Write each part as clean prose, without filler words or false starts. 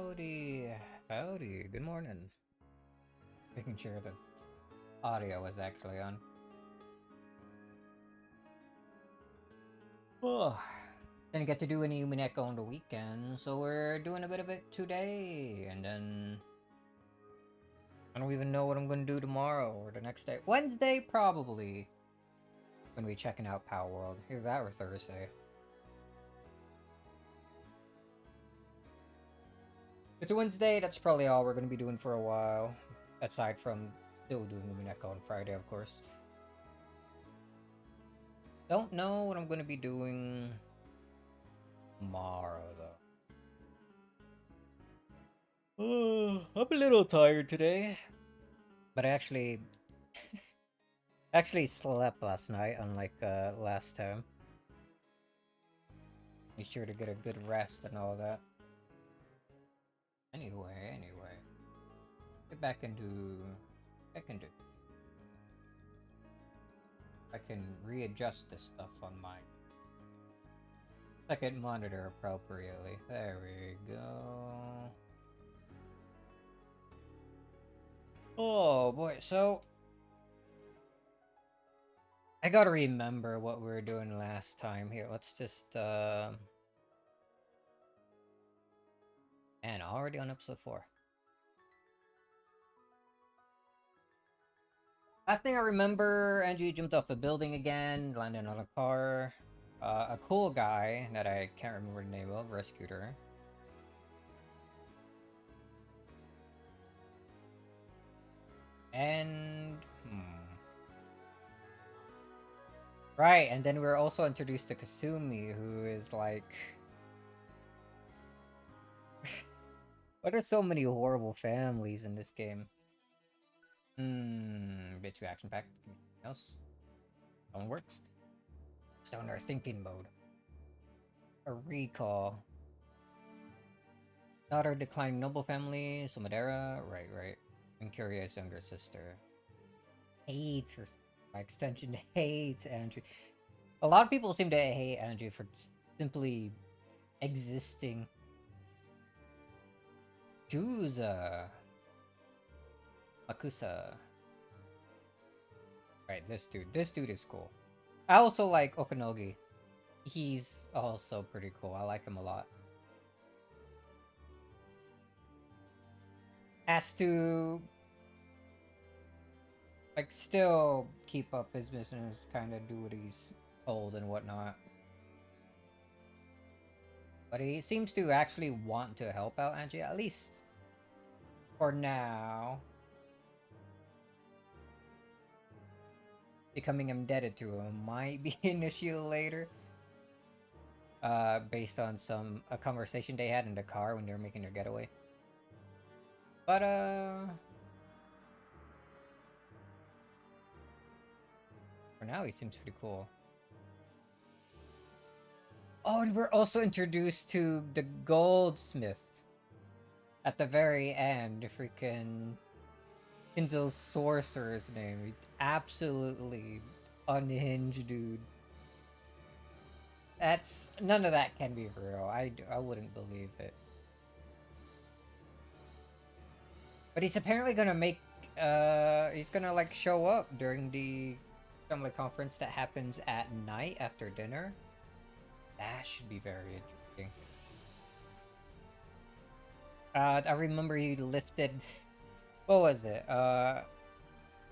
Howdy, howdy, good morning. Making sure the audio was actually on. Oh, didn't get to do any Umineko on the weekend, so we're doing a bit of it today, and then I don't even know what I'm gonna do tomorrow or the next day. Wednesday, probably. Gonna be checking out Power World. Either that or Thursday. It's a Wednesday, that's probably all we're gonna be doing for a while. Aside from still doing Umineko on Friday, of course. Don't know what I'm gonna be doing tomorrow, though. I'm a little tired today. But I actually slept last night, unlike last time. Be sure to get a good rest and all that. Anyway. Get back into... I can readjust this stuff on my second monitor appropriately. There we go. Oh boy, so I gotta remember what we were doing last time here. Let's just and already on episode 4. Last thing I remember, Angie jumped off a building again, landed on a car. A cool guy that I can't remember the name of rescued her. And... Right, and then we were also introduced to Kasumi, who is like... What are so many horrible families in this game? Bit too action-packed. Anything else? Phone works. Still in our thinking mode. A recall. Daughter declining noble family, Sumadera. Right. And Curious younger sister. Hates her. By extension, hates Andrew. A lot of people seem to hate Andrew for simply existing. Juza. Makusa. Right, this dude is cool. I also like Okanogi. He's also pretty cool. I like him a lot. Has to like still keep up his business, kind of do what he's told and whatnot. But he seems to actually want to help out Angie, at least for now. Becoming indebted to him might be an issue later. Based on a conversation they had in the car when they were making their getaway. But for now he seems pretty cool. Oh, and we're also introduced to the goldsmith at the very end. Freaking Kinzo's sorcerer's name. Absolutely unhinged dude. That's none of that can be real. I wouldn't believe it. But he's apparently gonna make he's gonna like show up during the family conference that happens at night after dinner. That should be very interesting. I remember he lifted what was it? I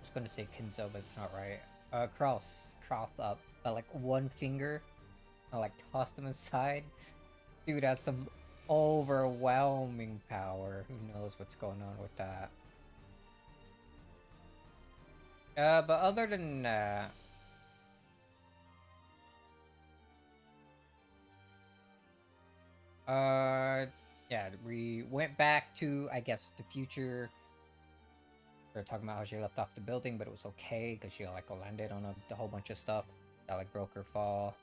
was gonna say Kinzo, but it's not right. Cross up, but like one finger. I like tossed him aside. Dude has some overwhelming power. Who knows what's going on with that? But other than that, yeah, we went back to, I guess, the future. We were talking about how she left off the building, but it was okay because she like landed on a whole bunch of stuff that like broke her fall.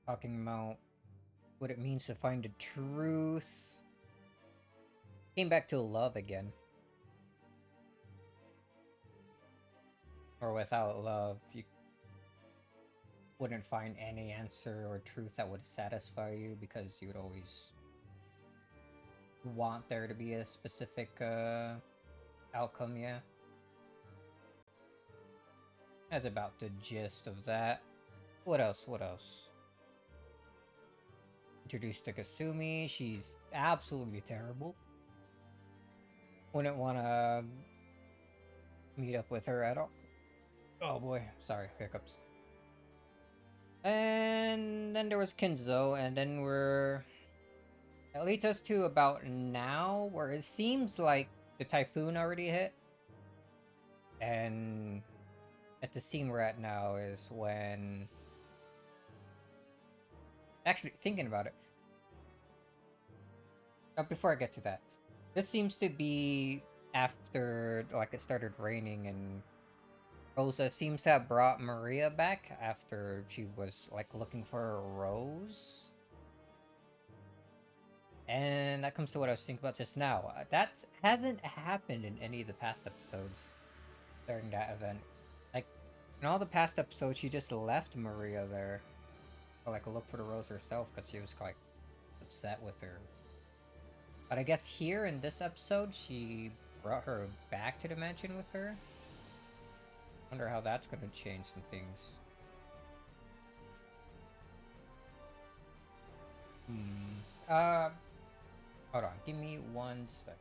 Talking about what it means to find the truth. Came back to love again. Or without love, you wouldn't find any answer or truth that would satisfy you because you would always want there to be a specific outcome. Yeah, that's about the gist of that. What else? What else? Introduced to Kasumi. She's absolutely terrible. Wouldn't want to meet up with her at all. Oh boy, sorry, hiccups. And then there was Kenzo, and then it leads us to about now, where it seems like the typhoon already hit. And at the scene we're at now is when... Actually, thinking about it, before I get to that, this seems to be after, like, it started raining, and Rosa seems to have brought Maria back after she was, like, looking for a rose. And that comes to what I was thinking about just now. That hasn't happened in any of the past episodes during that event. Like, in all the past episodes, she just left Maria there to, like, look for the rose herself because she was, like, upset with her. But I guess here in this episode, she brought her back to the mansion with her. Wonder how that's going to change some things. Hold on. Give me 1 sec.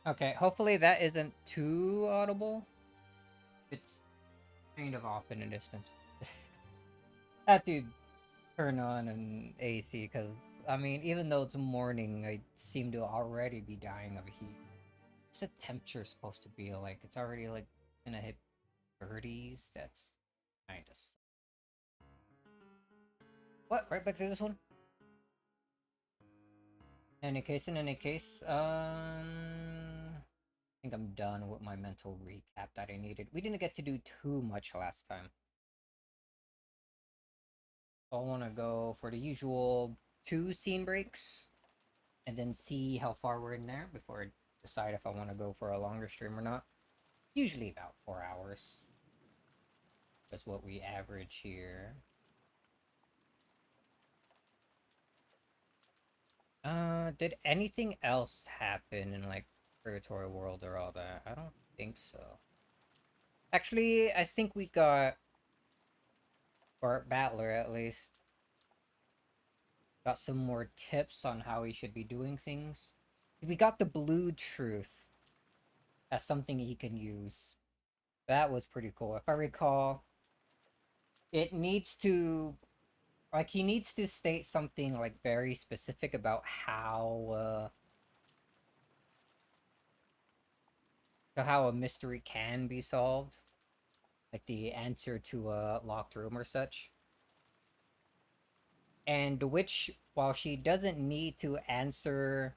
Okay, hopefully that isn't too audible. It's kind of off in a distance. Had to turn on an AC because, I mean, even though it's morning, I seem to already be dying of heat. What's the temperature supposed to be like? It's already like gonna hit 30s. That's kind of... What? Right back to this one? In any case, I think I'm done with my mental recap that I needed. We didn't get to do too much last time. So I want to go for the usual 2 scene breaks and then see how far we're in there before I decide if I want to go for a longer stream or not. Usually about 4 hours. That's what we average here. Did anything else happen in, like, Purgatory World or all that? I don't think so. Actually, I think we got... Or Battler, at least. Got some more tips on how he should be doing things. We got the blue truth as something he can use. That was pretty cool. If I recall, it needs to... Like, he needs to state something, like, very specific about how a mystery can be solved. Like the answer to a locked room or such. And which, while she doesn't need to answer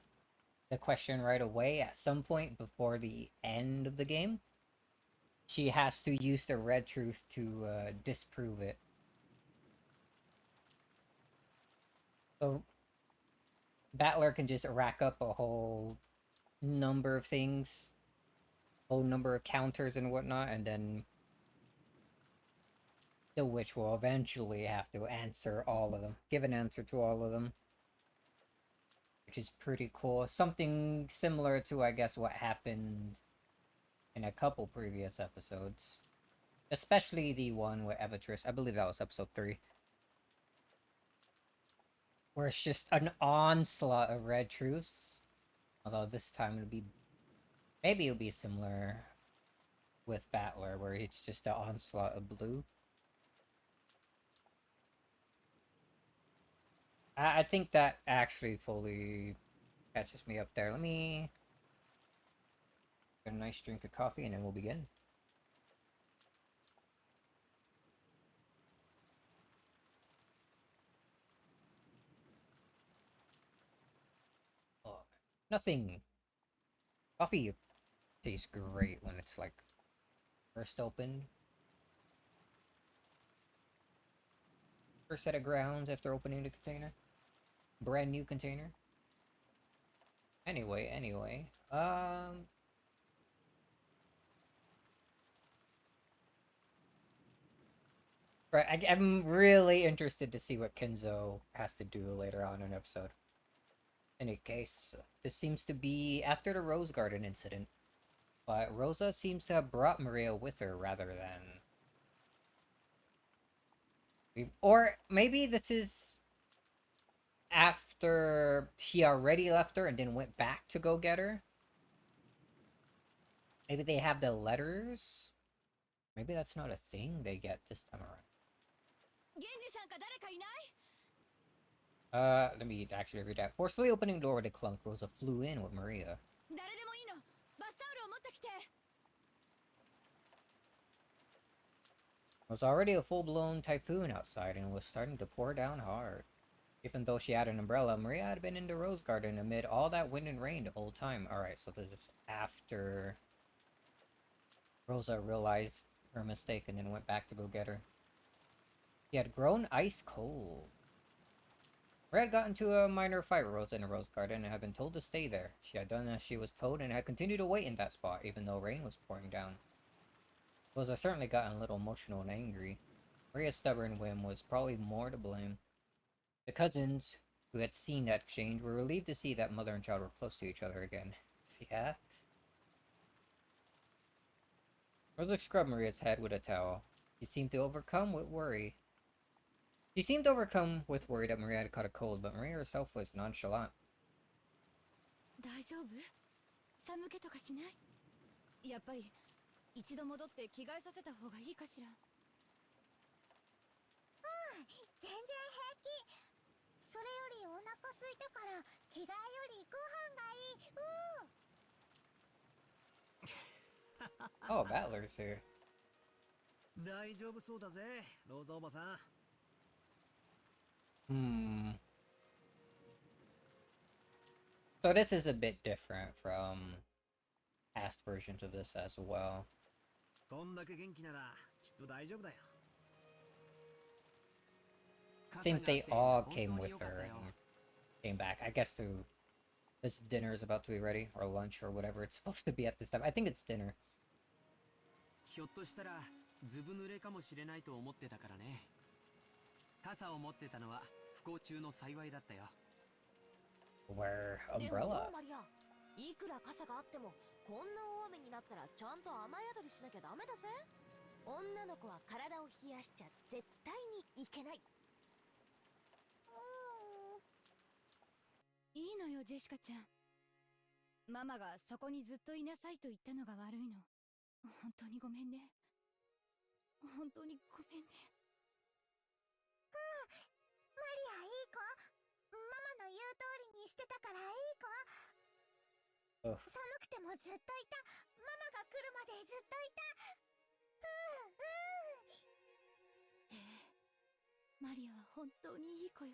the question right away at some point before the end of the game, she has to use the red truth to disprove it. So Battler can just rack up a whole number of things, whole number of counters and whatnot, and then the witch will eventually have to answer all of them, give an answer to all of them, which is pretty cool. Something similar to, I guess, what happened in a couple previous episodes. Especially the one with Evatris. I believe that was episode 3. Where it's just an onslaught of red truths. Although this time it'll be... Maybe it'll be similar with Battler, where it's just an onslaught of blue. I think that actually fully catches me up there. Let me get a nice drink of coffee and then we'll begin. Nothing. Coffee tastes great when it's like first opened. First set of grounds after opening the container. Brand new container. Anyway. Right, I'm really interested to see what Kenzo has to do later on in the episode. In any case, this seems to be after the Rose Garden incident. But Rosa seems to have brought Maria with her rather than... Or maybe this is after she already left her and then went back to go get her? Maybe they have the letters? Maybe that's not a thing they get this time around. Let me actually read that. Forcefully opening the door with a clunk, Rosa flew in with Maria. It was already a full-blown typhoon outside and was starting to pour down hard. Even though she had an umbrella, Maria had been in the rose garden amid all that wind and rain the whole time. Alright, so this is after Rosa realized her mistake and then went back to go get her. She had grown ice cold. Maria had gotten into a minor fight with Rosa in the rose garden and had been told to stay there. She had done as she was told and had continued to wait in that spot even though rain was pouring down. Rosa certainly gotten a little emotional and angry. Maria's stubborn whim was probably more to blame. The cousins, who had seen that exchange, were relieved to see that mother and child were close to each other again. Yeah? Rosa scrubbed Maria's head with a towel. She seemed overcome with worry that Maria had caught a cold, but Maria herself was nonchalant. 大丈夫？寒気とかしない？やっぱり一度戻って着替えさせた方がいいかしら。うん、全然平気。それよりお腹空いたから着替えよりご飯がいい。Oh, Battler's here. 大丈夫そうだぜ、ローザおばさん。So this is a bit different from past versions of this as well. こんだけ元気ならきっと大丈夫だよ。 Seems they all came with her and came back. I guess to this dinner is about to be ready, or lunch, or whatever it's supposed to be at this time. I think it's dinner. ひょっとしたらずぶ濡れかもしれないと思ってたからね。傘を持ってたのは不幸中の幸いだったよ。Wear umbrella. いくら傘があってもこんな大雨になったらちゃんと雨宿りしなきゃダメだぜ。女の子は体を冷やしちゃ絶対にいけない。いいのよジェシカちゃん。ママがそこにずっといなさいと言ったのが悪いの。本当にごめんね。本当にごめんね。マリアいい子。ママの言う通りにしてたからいい子。寒くてもずっといた。ママが来るまでずっといた。マリアは本当にいい子よ。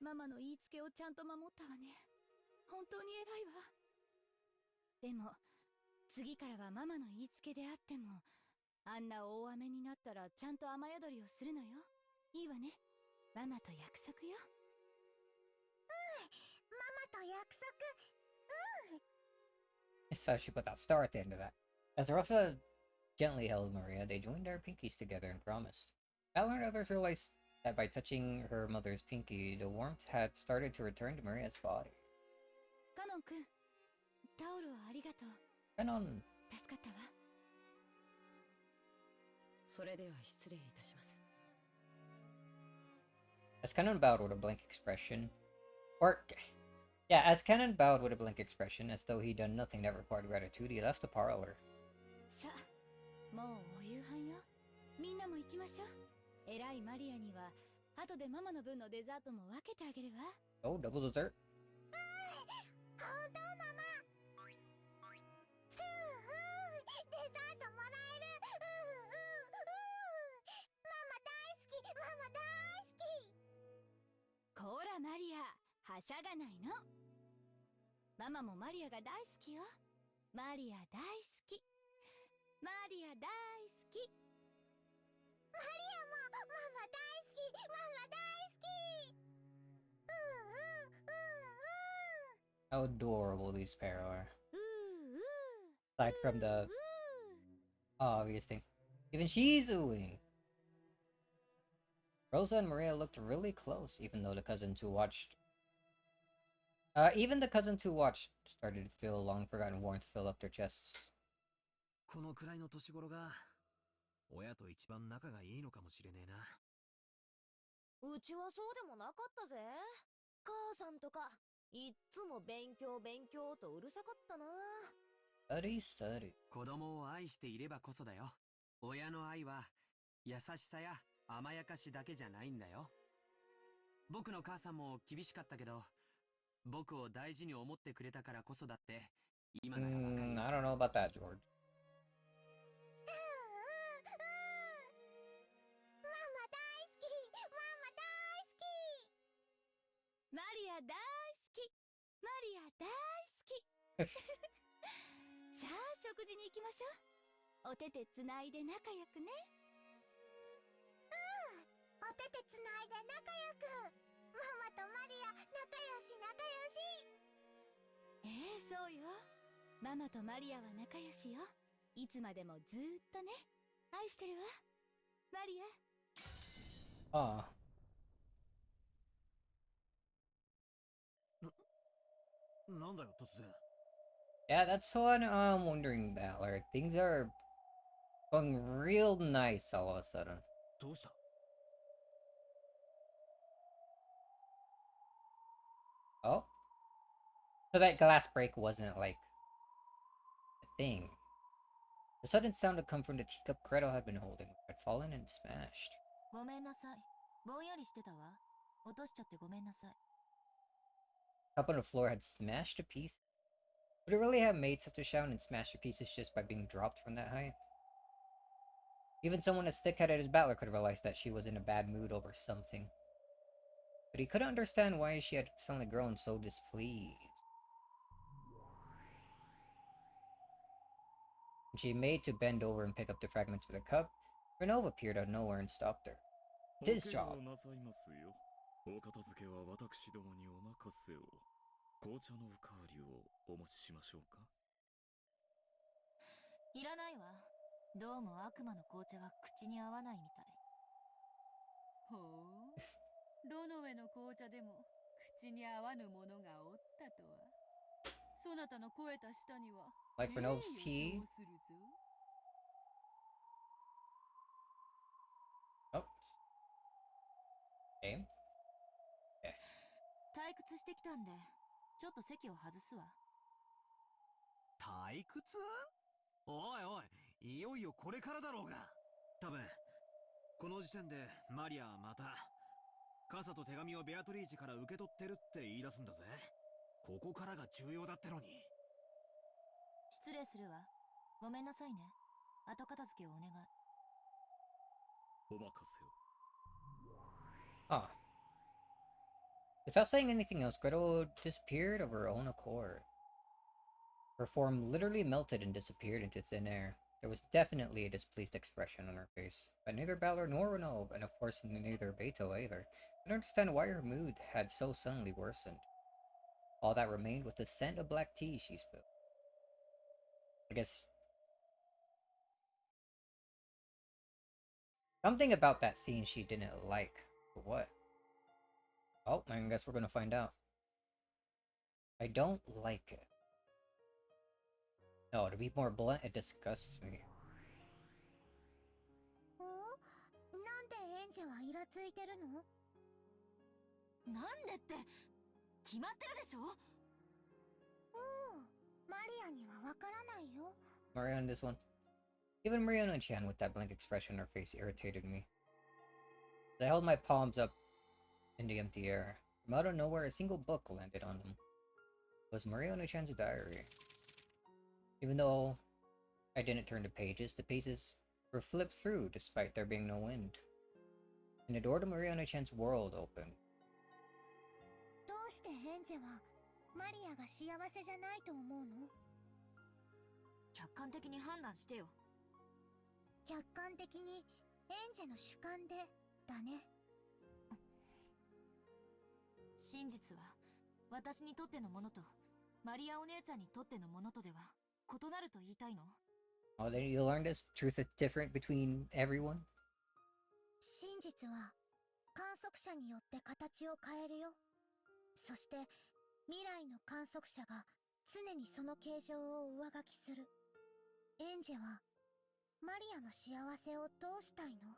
ママの言いつけをちゃんと守ったわね。本当に偉いわ。でも次からはママの言いつけであっても、あんな大雨になったらちゃんと雨宿りをするのよ。いいわね。ママと約束よ。ママと約束。So she put that star at the end of that. As Rosa gently held Maria, they joined their pinkies together and promised. Val and others realized that by touching her mother's pinky, the warmth had started to return to Maria's body. カノン君、タオルをありがとう。Canon. 助かったわ。それでは失礼いたします。As Canon bowed with a blank expression, as Canon bowed with a blank expression, as though he'd done nothing that required gratitude, he left the parlor. さあ、もうお夕飯よ。みんなも行きましょう。偉いマリアには後でママの分のデザートも分けてあげるわ。Oh, double dessert. 本当ママ。デザートもらえる。ママ大好き。ママ大好き。こらマリア、はしゃがないの。ママもマリアが大好きよ。マリア大好き。マリア大好き。マリアもママ大好き。ママ大好き。How adorable these pair are. うーうー Aside from the obvious thing. Even she's oohing. Rosa and Maria looked really close, even though the cousins who watched... even the cousins who watched started to feel long-forgotten warmth fill up their chests. このくらいの年頃が親と一番仲がいいのかもしれねえな。うちはそうでもなかったぜ。母さんとかいっつも勉強勉強とうるさかったな。Study, study. 子供を愛していればこそだよ。親の愛は優しさや甘やかしだけじゃないんだよ。僕の母さんも厳しかったけど、僕を大事に思ってくれたからこそだって今ならわかるよ。I don't know about that, George. ママ大好き。ママ大好き。マリア大好き。マリア大好き。さあ食事に行きましょう。お手手つないで仲良くね。お手手つないで仲良く。ママとマリア仲良し仲良し。そうよ。ママとマリアは仲良しよ。いつまでもずーっとね。愛してるわマリア。Ah. なんだよ突然。 Yeah, that's what I'm wondering about. Like, things are going real nice all of a sudden. どうした？ Oh? So that glass break wasn't, like, a thing. The sudden sound had come from the teacup Gretel had been holding, which had fallen and smashed. ごめんなさい。ぼんやりしてたわ。落としちゃってごめんなさい。 Cup on the floor had smashed to pieces. Would it really have made such a sound and smashed to pieces just by being dropped from that height? Even someone as thick-headed as Battler could have realized that she was in a bad mood over something. But he couldn't understand why she had suddenly grown so displeased. When she made to bend over and pick up the fragments of the cup, Renova appeared out of nowhere and stopped her. His job. おなさいますよ。お片付けは私どもにお任せを。紅茶のおかわりをお持ちしましょうか。いらないわ。どうも悪魔の紅茶は口に合わないみたい。ほう、ロノウェの紅茶でも口に合わぬものがおったとは。そなたの肥えた舌には Like Renova's tea? 敬意を表するぞ。 Oh. Okay. 退屈してきたんで、ちょっと席を外すわ。退屈？おいおい、いよいよこれからだろうが。多分この時点でマリアはまた傘と手紙をベアトリーチから受け取ってるって言い出すんだぜ。ここからが重要だってのに。失礼するわ。ごめんなさいね。後片付けをお願い。お任せを。Ah. Without saying anything else, Gretel disappeared of her own accord. Her form literally melted and disappeared into thin air. There was definitely a displeased expression on her face, but neither Balor nor Renova, and of course neither Beto either, could understand why her mood had so suddenly worsened. All that remained was the scent of black tea she spilled. I guess... something about that scene she didn't like. But what? Oh, I guess we're gonna find out. I don't like it. No, to be more blunt, it disgusts me. なんでエンジェはイラついてるの？なんでって決まってるでしょ。マリアにはわからないよ。 Mariana, this one. Even Mariana-chan with that blank expression on her face irritated me. I held my palms up in the empty air. From out of nowhere, a single book landed on them. It was Mariana-chan's diary. Even though I didn't turn the pages were flipped through despite there being no wind. And the door to Mariana-chan's world opened. どうしてエンジェはマリアが幸せじゃないと思うの？客観的に判断してよ。客観的にエンジェの主観でだね。真実は私にとってのものとマリアお姉ちゃんにとってのものとでは異なると言いたいの？ Oh, then you learn this? Truth is different between everyone? 真実は観測者によって形を変えるよ。そして未来の観測者が常にその形状を上書きする。エンジェはマリアの幸せをどうしたいの？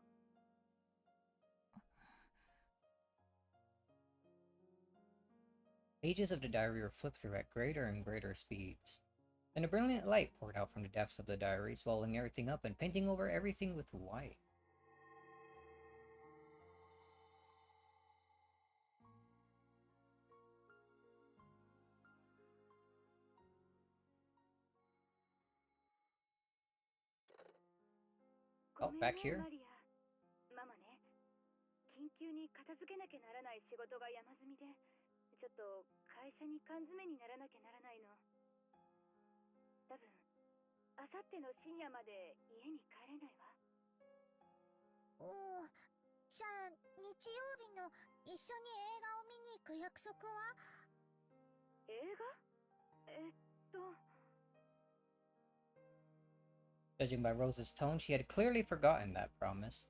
Pages of the diary were flipped through at greater and greater speeds. Then a brilliant light poured out from the depths of the diary, swallowing everything up and painting over everything with white. Oh, back here? マリア。ママね、緊急に片付けなきゃならない仕事が山積みで、ちょっと会社に缶詰にならなきゃならないの。多分、あさっての深夜まで家に帰れないわ。おお、じゃあ日曜日の一緒に映画を見に行く約束は？映画Judging by Rose's tone, she had clearly forgotten that promise.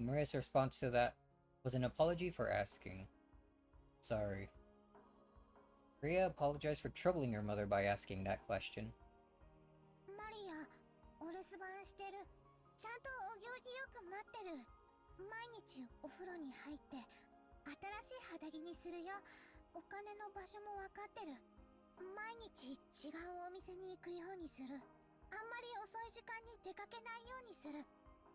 Maria's response to that was an apology for asking. Sorry. Maria apologized for troubling her mother by asking that question. マリア、お留守番してる。ちゃんとお行儀よく待ってる。毎日お風呂に入って新しい肌着にするよ。お金の場所もわかってる。毎日違うお店に行くようにする。あんまり遅い時間に出かけないようにする。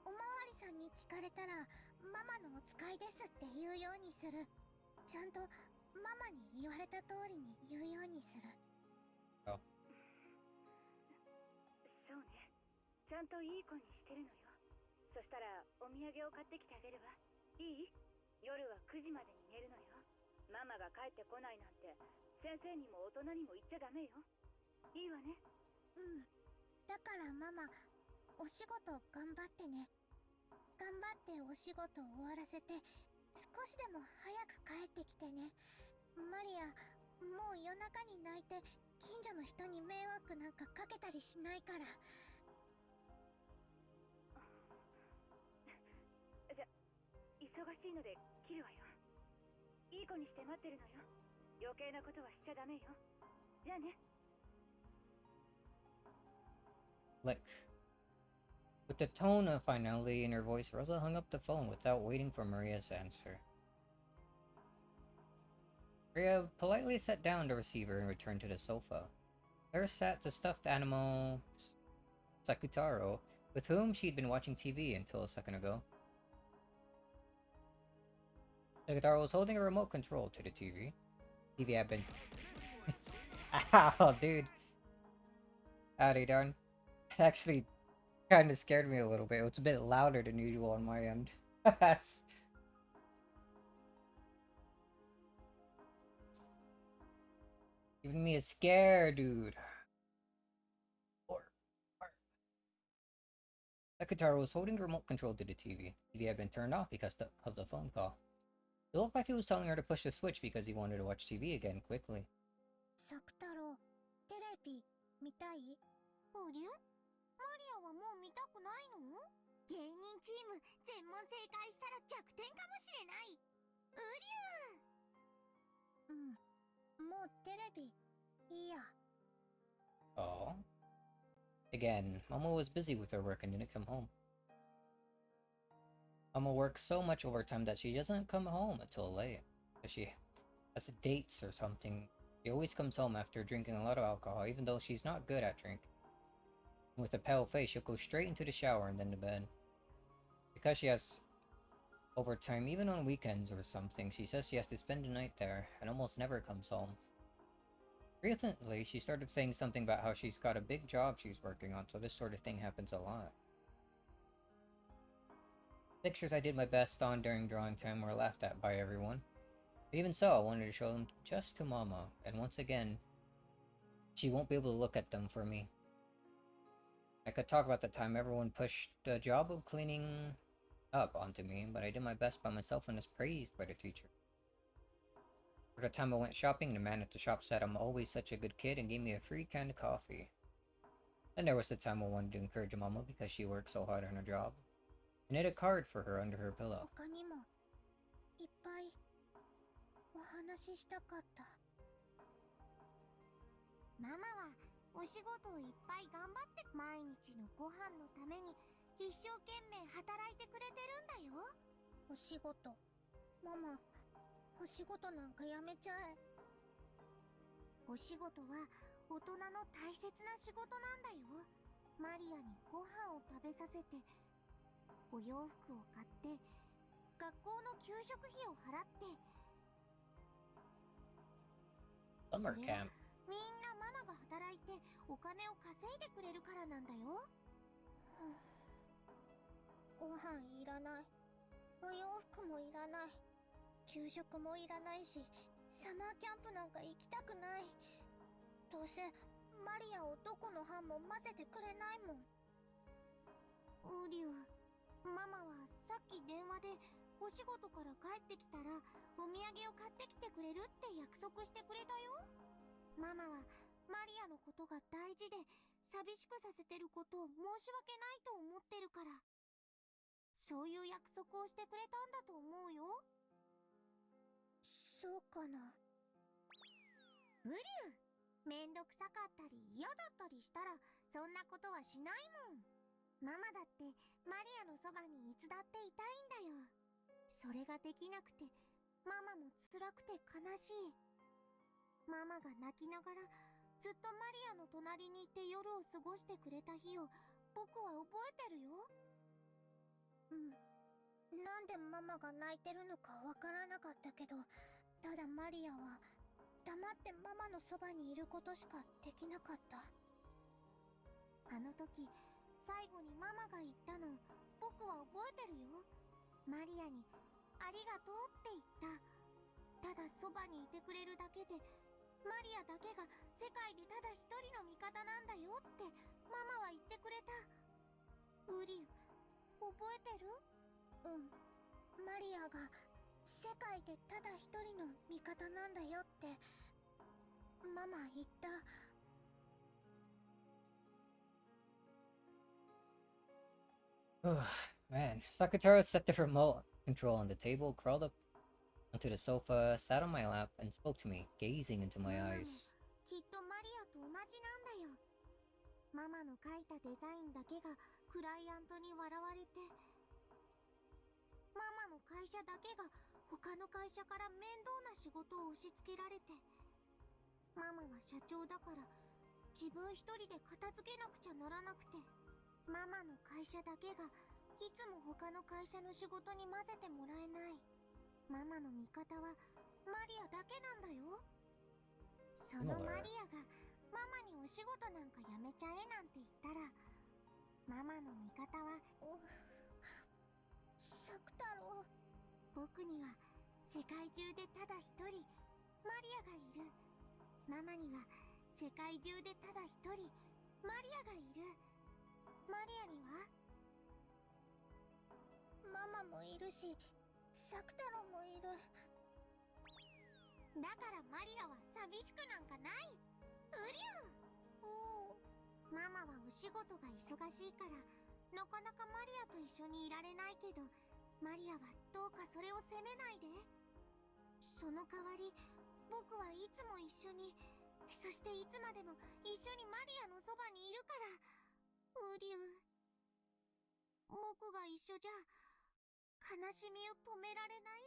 おまわりさんに聞かれたらママのお使いですって言うようにする。ちゃんとママに言われた通りに言うようにする。そうね。ちゃんといい子にしてるのよ。そしたらお土産を買ってきてあげるわ。いい？夜は9時までに寝るのよ。ママが帰ってこないなんて先生にも大人にも言っちゃダメよ。いいわね。うん。だからママ、お仕事頑張ってね。頑張ってお仕事終わらせて、少しでも早く帰ってきてね。マリア、もう夜中に泣いて近所の人に迷惑なんかかけたりしないから。じゃ、忙しいので切るわよ。いい子にして待ってるのよ。余計なことはしちゃダメよ。じゃあね。Lick. With the tone of finality in her voice, Rosa hung up the phone without waiting for Maria's answer. Maria politely set down the receiver and returned to the sofa. There sat the stuffed animal Sakutaro, with whom she'd been watching TV until a second ago. Sakutaro was holding a remote control to the TV. TV had been... Ow, dude. Howdy, darn. It actually kind of scared me a little bit. It was a bit louder than usual on my end. Giving me a scare, dude. Sakutaro was holding the remote control to the TV. The TV had been turned off because of the phone call. It looked like he was telling her to push the switch because he wanted to watch TV again quickly. サク太郎、テレビ見たい？ありゃ？マリアはもう見たくないの？芸人チーム全問正解したら逆転かもしれない。うりゃ。うん、もうテレビいいや。Oh. Again, Mama was busy with her work and didn't come home. Mama works so much overtime that she doesn't come home until late. If she has dates or something, she always comes home after drinking a lot of alcohol, even though she's not good at drinking. With a pale face, she'll go straight into the shower and then to bed. Because she has overtime, even on weekends or something, she says she has to spend the night there and almost never comes home. Recently, she started saying something about how she's got a big job she's working on, so this sort of thing happens a lot. Pictures I did my best on during drawing time were laughed at by everyone. But even so, I wanted to show them just to Mama, and once again, she won't be able to look at them for me. I could talk about the time everyone pushed the job of cleaning up onto me, but I did my best by myself and was praised by the teacher. For the time I went shopping, the man at the shop said I'm always such a good kid and gave me a free can of coffee. Then there was the time I wanted to encourage Mama because she worked so hard on her job. I knit a card for her under her pillow. 他にもいっぱいお話ししたかった。ママはお仕事をいっぱい頑張って毎日のご飯のために一生懸命働いてくれてるんだよ。お仕事、ママ、お仕事なんかやめちゃえ。お仕事は大人の大切な仕事なんだよ。マリアにご飯を食べさせて、お洋服を買って、学校の給食費を払って。Summer camp. みんなママが働いてお金を稼いでくれるからなんだよ。ご飯いらない。お洋服もいらない。給食もいらないし、サマーキャンプなんか行きたくない。どうせマリアをどこの班も混ぜてくれないもん。ウリュウ、ママはさっき電話でお仕事から帰ってきたらお土産を買ってきてくれるって約束してくれたよ。ママはマリアのことが大事で寂しくさせてることを申し訳ないと思ってるから、そういう約束をしてくれたんだと思うよ。そうかな。ウリュウ、めんどくさかったり嫌だったりしたらそんなことはしないもん。ママだってマリアのそばにいつだっていたいんだよ。それができなくてママも辛くて悲しい。ママが泣きながらずっとマリアの隣にいて夜を過ごしてくれた日を僕は覚えてるよ。うん。なんでママが泣いてるのかわからなかったけど、ただマリアは黙ってママのそばにいることしかできなかった。あの時最後にママが言ったの僕は覚えてるよ。マリアにありがとうって言った。ただそばにいてくれるだけでマリアだけが世界でただ一人の味方なんだよってママは言ってくれた。ウリュウ、覚えてる？うん。マリアが世界でただ一人の味方なんだよってママ言った。Man, Sakataro set the remote control on the table, crawled up onto the sofa, sat on my lap, and spoke to me, gazing into my eyes. きっとマリアと同じなんだよ。ママの描いたデザインだけがクライアントに笑われて、ママの会社だけが他の会社から面倒な仕事を押し付けられて、ママは社長だから自分一人で片付けなくちゃならなくて、ママの会社だけがいつも他の会社の仕事に混ぜてもらえない。ママの味方はマリアだけなんだよ。そのマリアがママにお仕事なんかやめちゃえなんて言ったら、ママの味方はサク太郎、僕には世界中でただ一人マリアがいる。ママには世界中でただ一人マリアがいる。マリアにはママもいるしサク太郎もいる。だからマリアは寂しくなんかない。ウリュウ。おお。ママはお仕事が忙しいからなかなかマリアと一緒にいられないけど、マリアはどうかそれを責めないで。その代わり僕はいつも一緒に、そしていつまでも一緒にマリアのそばにいるから。ウリュウ、僕が一緒じゃ悲しみを止められない？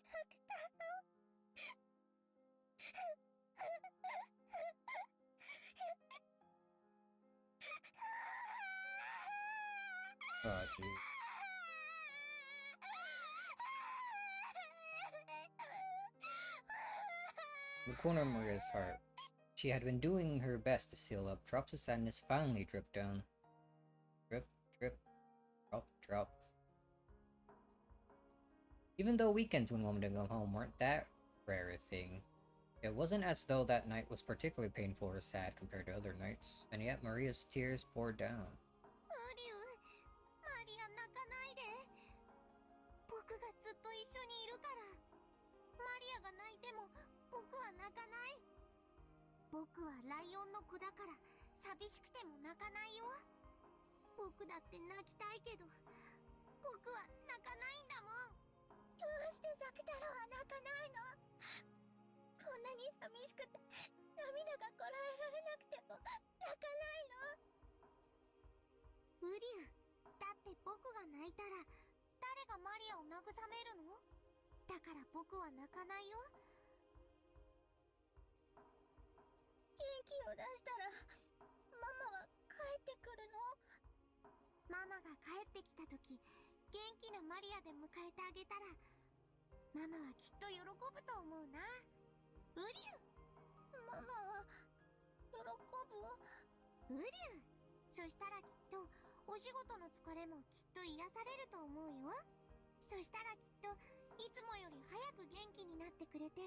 サク太郎。Oh, gee. In the corner of Maria's heart, she had been doing her best to seal up. Drops of sadness finally dripped down. Drip, drip, drop. Even though weekends when mom didn't come home weren't that rare a thing, it wasn't as though that night was particularly painful or sad compared to other nights, and yet Maria's tears poured down. ウリュウ、マリア泣かないで。僕がずっと一緒にいるから。マリアが泣いても僕は泣かない。僕はライオンの子だから寂しくても泣かないよ。僕だって泣きたいけど、僕は泣かないんだもん。どうしてザク太郎は泣かないの？こんなに寂しくて涙がこらえられなくても泣かないの？ウリュウ、だって僕が泣いたら誰がマリアを慰めるの？だから僕は泣かないよ。元気を出したらママは帰ってくるの？ママが帰ってきた時、元気なマリアで迎えてあげたらママはきっと喜ぶと思うな。ウリュウ、ママは喜ぶ？ウリュウ、そしたらきっとお仕事の疲れもきっと癒されると思うよ。そしたらきっといつもより早く元気になってくれて、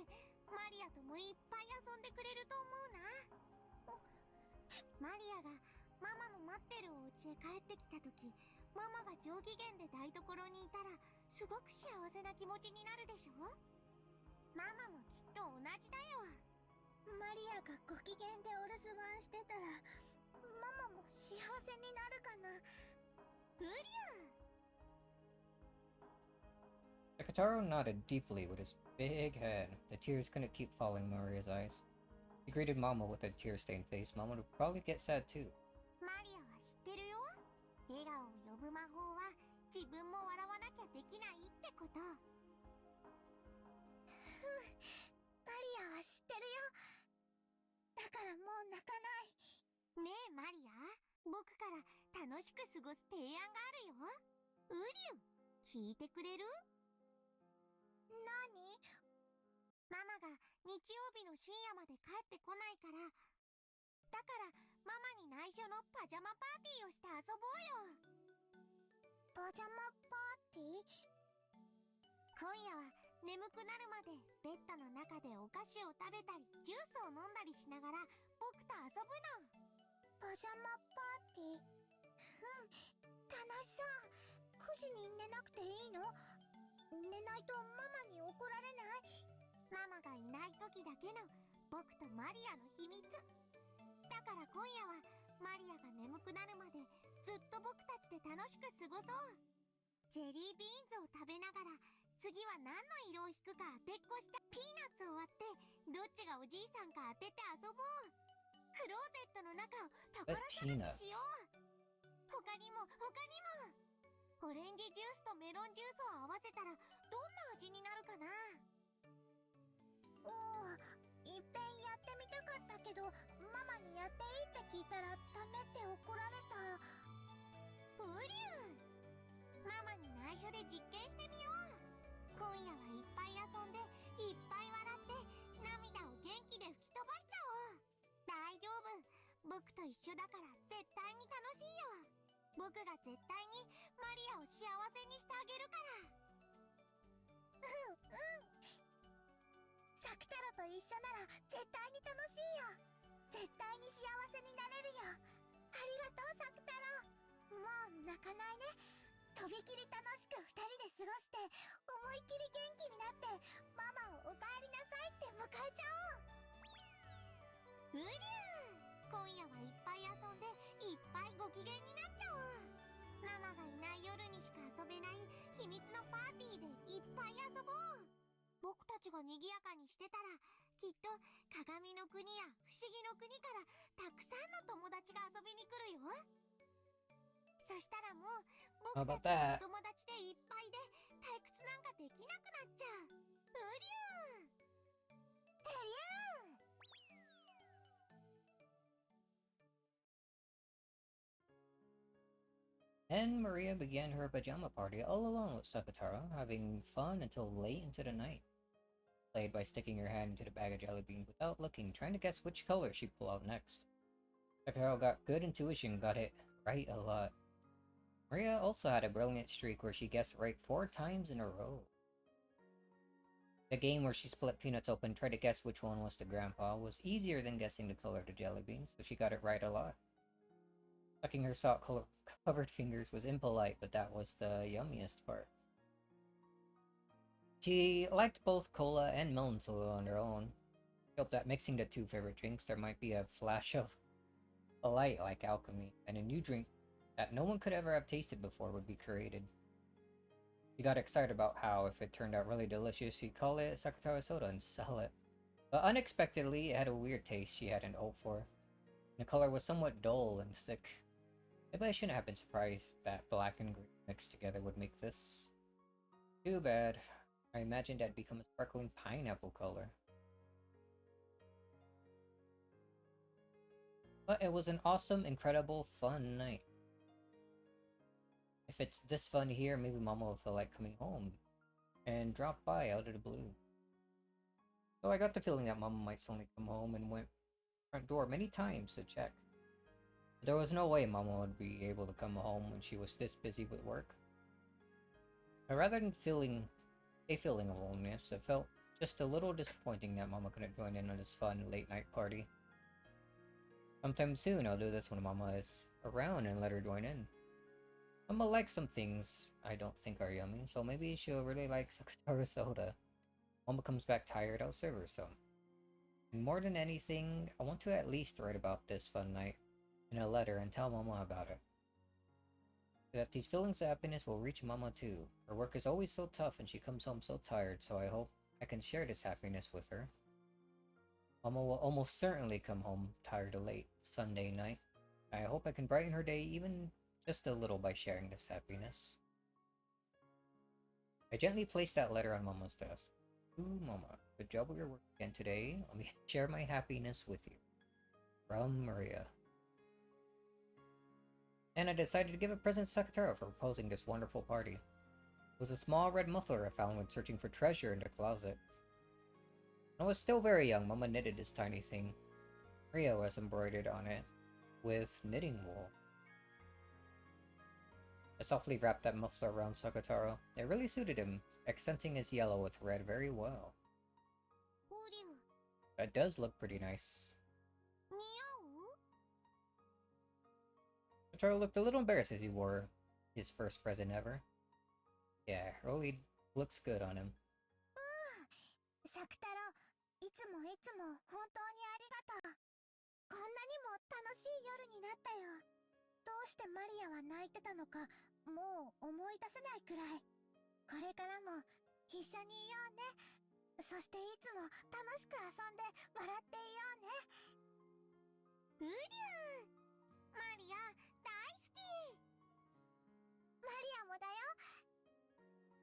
マリアともいっぱい遊んでくれると思うな。マリアがママの待ってるお家へ帰ってきた時、ママが上機嫌で台所にいたらすごく幸せな気持ちになるでしょ？ママもきっと同じだよ。マリアがご機嫌でお留守番してたらママも幸せになるかな。ウリュウ。 Sakataro nodded deeply with his big head. The tears couldn't keep falling in Maria's eyes. He greeted Mama with a tear-stained face. Mama would probably get sad too. マリアは知ってるよ。笑顔を呼ぶ魔法は自分も笑わなきゃできないってこと。マリアは知ってるよ。だからもう泣かない。ねえマリア、僕から楽しく過ごす提案があるよ。ウリュウ、聞いてくれる？何？ママが日曜日の深夜まで帰ってこないから、だからママに内緒のパジャマパーティーをして遊ぼうよ。パジャマパーティー？今夜は眠くなるまでベッドの中でお菓子を食べたりジュースを飲んだりしながら僕と遊ぶの。パジャマパーティー？楽しそう。9時に寝なくていいの？寝ないとママに怒られない？ママがいない時だけの僕とマリアの秘密だから今夜はマリアが眠くなるまでずっと僕たちで楽しく過ごそう。ジェリービーンズを食べながら次は何の色を引くか当てっこしたピーナッツを割ってどっちがおじいさんか当てて遊ぼう。クローゼットの中を宝探ししよう。他にもオレンジジュースとメロンジュースを合わせたらどんな味になるかな。いっぺんやってみたかったけどママにやっていいって聞いたらダメって怒られた。ウリュウ、ママに内緒で実験してみよう。今夜はいっぱい遊んでいっぱい笑って涙を元気で吹き飛ばしちゃおう。大丈夫、僕と一緒だから絶対に楽しいよ。僕が絶対にマリアを幸せにしてあげるから。サクタロと一緒なら絶対に楽しいよ。絶対に幸せになれるよ。ありがとうサクタロ。もう泣かないね。とびきり楽しく2人で過ごして思いっきり元気になってママをおかえりなさいって迎えちゃおう。うりゅう、今夜はいっぱい遊んでいっぱいご機嫌になっちゃおう。ママがいない夜にしか遊べない秘密のパーティーでいっぱい遊ぼう。僕たちが賑やかにしてたらきっと鏡の国や不思議の国からたくさんの友達が遊びに来るよ。そしたらもう僕たちのお友達でいっぱいで退屈なんかできなくなっちゃう。うりゅう、And Maria began her pajama party all alone with Sakataro, having fun until late into the night. Played by sticking her hand into the bag of jelly beans without looking, trying to guess which color she'd pull out next. Sakataro got good intuition, got it right a lot. Maria also had a brilliant streak where she guessed right 4 times in a row. The game where she split peanuts open and tried to guess which one was the grandpa was easier than guessing the color of the jelly beans, so she got it right a lot. Sucking her salt-covered fingers was impolite, but that was the yummiest part. She liked both cola and melon solo on their own. She hoped that mixing the two favorite drinks, there might be a flash of a light like alchemy, and a new drink that no one could ever have tasted before would be created. She got excited about how, if it turned out really delicious, she'd call it Sakatara soda and sell it. But unexpectedly, it had a weird taste she hadn't hoped for. The color was somewhat dull and thick. Maybe I shouldn't have been surprised that black and green mixed together would make this. Too bad. I imagined that'd become a sparkling pineapple color. But it was an awesome, incredible, fun night. If it's this fun here, maybe Mama will feel like coming home and drop by out of the blue. So I got the feeling that Mama might suddenly come home and went front door many times to check. But there was no way Mama would be able to come home when she was this busy with work. But rather than feeling a feeling of loneliness, it felt just a little disappointing that Mama couldn't join in on this fun late night party. Sometime soon I'll do this when Mama is around and let her join in. Mama likes some things I don't think are yummy, so maybe she'll really like Sakatara soda. Mama comes back tired, I'll serve her some. And more than anything, I want to at least write about this fun night in a letter and tell Mama about it. So that these feelings of happiness will reach Mama too. Her work is always so tough and she comes home so tired, so I hope I can share this happiness with her. Mama will almost certainly come home tired or late Sunday night. I hope I can brighten her day even just a little by sharing this happiness. I gently placed that letter on Mama's desk. Ooh, Mama, good job with your work again today. Let me share my happiness with you. From Maria. And I decided to give a present to Sakataro for proposing this wonderful party. It was a small red muffler I found when searching for treasure in the closet. When I was still very young, Mama knitted this tiny thing. Maria was embroidered on it with knitting wool. I softly wrapped that muffler around Sakataro. It really suited him, accenting his yellow with red very well. That does look pretty nice. Sakataro looked a little embarrassed as he wore his first present ever. Yeah, really looks good on him. サクタロ、いつもいつも本当にありがとう。こんなにも楽しい夜になったよ。どうしてマリアは泣いてたのか、もう思い出せないくらい。これからも一緒にいようね。そしていつも楽しく遊んで笑っていようね。うりゅう、マリア大好き。マリアもだよ。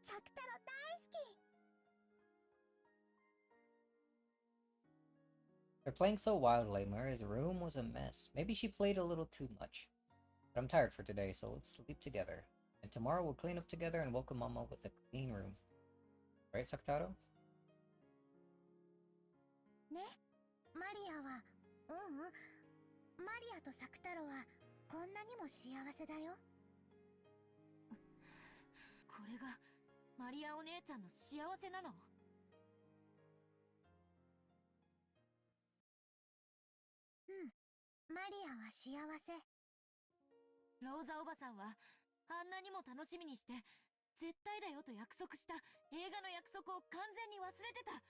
サクタロ大好き。 They're playing so wildly, Maria's room was a mess. Maybe she played a little too much. But I'm tired for today, so let's sleep together. And tomorrow we'll clean up together and welcome Mama with a clean room. Right, Sakataro? ね、マリアは、マリアとサクタロはこんなにも幸せだよ。これがマリアお姉ちゃんの幸せなの？マリアは幸せ。ローザおばさんはあんなにも楽しみにして絶対だよと約束した映画の約束を完全に忘れてた。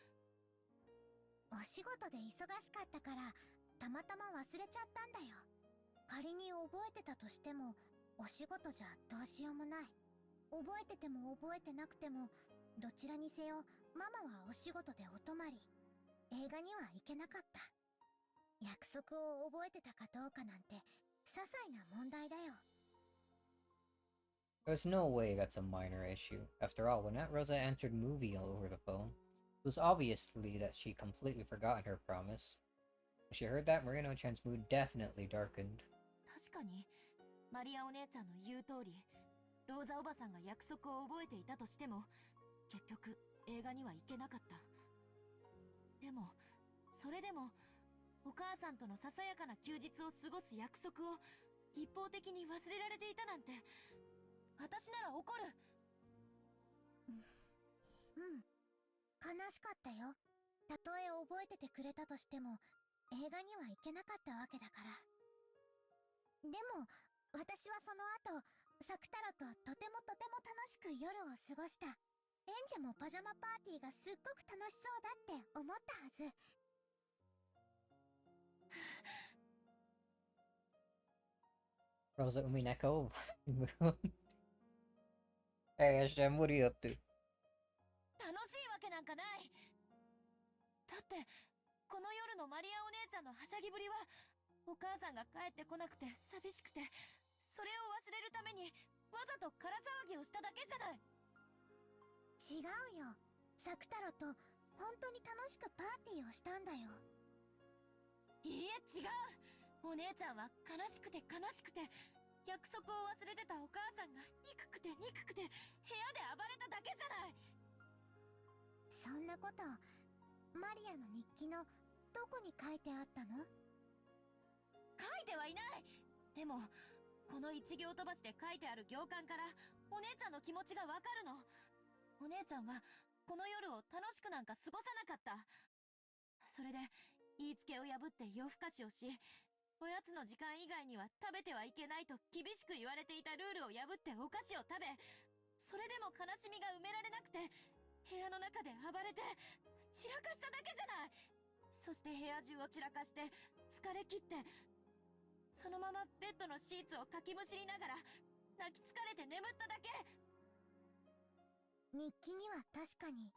お仕事で忙しかったからたまたま忘れちゃったんだよ。仮に覚えてたとしてもお仕事じゃどうしようもない。覚えてても覚えてなくてもどちらにせよママはお仕事でお泊まり。映画には行けなかった。約束を覚えてたかどうかなんて些細な問題だよ。 There's no way that's a minor issue. After all, when Aunt Rosa answered movie over the phone, it was obviously that she completely forgotten her promise. When she heard that, Marino-chan's mood definitely darkened. 確かにマリアお姉ちゃんの言う通り、ローザおばさんが約束を覚えていたとしても結局映画には行けなかった。でもそれでもお母さんとのささやかな休日を過ごす約束を一方的に忘れられていたなんて、私なら怒る。悲しかったよ。たとえ覚えててくれたとしても、映画には行けなかったわけだから。でも、私はその後、サクタロととても楽しく夜を過ごした。エンジェもパジャマパーティーがすっごく楽しそうだって思ったはず。Rosa Umineko. Hey, Hashem, what are you up to? 楽しいわけなんかない。だって、この夜のマリアお姉ちゃんのはしゃぎぶりは、お母さんが帰ってこなくて寂しくて、それを忘れるために、わざと空騒ぎをしただけじゃない。違うよ。サクタロと本当に楽しくパーティーをしたんだよ。いいえ、違う。お姉ちゃんは悲しくて約束を忘れてたお母さんが憎くて部屋で暴れただけじゃない。そんなこと、マリアの日記のどこに書いてあったの？書いてはいない。でも、この一行飛ばしで書いてある行間からお姉ちゃんの気持ちがわかるの。お姉ちゃんはこの夜を楽しくなんか過ごさなかった。それで言いつけを破って夜更かしをし、おやつの時間以外には食べてはいけないと厳しく言われていたルールを破ってお菓子を食べ、それでも悲しみが埋められなくて部屋の中で暴れて散らかしただけじゃない。そして部屋中を散らかして疲れ切って、そのままベッドのシーツをかきむしりながら泣き疲れて眠っただけ。日記には確かに、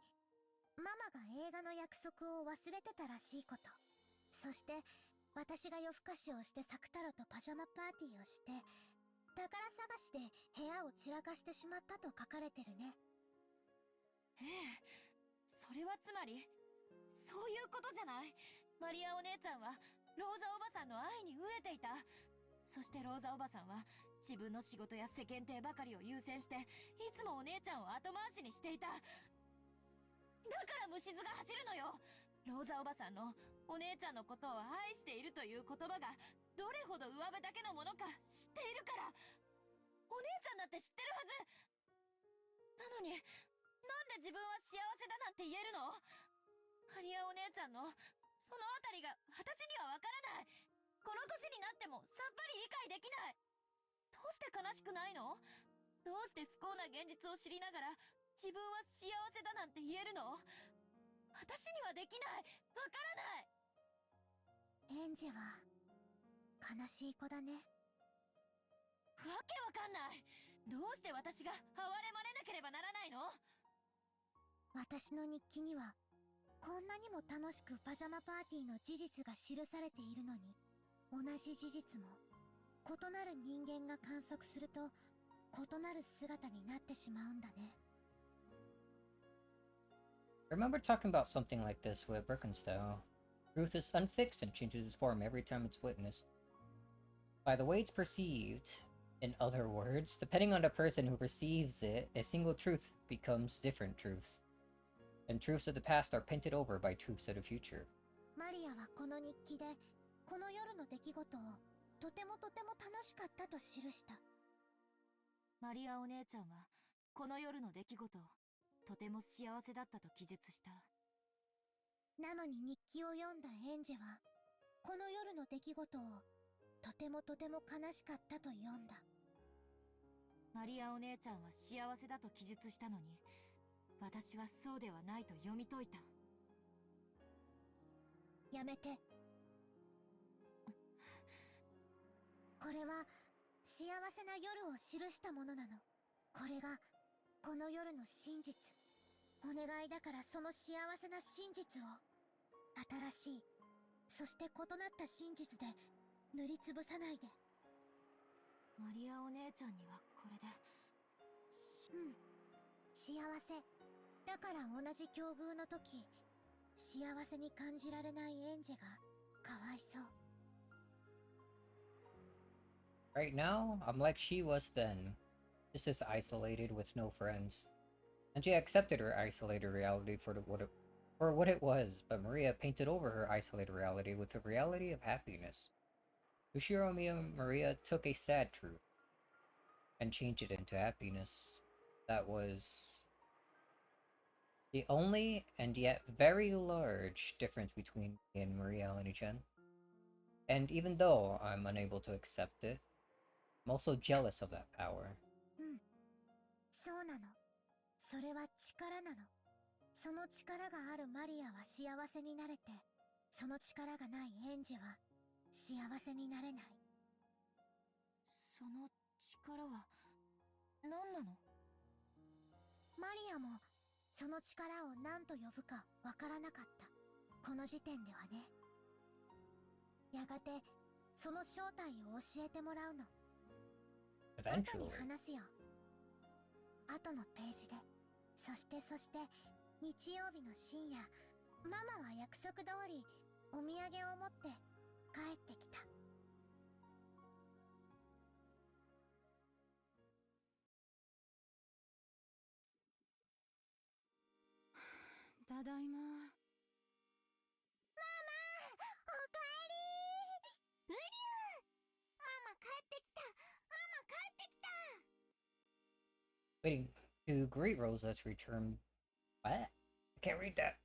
ママが映画の約束を忘れてたらしいこと。そして、私が夜更かしをしてサクタロとパジャマパーティーをして、宝探しで部屋を散らかしてしまったと書かれてるね。ええ、それはつまり、そういうことじゃない。マリアお姉ちゃんは、ローザおばさんの愛に飢えていた。そしてローザおばさんは、自分の仕事や世間体ばかりを優先して、いつもお姉ちゃんを後回しにしていた。だから虫唾が走るのよ。ローザおばさんのお姉ちゃんのことを愛しているという言葉がどれほど上辺だけのものか知っているから。お姉ちゃんだって知ってるはず。なのに、なんで自分は幸せだなんて言えるの？マリアお姉ちゃんのそのあたりが私にはわからない。この年になってもさっぱり理解できない。どうして悲しくないの？どうして不幸な現実を知りながら自分は幸せだなんて言えるの？私にはできない。わからない。エンジェは、悲しい子だね。わけわかんない。どうして私が哀れまれなければならないの？私の日記には、こんなにも楽しくパジャマパーティーの事実が記されているのに、同じ事実も、異なる人間が観測すると、異なる姿になってしまうんだね。I remember talking about something like this with Birkenstyle. Truth is unfixed and changes its form every time it's witnessed. By the way it's perceived, in other words, depending on the person who perceives it, a single truth becomes different truths. And truths of the past are painted over by truths of the future. マリアはこの日記で、この夜の出来事を、とても楽しかったと記した。マリアお姉ちゃんは、この夜の出来事を、とても幸せだったと記述した。なのに日記を読んだエンジェは、この夜の出来事を、とても悲しかったと読んだ。マリアお姉ちゃんは幸せだと記述したのに、私はそうではないと読み解いた。やめて。これは、幸せな夜を記したものなの。これが、この夜の真実。お願いだからその幸せな真実を、新しい、そして異なった真実で、塗りつぶさないで。マリアお姉ちゃんにはこれで。幸せ。だから同じ境遇の時、幸せに感じられないエンジェが、かわいそう。Right now, I'm like she was then, just as isolated with no friends. And she accepted her isolated reality for what it was, but Maria painted over her isolated reality with the reality of happiness. Ushiro Maria took a sad truth and change it into happiness. That was the only and yet very large difference between me and Maria Oni-chan. And even though I'm unable to accept it, I'm also jealous of that power. そうなの。それは力なの。その力があるマリアは幸せになれて、その力がないエンジは幸せになれない。その力は何なの？マリアもその力を何と呼ぶかわからなかった。この時点ではね。やがてその正体を教えてもらうの。後に Eventually. 話すよ。後のページで。そして日曜日の深夜、ママは約束通りお土産を持って帰ってきた。ただいま。ママ、おかえり。うりゅう、ママ帰ってきた。ママ帰ってきた。Waiting to greet Rosa as return. What? I can't read that.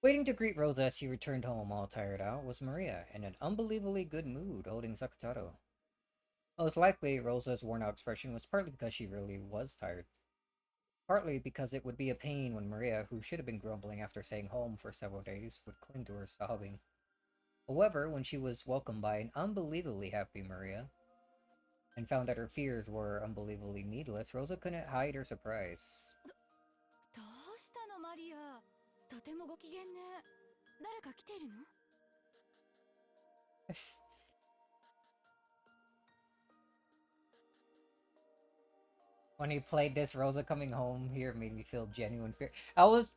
Waiting to greet Rosa as she returned home all tired out was Maria, in an unbelievably good mood, holding Sakutaro. Most likely, Rosa's worn-out expression was partly because she really was tired. Partly because it would be a pain when Maria, who should have been grumbling after staying home for several days, would cling to her sobbing. However, when she was welcomed by an unbelievably happy Maria, and found that her fears were unbelievably needless, Rosa couldn't hide her surprise. どうしたのマリア。とてもご機嫌ね。誰か来ているの？ When he played this, Rosa coming home here made me feel genuine fear. I was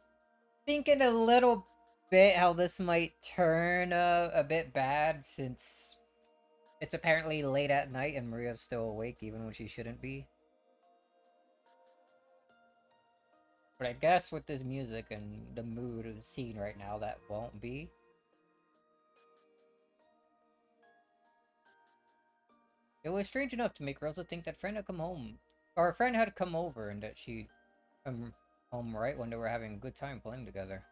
thinking a little bit how this might turn a bit bad, since it's apparently late at night and Maria's still awake even when she shouldn't be. But I guess with this music and the mood of the scene right now, that won't be. It was strange enough to make Rosa think that friend had come home, or a friend had come over, and that she'd come home right when they were having a good time playing together.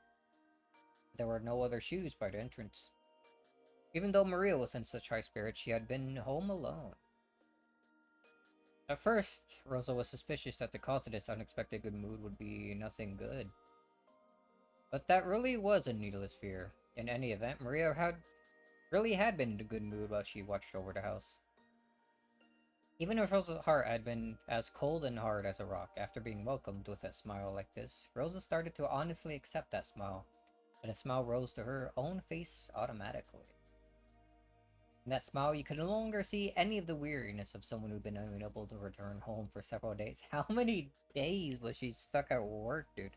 There were no other shoes by the entrance. Even though Maria was in such high spirits, she had been home alone. At first, Rosa was suspicious that the cause of this unexpected good mood would be nothing good. But that really was a needless fear. In any event, Maria really had been in a good mood while she watched over the house. Even if Rosa's heart had been as cold and hard as a rock after being welcomed with a smile like this, Rosa started to honestly accept that smile, and a smile rose to her own face automatically. In that smile, you could no longer see any of the weariness of someone who'd been unable to return home for several days. How many days was she stuck at work, dude?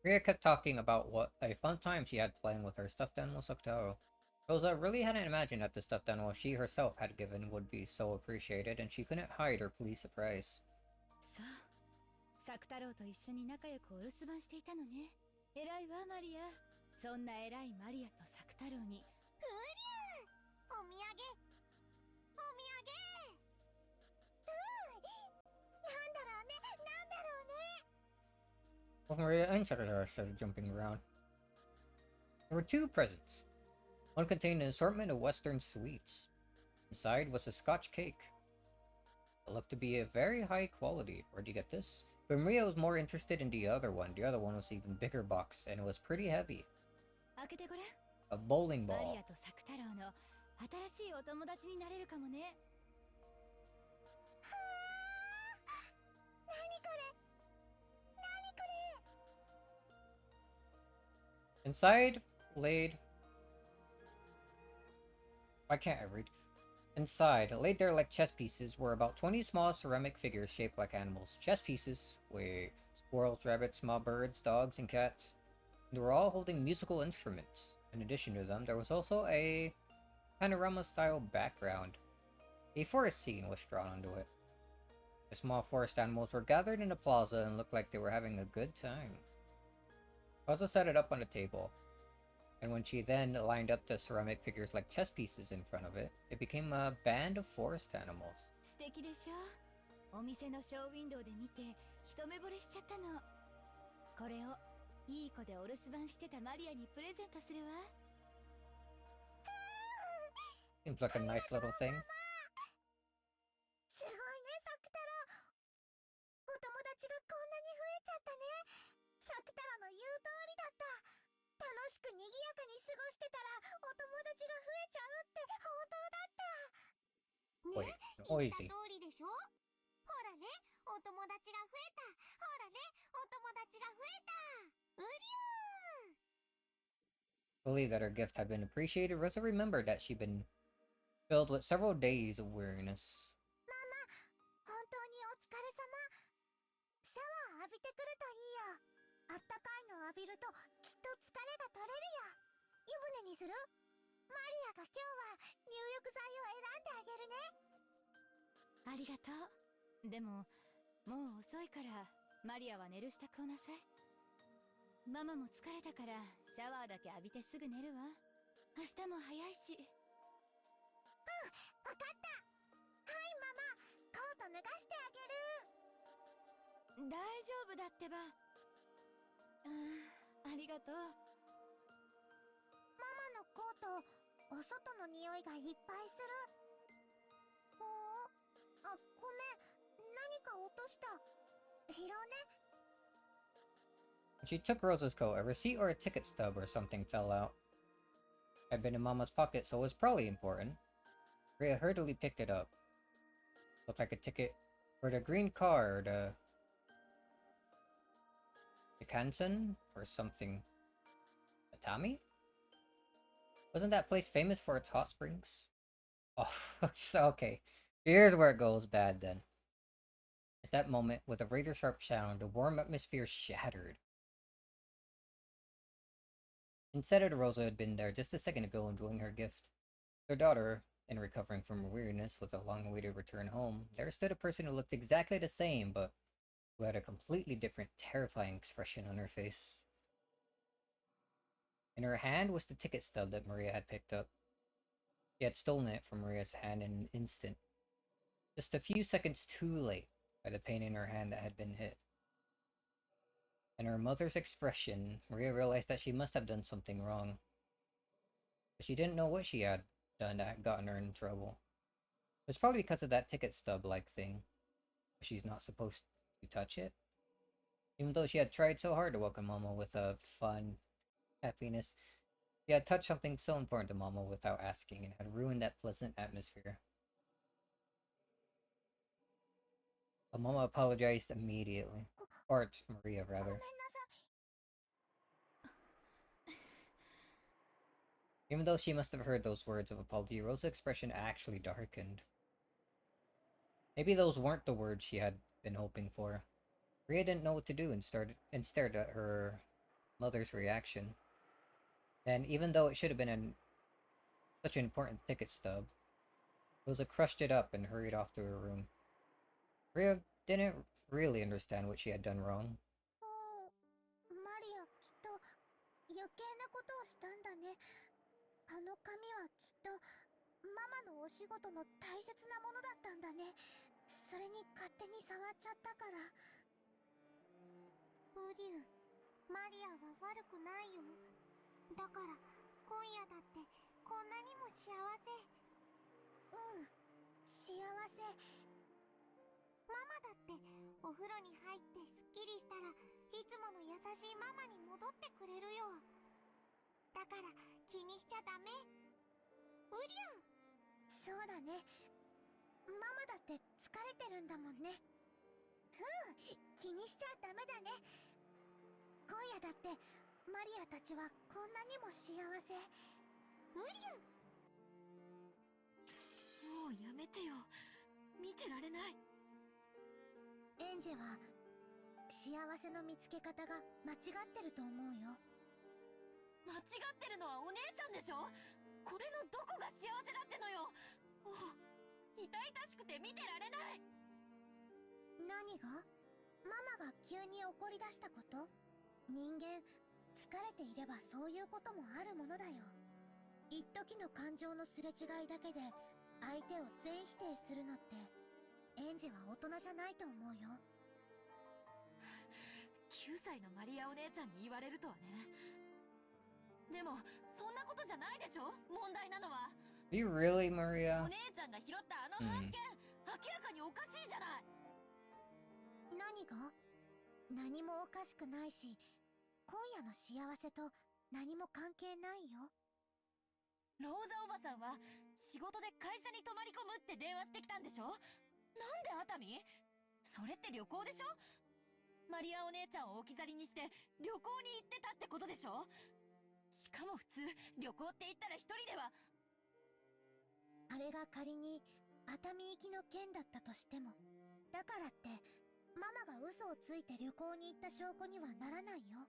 Maria kept talking about what a fun time she had playing with her stuffed animal Sakutaro. Rosa really hadn't imagined that the stuffed animal she herself had given would be so appreciated, and she couldn't hide her pleased surprise. さあ、サク太郎と一緒に仲良くお留守番していたのね。偉いわマリア。そんな偉いマリアとサク太郎に。うりゅう、お土産。お土産。なんだろうね。なんだろうね。Both Maria and Sakutaro started jumping around. There were two presents. One contained an assortment of Western sweets. Inside was a Scotch cake. It looked to be a very high quality. Where'd you get this? But Maria was more interested in the other one. The other one was an even bigger box, and it was pretty heavy. 開けてごらん。 A bowling マリ ball. アとサク太郎の新しいお友達になれるかもね。はあ。なにこれ。なにこれ。 Inside laid... Why can't I read? Inside, laid there like chess pieces, were about 20 small ceramic figures shaped like animals. Chess pieces with squirrels, rabbits, small birds, dogs, and cats. They were all holding musical instruments. In addition to them, there was also a panorama-style background. A forest scene was drawn onto it. The small forest animals were gathered in a plaza and looked like they were having a good time. Rosa set it up on the table. And when she then lined up the ceramic figures like chess pieces in front of it, it became a band of forest animals. 素敵でしょ。お店のショーウィンドウで見て一目惚れしちゃったの。これをいい子でお留守番してたマリアにプレゼントするわ。Seems like a nice little thing. すごいね、サクタロ。お友達がこんなに増えちゃったね。サクタロの言う通りだった。楽しく賑やかに過ごしてたらお友達が増えちゃうって本当だった。ね、おい、言った通りでしょ。ほらね、お友達が増えた。ほらね、お友達が増えた。うりゅー。 Believe that her gift had been appreciated, Rosa remembered that she'd been filled with several days of weariness. ママ、本当にお疲れ様。シャワー浴びてくるといいよ。あったかいの浴びるときっと疲れが取れるよ。湯船にする？マリアが今日は入浴剤を選んであげるね。ありがとう。でももう遅いからマリアは寝る支度をなさい。ママも疲れたからシャワーだけ浴びてすぐ寝るわ。明日も早いし。わかった。はい、ママ、コート脱がしてあげる。大丈夫だってば。ありがとう。ママのコート、お外の匂いがいっぱいする。あ、ごめん。何か落とした。拾うね。When she took Rosa's coat, a receipt or a ticket stub or something fell out. It had been in Mama's pocket, so it was probably important. Rhea hurriedly picked it up. Looked like a ticket for the green car, the Kansen or something. Atami? Wasn't that place famous for its hot springs? Oh, okay. Here's where it goes bad then. At that moment, with a razor sharp sound, the warm atmosphere shattered. Instead of Rosa had been there just a second ago enjoying her gift. Their daughter, in recovering from her weariness with a long-awaited return home, there stood a person who looked exactly the same, but who had a completely different, terrifying expression on her face. In her hand was the ticket stub that Maria had picked up. She had stolen it from Maria's hand in an instant, just a few seconds too late by the pain in her hand that had been hit. In her mother's expression, Maria realized that she must have done something wrong. But she didn't know what she had done that had gotten her in trouble. It was probably because of that ticket stub-like thing. She's not supposed to touch it. Even though she had tried so hard to welcome Mama with a fun happiness, she had touched something so important to Mama without asking and had ruined that pleasant atmosphere. But Mama apologized immediately. Or to Maria, ごめんな rather. さい。 Even though she must have heard those words of apology, Rosa's expression actually darkened. Maybe those weren't the words she had been hoping for. Maria didn't know what to do and stared at her mother's reaction. And even though it should have been such an important ticket stub, Rosa crushed it up and hurried off to her room. Maria didn't really understand what she had done wrong. マリア、きっと余計なことをしたんだね。あの紙はきっとママのお仕事の大切なものだったんだね。それに勝手に触っちゃったから。ウリュウ、マリアは悪くないよ。だから今夜だってこんなにも幸せ。うん、幸せ。ママだってお風呂に入ってすっきりしたらいつもの優しいママに戻ってくれるよ。だから気にしちゃダメ。ウリュウ。そうだね。ママだって疲れてるんだもんね。気にしちゃダメだね。今夜だってマリアたちはこんなにも幸せ。ウリュウ。もうやめてよ。見てられない。エンジェは幸せの見つけ方が間違ってると思うよ。間違ってるのはお姉ちゃんでしょ。これのどこが幸せだってのよ。もう痛々しくて見てられない。何が？ママが急に怒り出したこと？人間疲れていればそういうこともあるものだよ。一時の感情のすれ違いだけで相手を全否定するのってエンジは大人じゃないと思うよ。9歳のマリアお姉ちゃんに言われるとはね。でもそんなことじゃないでしょ、問題なのは。 Are you really, Maria? お姉ちゃんが拾ったあの発見、明らかにおかしいじゃない。何が？何もおかしくないし、今夜の幸せと何も関係ないよ。ローザおばさんは仕事で会社に泊まり込むって電話してきたんでしょ。なんで熱海？それって旅行でしょ。マリアお姉ちゃんを置き去りにして旅行に行ってたってことでしょ。しかも普通旅行って言ったら一人では。あれが仮に熱海行きの件だったとしても、だからってママが嘘をついて旅行に行った証拠にはならないよ。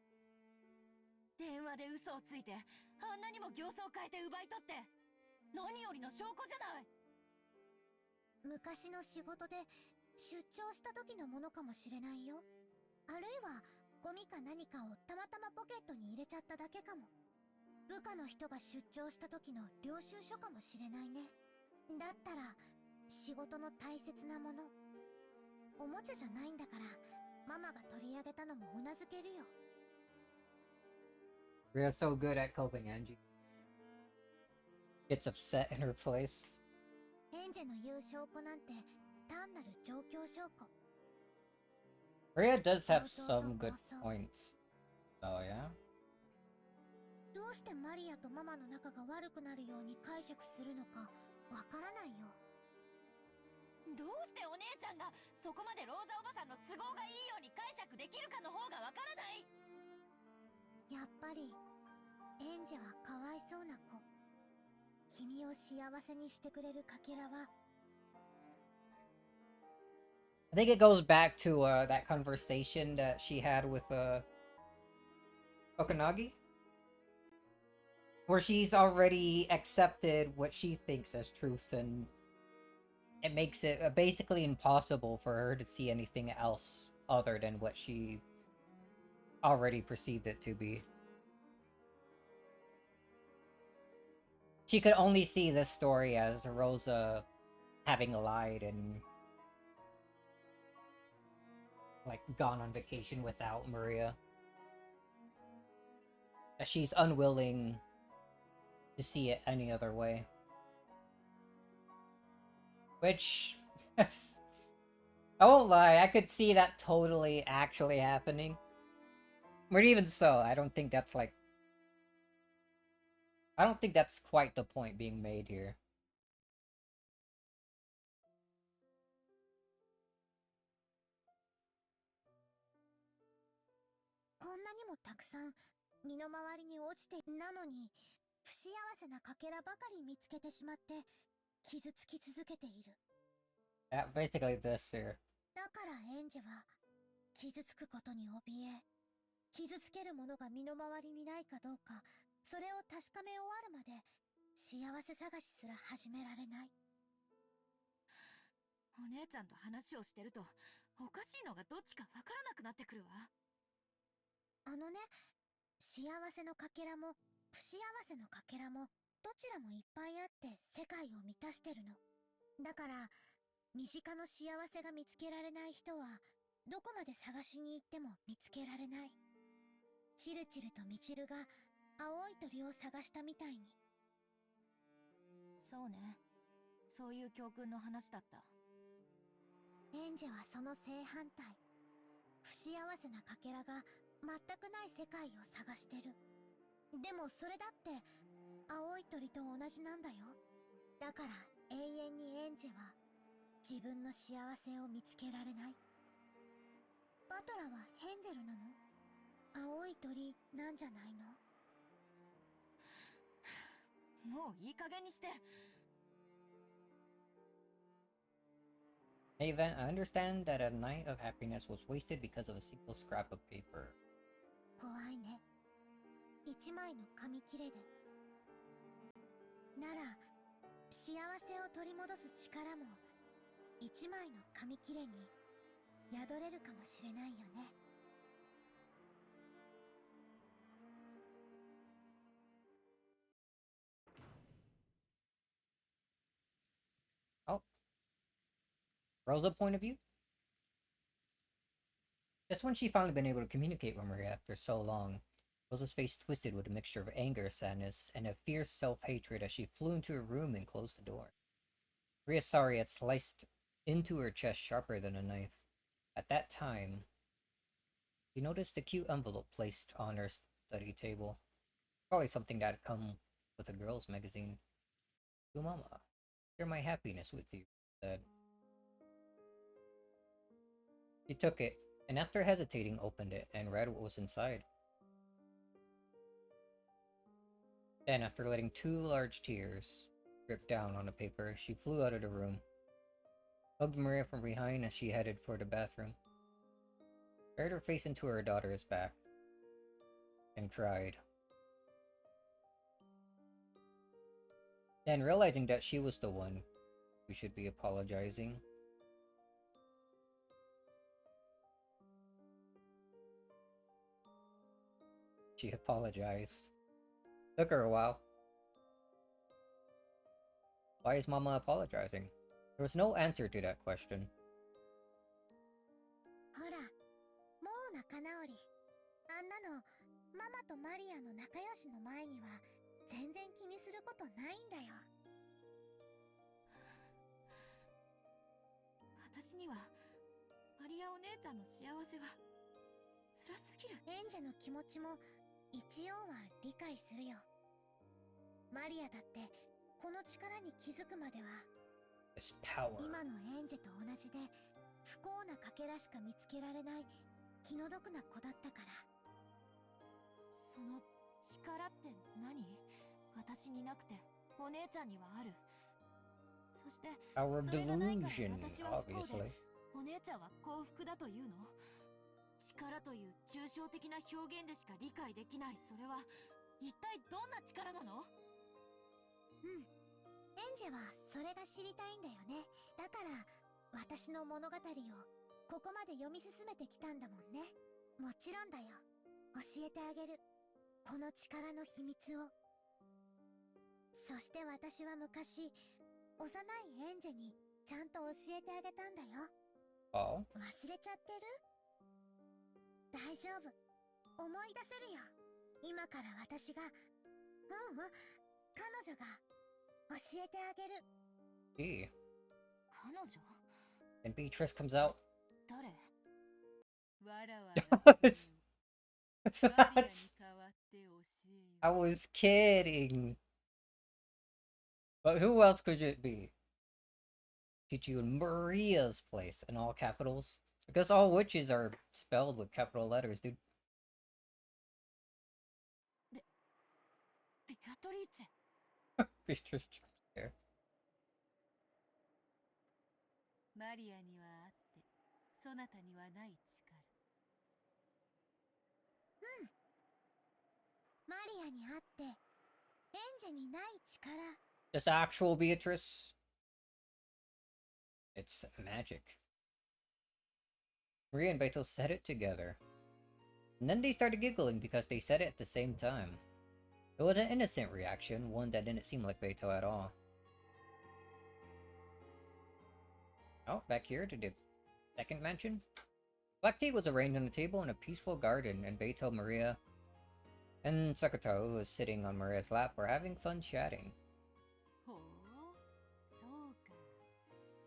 電話で嘘をついてあんなにも形相を変えて奪い取って何よりの証拠じゃない。昔の仕事で出張した時のものかもしれないよ。あるいはゴミか何かをたまたまポケットに入れちゃっただけかも。部下の人が出張した時の領収書かもしれないね。だったら仕事の大切なもの、おもちゃじゃないんだからママが取り上げたのもうなずけるよ。 Maria's so good at coping, Angie. Gets upset in her place. エンジェの言う証拠なんて単なる状況証拠。 Maria does have some good points. Oh, yeah? どうしてマリアとママの仲が悪くなるように解釈するのかわからないよ。どうしてお姉ちゃんがそこまでローザおばさんの都合がいいように解釈できるかの方がわからない。やっぱりエンジェはかわいそうな子。君を幸せにしてくれるかけらは。 I think it goes back to that conversation that she had with Okanagi, where she's already accepted what she thinks as truth, and it makes it basically impossible for her to see anything else other than what she already perceived it to be. She could only see this story as Rosa having lied and like gone on vacation without Maria. That she's unwilling to see it any other way. Which, I won't lie, I could see that totally actually happening. But even so, I don't think that's quite the point being made here. こんなにもたくさん身の回りに落ちて、なのに不幸せなかけらばかり見つけてしまって傷つき続けている。 Basically this here. だからエンジェは傷つくことに怯え、傷つけるものが身の回りにないかどうか、それを確かめ終わるまで幸せ探しすら始められない。お姉ちゃんと話をしてるとおかしいのがどっちかわからなくなってくるわ。あのね、幸せのかけらも不幸せのかけらもどちらもいっぱいあって世界を満たしてるの。だから身近の幸せが見つけられない人はどこまで探しに行っても見つけられない。チルチルとミチルが青い鳥を探したみたいに。そうね、そういう教訓の話だった。エンジェはその正反対、不幸せなかけらが全くない世界を探してる。でもそれだって青い鳥と同じなんだよ。だから永遠にエンジェは自分の幸せを見つけられない。バトラはヘンゼルなの？青い鳥なんじゃないの？もういい加減にして。Hey Van, I understand that a night of happiness was wasted because of a single scrap of paper. 怖いね。一枚の紙切れで。なら幸せを取り戻す力も一枚の紙切れに宿れるかもしれないよね。Rosa's point of view? Just when she finally been able to communicate with Maria after so long, Rosa's face twisted with a mixture of anger, sadness, and a fierce self-hatred as she flew into her room and closed the door. Maria's sorry had sliced into her chest sharper than a knife. At that time, she noticed a cute envelope placed on her study table. Probably something that had come with a girl's magazine. "To Mama, share my happiness with you," she said. She took it, and after hesitating, opened it and read what was inside. Then, after letting 2 large tears drip down on the paper, she flew out of the room, hugged Maria from behind as she headed for the bathroom, buried her face into her daughter's back, and cried. Then, realizing that she was the one who should be apologizing, she apologized. Took her a while. Why is Mama apologizing? There was no answer to that question. ほら、もう仲直り。あんなの、ママとマリアの仲良しの前には全然気にすることないんだよ。私にはマリアお姉ちゃんの幸せは辛すぎる。エンジェの気持ちも一応は理解するよ。マリアだってこの力に気づくまでは This power. 今のエンジェと同じで不幸なかけらしか見つけられない気の毒な子だったから。その力って何？私になくてお姉ちゃんにはある。そして Power of それがないから delusion, 私は不幸 obviously. でお姉ちゃんは幸福だというの？力という抽象的な表現でしか理解できないそれは一体どんな力なの？うん。エンジェはそれが知りたいんだよね。だから私の物語をここまで読み進めてきたんだもんね。もちろんだよ。教えてあげる。この力の秘密を。そして私は昔、幼いエンジェにちゃんと教えてあげたんだよ。Oh? 忘れちゃってる？大丈夫。思い出せるよ。今から私が、彼女が教えてあげる。Gee. 彼女？ And Beatrice comes out. 誰？わらわ That's- マリアに that's- 代わって教えよ I was kidding. But who else could it be? Teach you in Maria's place in all capitals. Because all witches are spelled with capital letters, dude. ベアトリーチェ。 Beatrice jumps there. マリアにはあってそなたにはない力。マリアに会ってエンジェにない力。 This actual Beatrice. It's magic. Maria and Beto said it together. And then they started giggling because they said it at the same time. It was an innocent reaction, one that didn't seem like Beto at all. Oh, back here to the second mansion. Black tea was arranged on a table in a peaceful garden, and Beto, Maria, and Sakata, who was sitting on Maria's lap, were having fun chatting. ほう、そうか。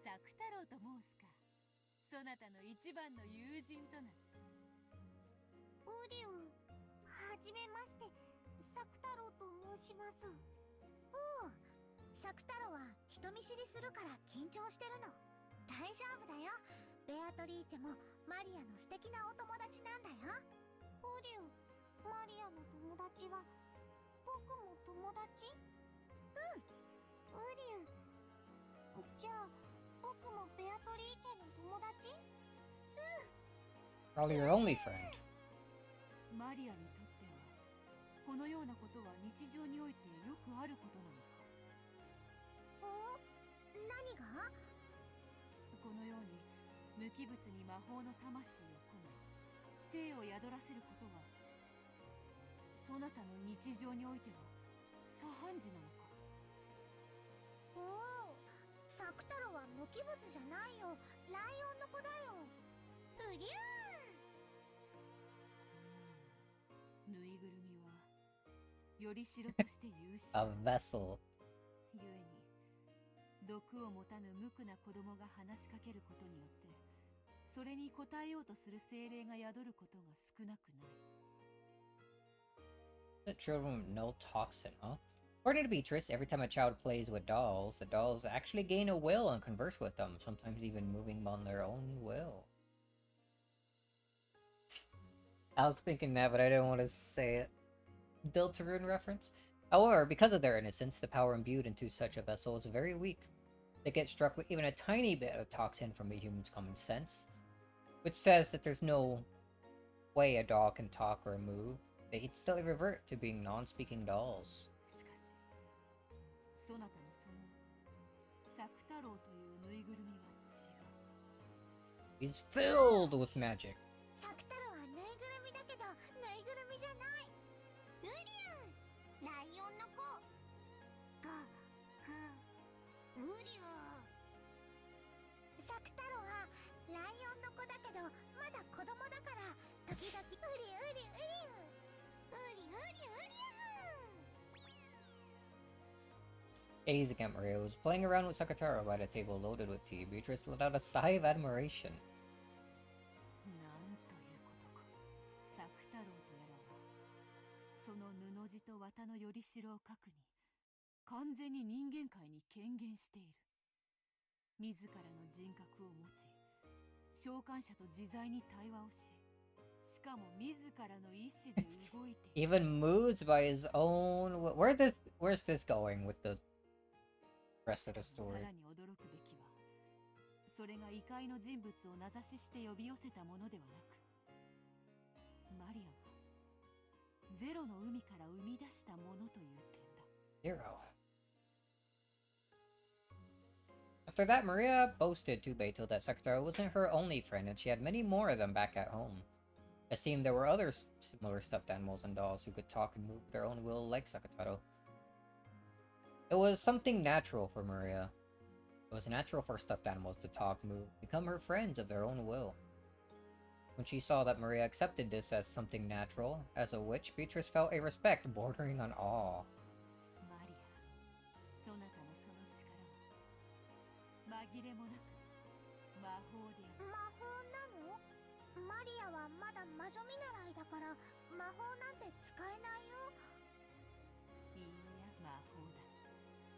作太郎と申すか。そなたの一番の友人となった。ウリュウ、はじめまして、作太郎と申します。おう、作太郎は人見知りするから緊張してるの。大丈夫だよ。ベアトリーチェもマリアの素敵なお友達なんだよ。ウリュウ、マリアの友達は僕も友達？うん。ウリュウ、じゃあ僕もベアトリーチェの友達？ Probably your only friend. マリアにとってはこのようなことは日常においてよくあることなのか。お？何が？このように無機物に魔法の魂を込め生を宿らせることはそなたの日常においては左半時なのか。おお、左サク太郎は無機物じゃないよ。ライオンの子だよ。うりゅぬいぐるみはよりしろとして優秀。 A vessel. ゆえに毒を持たぬ無垢な子供が話しかけることによってそれに応えようとする精霊が宿ることが少なくない。 The children with no toxin, huh? According to Beatrice, every time a child plays with dolls, the dolls actually gain a will and converse with them, sometimes even moving on their own will. I was thinking that, but I didn't want to say it. Deltarune reference? However, because of their innocence, the power imbued into such a vessel is very weak. They get struck with even a tiny bit of toxin from a human's common sense, which says that there's no way a doll can talk or move. They instantly revert to being non-speaking dolls. しかしそなたのそのサク太郎というぬいぐるみは違う。 He's filled with magic. サク太郎はぬいぐるみだけどぬいぐるみじゃない。うりゅう、ライオンの子がうりゅう。サク太郎はライオンの子だけどまだ子供だから時々うりゅううりゅううりゅううりゅううりゅううりゅう。 Gazing at Maria, who was playing around with Sakataro by the table loaded with tea, Beatrice let out a sigh of admiration. なんということか。サク太郎とやらはその布地と綿のよりしろを核に完全に人間界に権限している。自らの人格を持ち召喚者と自在に対話をし、しかも自らの意志で動いている。 Even moves by his own. Where's this going with the rest of the さ story? らに驚くべきは、それが異界の人物を名指しして呼び寄せたものではなく、マリアがゼロの海から生み出したものという点だ。 Zero. After that, Maria boasted to Beto that Sakataro wasn't her only friend, and she had many more of them back at home. It seemed there were other similar stuffed animals and dolls who could talk and move their own will like Sakataro. It was something natural for Maria. It was natural for stuffed animals to talk, move, become her friends of their own will. When she saw that Maria accepted this as something natural, as a witch, Beatrice felt a respect bordering on awe. マリア、そなたのその力は紛れもなく魔法である。魔法なの？マリアはまだ魔女見習いだから魔法なんて使えないよ。いいや、魔法だ。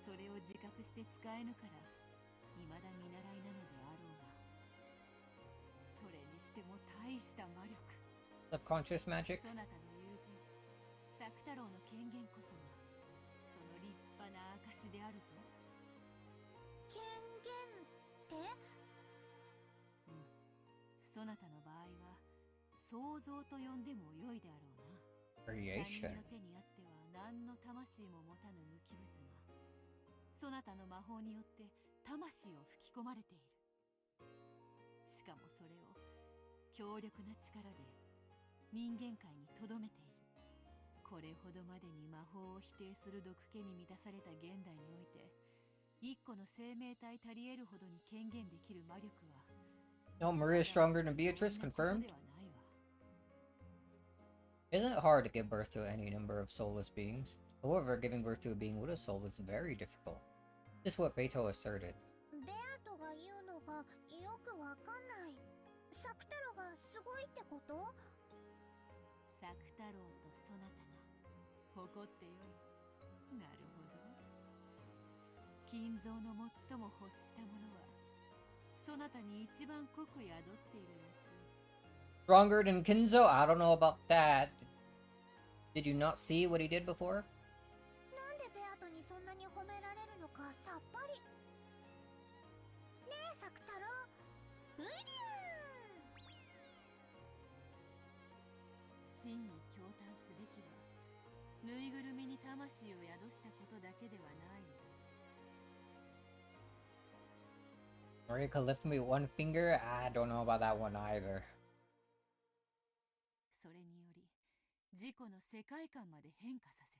それを自覚して使えぬから未だ見習いなのであろうが、それにしても大した魔力。 Subconscious magic? そなたの友人サク太郎の権限こそがその立派な証であるぞ。権限って？そなたの場合は創造と呼んでも良いであろうな。他 Creation. 人の手にあっては何の魂も持たぬ無機物がそなたの魔法によって魂を吹き込まれている。しかもそれを強力な力で人間界に留めている。これほどまでに魔法を否定する毒気に満たされた現代において一個の生命体足り得るほどに権限できる魔力は No, Maria is stronger than Beatrice, そんなこと confirmed. ではないわ。 Isn't it hard to give birth to any number of soulless beings? However, giving birth to a being with a soul is very difficult. This is what Beto asserted. ベアトが言うのがよくわかんない。サク太郎がすごいってこと？サク太郎とそなたが誇ってよい。なるほど。金蔵の最も欲したものはそなたに一番濃く宿っているらしい。 Stronger than Kinzo? I don't know about that. Did you not see what he did before? なんでベアトにそんなに褒められるのかさっぱり。ねえサク太郎、うりゅう。真に驚嘆すべきはぬいぐるみに魂を宿したことだけではないのだ。 Maria could lift me with one finger? I don't know about that one either. それにより自己の世界観まで変化させ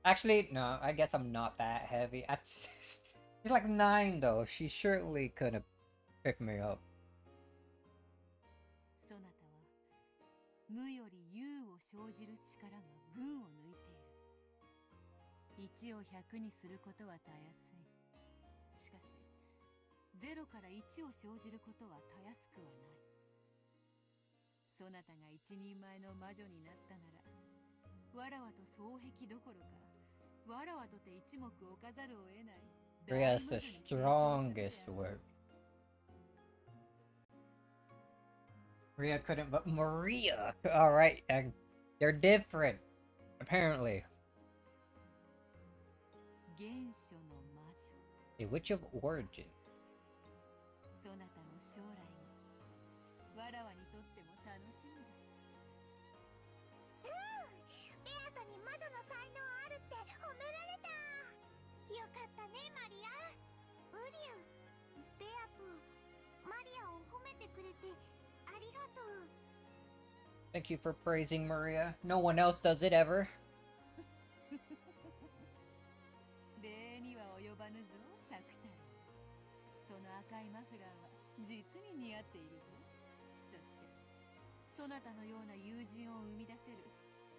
た。Actually, no, I guess I'm not that heavy. She's like 9 though. She surely could have picked me up. そなたは無より有を生じる力が群を抜いている。1を100にすることはたやすい。しかし0から1を生じることはたやすくはない。そなたが一人前の魔女になったなら、わらわと双璧どころか、わらわとて一目置かざるを得ない。Ria's the strongest word. Ria couldn't, but Maria! Alright, they're different. Apparently. 原初の魔女。 A witch of origin. そなたの将来がわらわにとっても楽しみだ。ベアトに魔女の才能あるって褒められた。よかったねマリア。ウリュウ、ベアト、マリアを褒めてくれてありがとう。 Thank you for praising Maria. No one else does it ever. 礼には及ばぬぞ、サクタロウ。その赤いマフラーは実に似合っているぞ。そしてそなたのような友人を生み出せる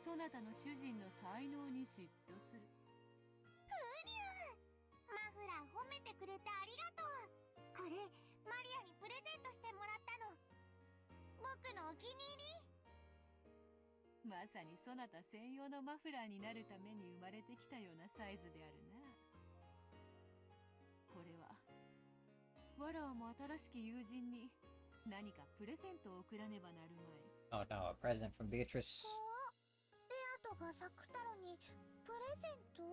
そなたの主人の才能に嫉妬する。マフラー褒めてくれてありがとう。これマリアにプレゼントしてもらったの。僕のお気に入り。まさにそなた専用のマフラーになるために生まれてきたようなサイズであるな。これはわらわも新しき友人に何かプレゼントを贈らねばなるまい。 Oh no, a present from Beatrice. ベアトがサクタロにプレゼント。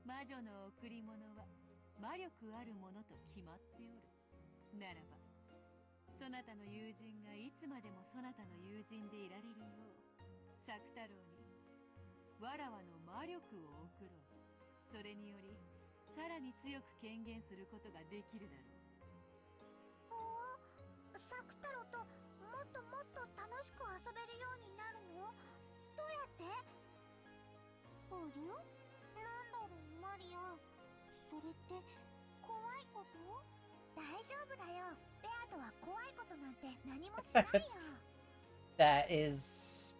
魔女の贈り物は魔力あるものと決まっておる。ならばそなたの友人がいつまでもそなたの友人でいられるよう、サクタロウにわらわの魔力を贈ろう。それによりさらに強く権限することができるだろう。サクタロともっともっと楽しく遊べるようになるの？どうやって？あれ？なんだろうマリア。それって怖いこと？大丈夫だよ。ベアトは怖いことなんて何もしないよ。That is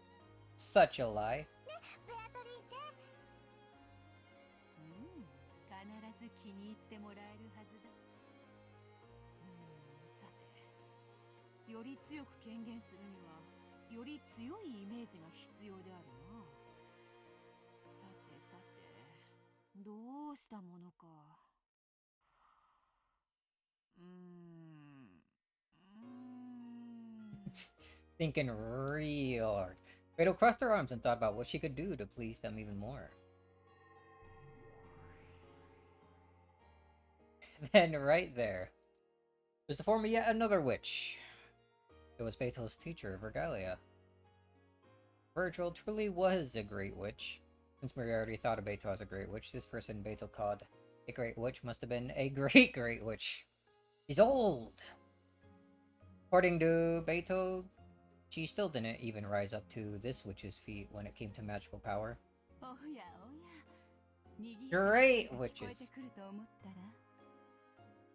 such a lie. ベアトリーチェ。必ず気に入ってもらえるはずだ。さて、より強く権限するにはより強いイメージが必要であるな。さてさて、どうしたものか。Thinking real hard. Beto crossed her arms and thought about what she could do to please them even more. Then right there was the form of yet another witch. It was Beto's teacher, Vergalia. Virgil truly was a great witch. Since Maria already thought of Beto as a great witch, this person Beto called a great witch must have been a great witch. She's old! According to Beto, she still didn't even rise up to this witch's feat when it came to magical power. Great witches!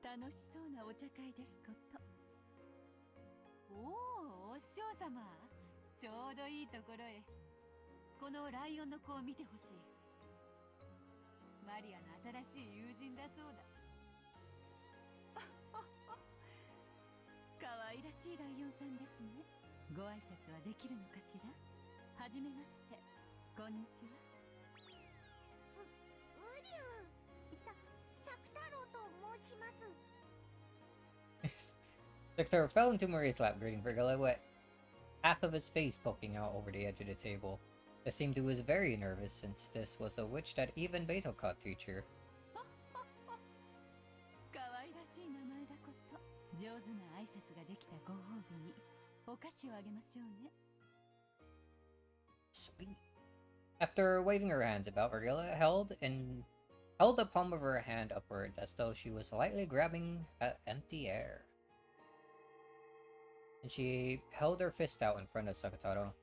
楽しそうなお茶会ですこと。おお、お師匠様、ちょうどいいところへ。このライオンの子を見てほしい。マリアの新しい友人だそうだ。可愛らしいライオンさんですね。ご挨拶はできるのかしら。はじめまして、こんにちは。ウリュウ、サクタロウと申します。Victor fell into Maria's lap, greeting Virgil with half of his face poking out over the edge of the table. It seemed he was very nervous since this was a witch that even Beto caught teacher. 可愛らしい名前だこと。上手な挨拶ができたご褒美にお菓子をあげましょうね。 Sweet. After waving her hands about, Virgil held the palm of her hand upward as though she was lightly grabbing at empty air. And she held her fist out in front of Sakataro.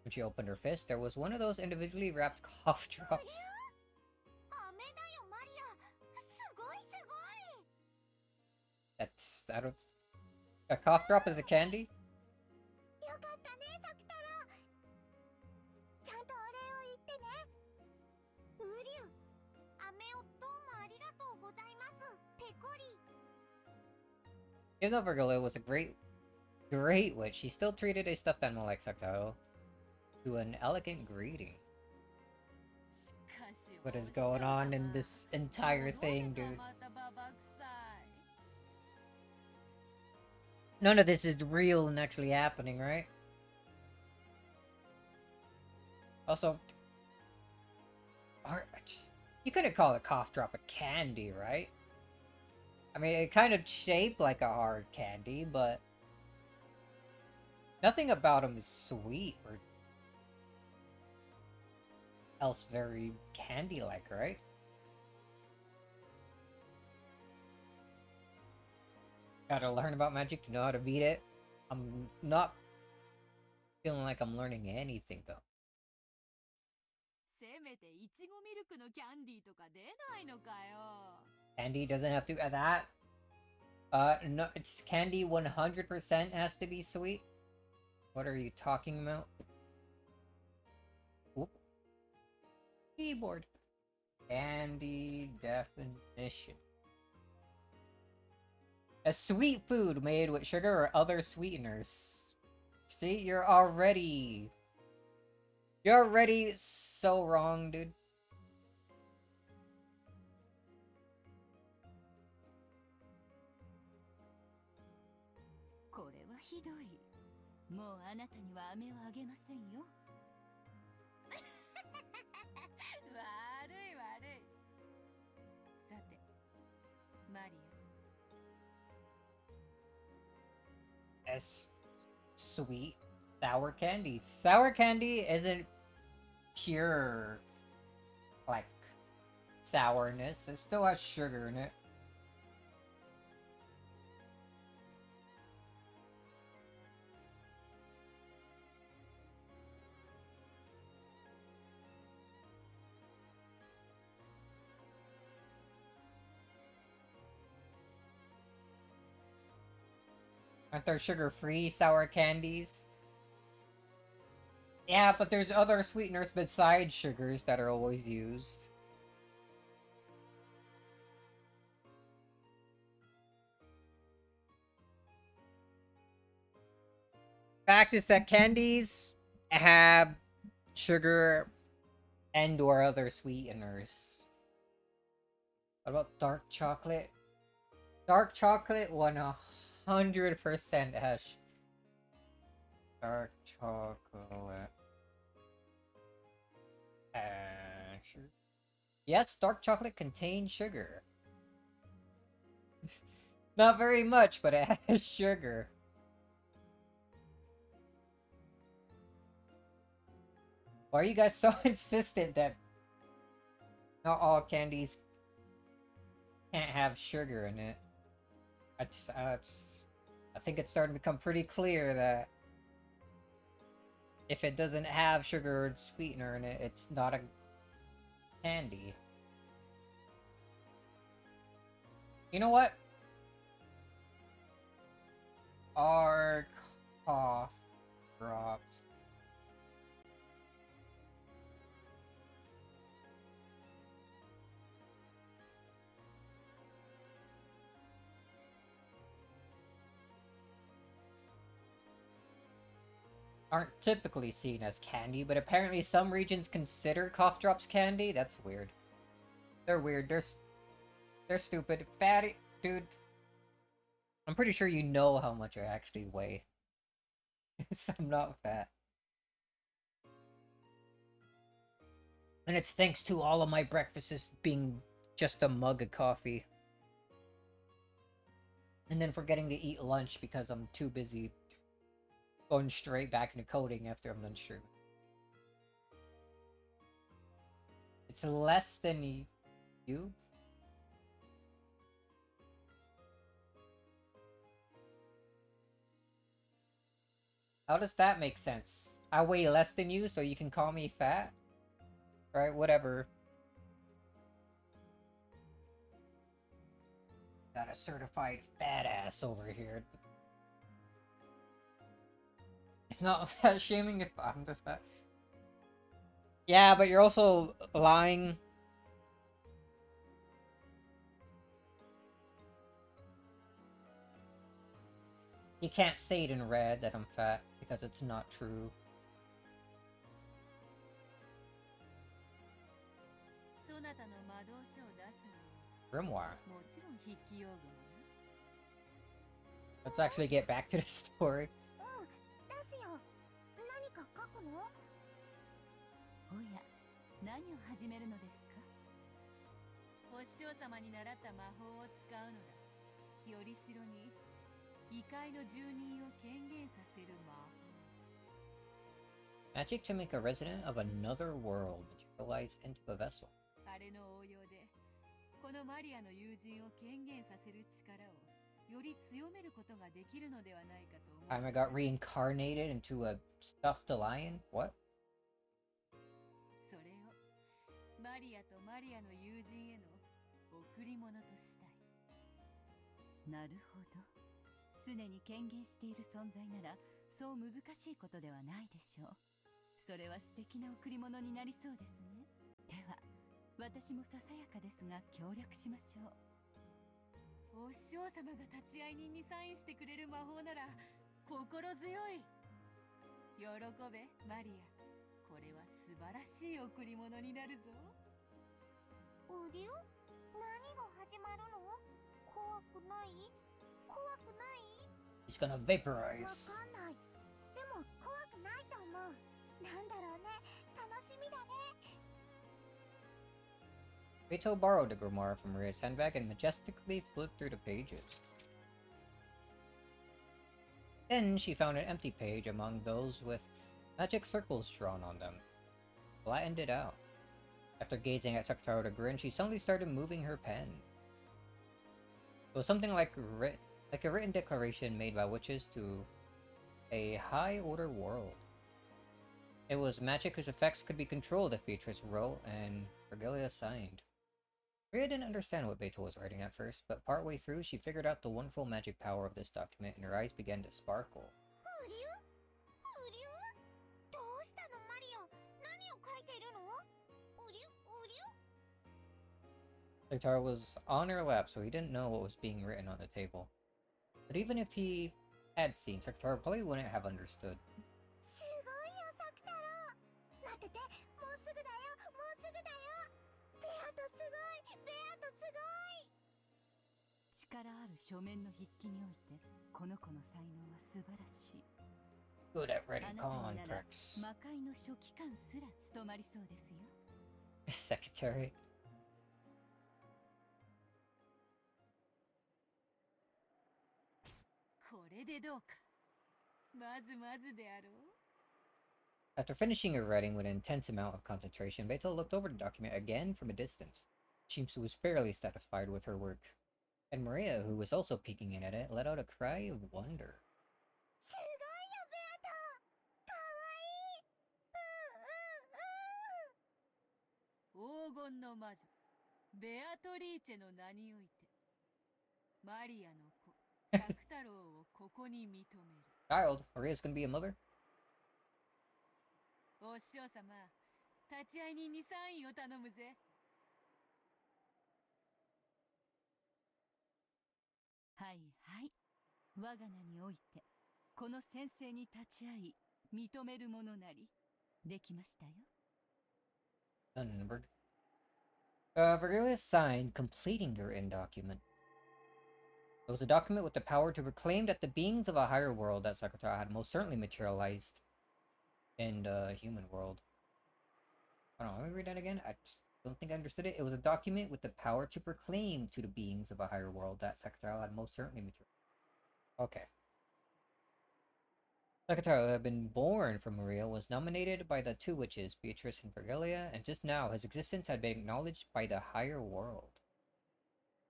When she opened her fist, there was one of those individually wrapped cough drops. 飴だよマリア。すごいすごい。 That's I don't. A cough drop is a candy? よかったねサクタロ。ちゃんとお礼を言ってね。ウリュウ、飴をどうもありがとうございます。ペコリ。 Even though Virgilio was a great witch, she still treated a stuffed animal like Saktaro to an elegant greeting. What is going on in this entire thing, dude? None of this is real and actually happening, right? Also, you couldn't call a cough drop a candy, right? I mean, it kind of shaped like a hard candy, but nothing about them is sweet or else very candy-like, right? Gotta learn about magic to know how to beat it. I'm not feeling like I'm learning anything, though. せめていちごミルクのキャンディーとか出ないのかよ。 Candy doesn't have to that. No, it's candy 100% has to be sweet. What are you talking about? Whoop. Keyboard. Candy definition. A sweet food made with sugar or other sweeteners. See, you're already so wrong, dude. これはひどい。もうあなたには飴をあげませんよ。悪い悪い。さて、マリア。 As sweet sour candy. Sour candy isn't pure like sourness. It still has sugar in it. Aren't there sugar-free sour candies? Yeah, but there's other sweeteners besides sugars that are always used. Fact is that candies have sugar and or other sweeteners. What about dark chocolate? Dark chocolate 100% has dark chocolate. Sugar. Yes, dark chocolate contains sugar. Not very much, but it has sugar. Why are you guys so insistent that not all candies can't have sugar in it? I think it's starting to become pretty clear that if it doesn't have sugar or sweetener in it, it's not a candy. You know what? Our cough drops. Aren't typically seen as candy, but apparently some regions consider cough drops candy? That's weird. They're weird. They're stupid. Fatty, dude. I'm pretty sure you know how much I actually weigh. I'm not fat. And it's thanks to all of my breakfasts being just a mug of coffee. And then forgetting to eat lunch because I'm too busy going straight back into coding after I'm done streaming. It's less than you? How does that make sense? I weigh less than you, so you can call me fat? Right, whatever. Got a certified fat ass over here. It's not fat shaming if I'm the fat. Yeah, but you're also lying. You can't say it in red that I'm fat because it's not true. そなたの魔導書を出すの Grimoire. もちろん筆記用具もね Let's actually get back to the story. うん出すよ何か書くのおや何を始めるのですかお師匠様に習った魔法を使うのだよりしろに異界の住人を権限させる魔法 Magic to make a resident of another world materialize into a vessel. あれの応用でこのマリアの友人を権限させる力をより強めることができるのではないかと思う I got reincarnated into a stuffed lion? What? それをマリアとマリアの友人への贈り物としたいなるほど常に権限している存在ならそう難しいことではないでしょうそれは素敵な贈り物になりそうですねでは私もささやかですが協力しましょうお師匠様が立ち会い人にサインしてくれる魔法なら心強い喜べマリアこれは素晴らしい贈り物になるぞうりゅ何が始まるの怖くない怖くない He's gonna わ vaporize. かんないでも怖くないと思うなんだろうね楽しみだね Beto borrowed the grimoire from Maria's handbag and majestically flipped through the pages. Then she found an empty page among those with magic circles drawn on them. Flattened it out. After gazing at Sakataro with a grin, she suddenly started moving her pen. It was something like a written declaration made by witches to a high-order world. It was magic whose effects could be controlled if Beatrice wrote and Virgilia signed. Maria didn't understand what Beto was writing at first, but partway through she figured out the wonderful magic power of this document and her eyes began to sparkle. うりゅうりゅどうしたのマリア何を書いてるのうりゅうりゅ Sakataro was on her lap, so he didn't know what was being written on the table. But even if he had seen, Sakataro probably wouldn't have understood. すごいよサクタロウ待っててもうすぐだよもうすぐだよベアトすごいベアトすごい力ある書面の筆記においてこの子の才能は素晴らしい Good at あ writing なたになら contracts. 魔界の書記官すら務まりそうですよ Secretary. これでどうかまずまずであろう After finishing her writing with an intense amount of concentration, Beto looked over the document again from a distance. She was fairly satisfied with her work. And Maria, who was also peeking in at it, let out a cry of wonder. すごいよベアトかわいい黄金の魔女ベアトリーチェの名においてマリアの子サク太郎をここに認める Child, Maria's gonna be a mother? お師匠様立ち会い人にサインを頼むぜはいはい我が名においてこの先生に立ち会い認めるものなりできましたよ Virgilia signed, completing the written document. It was a document with the power to proclaim that the beings of a higher world that Sakataro had most certainly materialized in the human world. I don't know, let me read that again. I just don't think I understood it. It was a document with the power to proclaim to the beings of a higher world that Sakataro had most certainly materialized. Okay. Sakataro, who had been born from Maria, was nominated by the two witches, Beatrice and Virgilia, and just now his existence had been acknowledged by the higher world.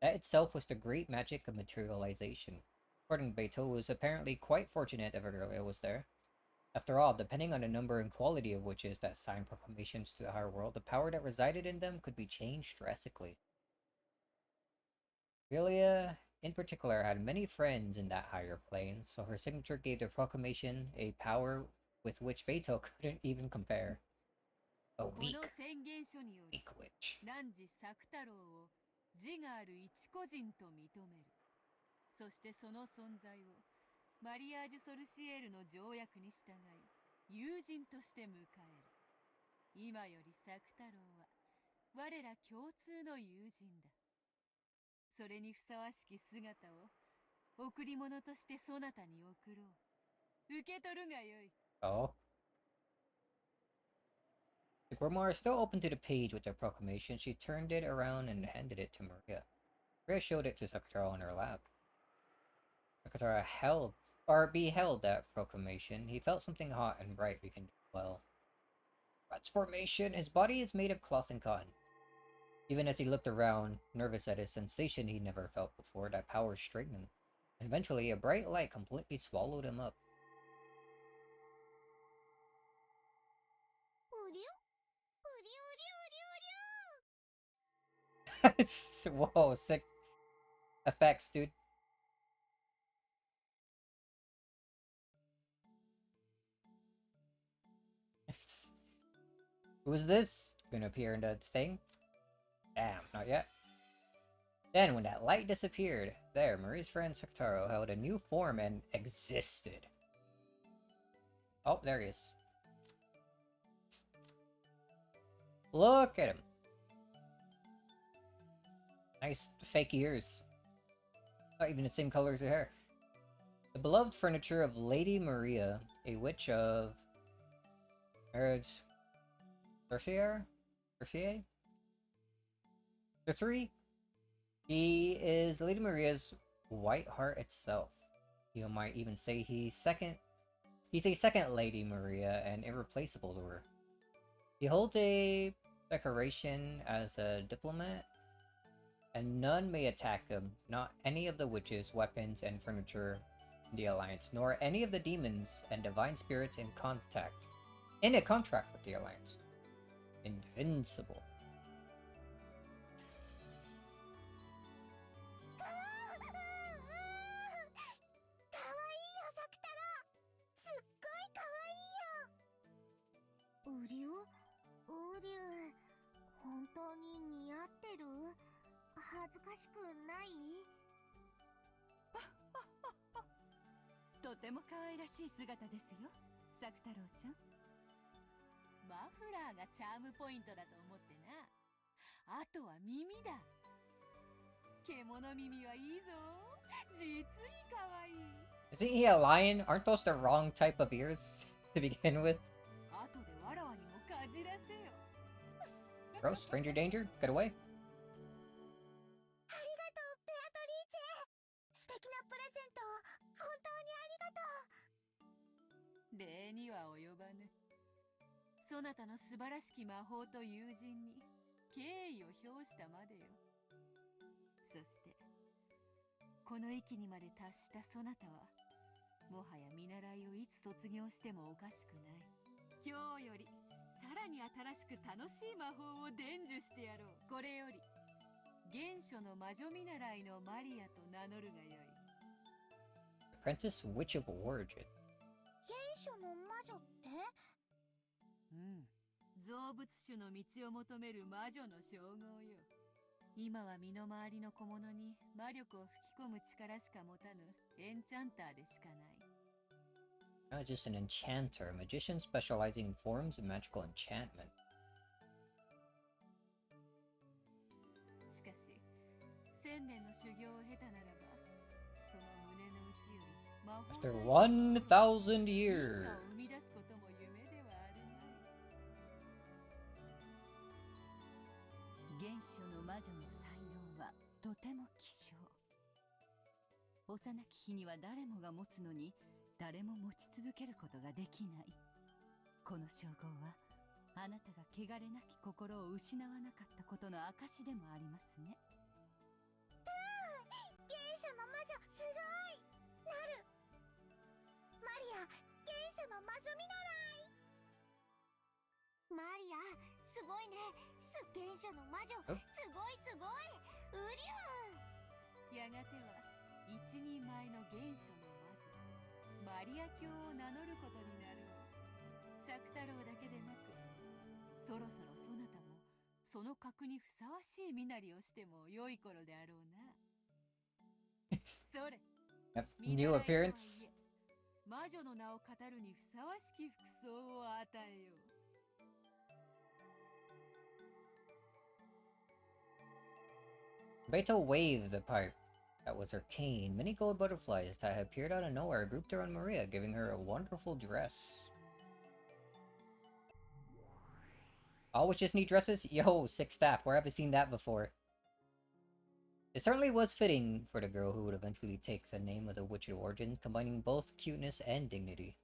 That itself was the great magic of materialization. According to Beto, it was apparently quite fortunate that Virgilia was there. After all, depending on the number and quality of witches that signed proclamations to the higher world, the power that resided in them could be changed drastically. Relia, in particular, had many friends in that higher plane, so her signature gave the proclamation a power with which Beto couldn't even compare. A こ weak, の宣言書により weak witch. 汝作太郎を自我ある一個人と認める。そしてその存在をマリアージュ・ソルシエールの条約に従い友人として迎える。今より作太郎は我ら共通の友人だ。それにふさわしき姿を贈り物としてそなたに贈ろう。受け取るがよい。 Oh. The grimoire is still open to the page with the proclamation. She turned it around and handed it to Maria. Maria showed it to Sakataro in her lap. Sakataro beheld that proclamation. He felt something hot and bright begin to well. Transformation! His body is made of cloth and cotton. Even as he looked around, nervous at a sensation he never felt before, that power straightened. Eventually, a bright light completely swallowed him up. うりゅうりゅうりゅうりゅう Whoa, sick effects, dude. Who is this? Gonna appear in the thing? Damn, not yet. Then, when that light disappeared, there, Marie's friend Saktaro held a new form and existed. Oh, there he is. Look at him. Nice fake ears. Not even the same color as her hair. The beloved furniture of Lady Maria, a witch of marriage. Sorcerer? Sorcery? He is Lady Maria's white heart itself. You might even say he's a second Lady Maria and irreplaceable to her. He holds a decoration as a diplomat, and none may attack him, not any of the witches, weapons, and furniture in the Alliance, nor any of the demons and divine spirits in a contract with the Alliance. Invincible. かわいいよ作太郎。すっごいかわいいよ。うりゅうりゅう、本当に似合ってる？恥ずかしくない？とても可愛らしい姿ですよ、作太郎ちゃん。マフラーがチャームポイントだと思ってな。あとは耳だ。獣耳はいいぞ。実に可愛い。 Isn't he a lion? Aren't those the wrong type of ears to begin with? あとでわらわにもかじらせよ。 Bro, stranger danger? Get away. ありがとう、ベアトリーチェ。素敵なプレゼントを本当にありがとう。礼には及ばぬ。そなたの素晴らしき魔法と友人に敬意を表したまでよ。そしてこの域にまで達したそなたはもはや見習いをいつ卒業してもおかしくない。今日よりさらに新しく楽しい魔法を伝授してやろう。これより原初の魔女見習いのマリアと名乗るがよい。 Apprentice Witch of Origin. 原初の魔女って？造物種の道を求める魔女の称号よ。今は身の回りの小物に魔力を吹き込む力しか持たぬエンチャンターでしかない。 Not just an enchanter, a magician specializing in forms of magical enchantment. しかし、1000年の修行を経たならば、その胸の内より魔法 After 1,000 を years. 生み出すことも夢ではあるまい。原初の魔女の才能はとても希少。幼き日には誰もが持つのに誰も持ち続けることができない。この称号はあなたが汚れなき心を失わなかったことの証でもありますね。原初の魔女すごい。なる。マリア、原初の魔女見習すごいね。原初の魔女、すごいすごい。うりゅう。やがては一人前の原初の魔女マリア教を名乗ることになろう。作太郎だけでなく、そろそろそなたもその格にふさわしい身なりをしても良い頃であろうな。それ、New appearance. 魔女の名を語るにふさわしき服装を与えよう。Beto waved the pipe. That was her cane. Many gold butterflies that had appeared out of nowhere grouped around Maria, giving her a wonderful dress. All witches need dresses? Yo, sick staff, where have I seen that before? It certainly was fitting for the girl who would eventually take the name of the witch of origins, combining both cuteness and dignity.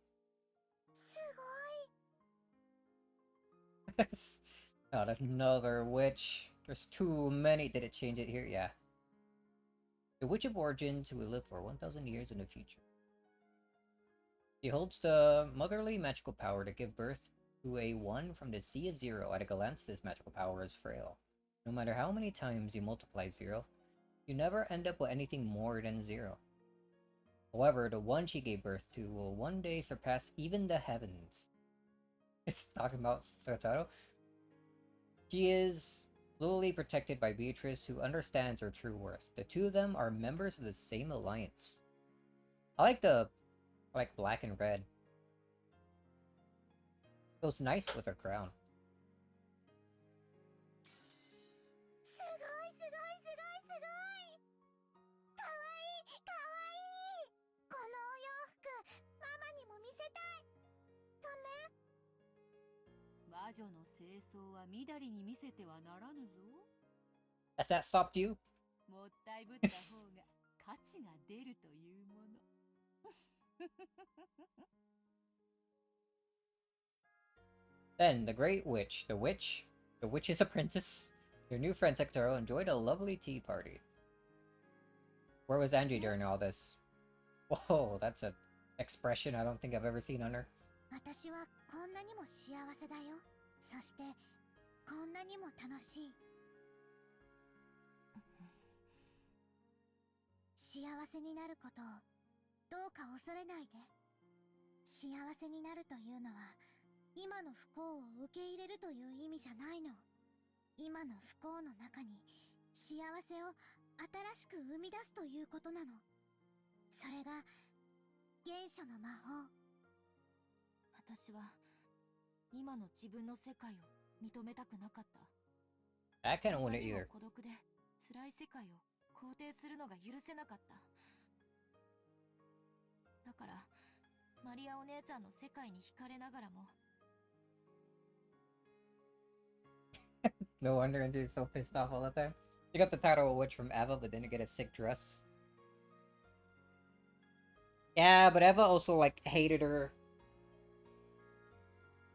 Not another witch. There's too many. Did it change it here? Yeah. The Witch of Origins who will live for 1,000 years in the future. She holds the motherly magical power to give birth to a one from the Sea of Zero. At a glance, this magical power is frail. No matter how many times you multiply zero, you never end up with anything more than zero. However, the one she gave birth to will one day surpass even the heavens. It's talking about Sotaro. She is loyally protected by Beatrice, who understands her true worth. The two of them are members of the same alliance. I like black and red. Goes nice with her crown. すごいすごいすごいすごい。かわいいかわいい。このお洋服、ママにも見せたい。ダメ？魔女の清掃はみだりに見せてはならぬぞ。Has that stopped you? もったいぶった方が価値が出るというもの。Then the Great Witch, the Witch's Apprentice, your new friend Sectaro enjoyed a lovely tea party. Where was Angie during all this? Whoa, that's an expression I don't think I've ever seen on her. 私はこんなにも幸せだよ。そしてこんなにも楽しい。幸せになることをどうか恐れないで。幸せになるというのは今の不幸を受け入れるという意味じゃないの。今の不幸の中に幸せを新しく生み出すということなの。それが原初の魔法。私は今の自分の世界を認めたくなかった。I can't own it either. 孤独で辛い世界を肯定するのが許せなかった。だからマリアお姉ちゃんの世界に惹かれながらも。No wonder Angie's so pissed off all the time. She got the title of witch from Eva, but didn't get a sick dress. Yeah, but Eva also, like, hated her.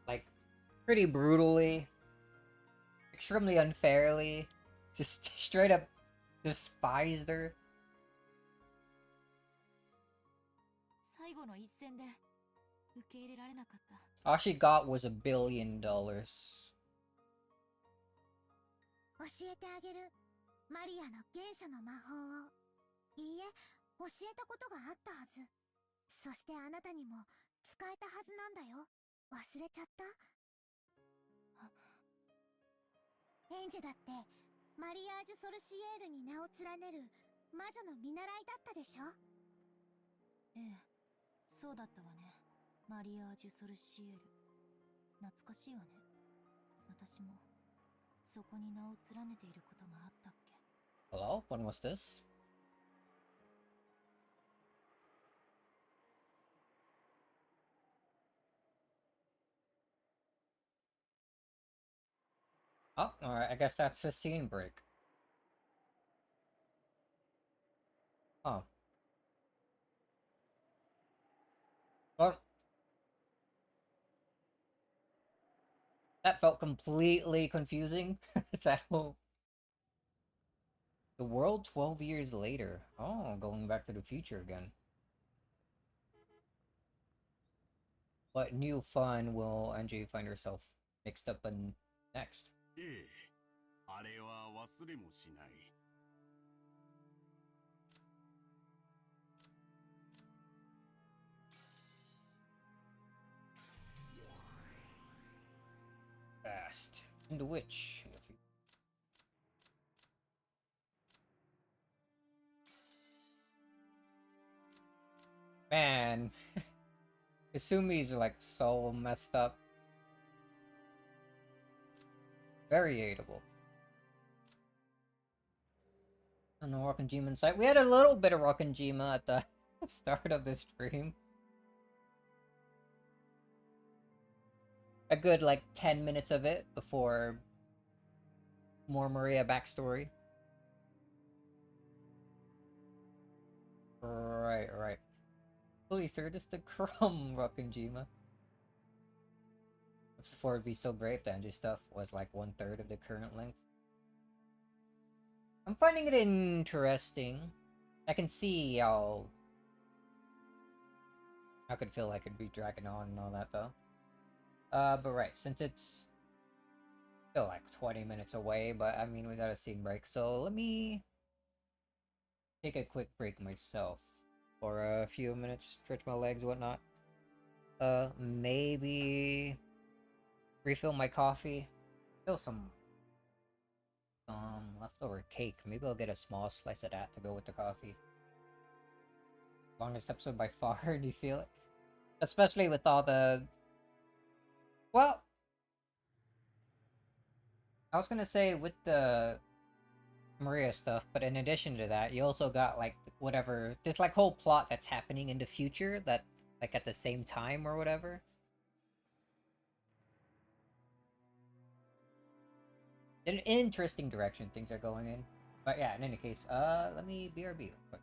Like, pretty brutally. Extremely unfairly. Just straight up despised her. 最後の一戦で受け入れられなかった。All she got was $1 billion. 教えてあげる。マリアの原初の魔法を。いいえ、教えたことがあったはず。そしてあなたにも使えたはずなんだよ。忘れちゃった？エンジェだってマリアージュ・ソルシエールに名を連ねる魔女の見習いだったでしょ？ええ、そうだったわね。マリアージュ・ソルシエール。懐かしいわね。私もそこに名を連ねていることがあったっけ？ Hello? When was this? Oh, alright, I guess that's a scene break. Oh. Well, that felt completely confusing. That whole... The world 12 years later. Oh, going back to the future again. What new fun will Angie find herself mixed up in next. ええ、あれは忘れもしない。Fast. And the witch. Man, Kasumi's like so messed up. Very hateable. On the Rokkenjima site. We had a little bit of Rokkenjima at the start of the stream. A good like 10 minutes of it before more Maria backstory. Right. Please, sir, just a crumb Rokkenjima. Before it'd be so great, the Angie stuff was like 1/3 of the current length. I'm finding it interesting. I can see how I could feel like it'd be dragging on and all that though. But right, since it's still like 20 minutes away, but I mean we got a scene break, so let me take a quick break myself for a few minutes, stretch my legs, whatnot. Maybe refill my coffee. Still some leftover cake. Maybe I'll get a small slice of that to go with the coffee. Longest episode by far. Do you feel it? Especially with all the... Well, I was gonna say with the Maria stuff, but in addition to that, you also got like whatever... There's like whole plot that's happening in the future that like at the same time or whatever. An interesting direction things are going in. But yeah, in any case, let me BRB real quick.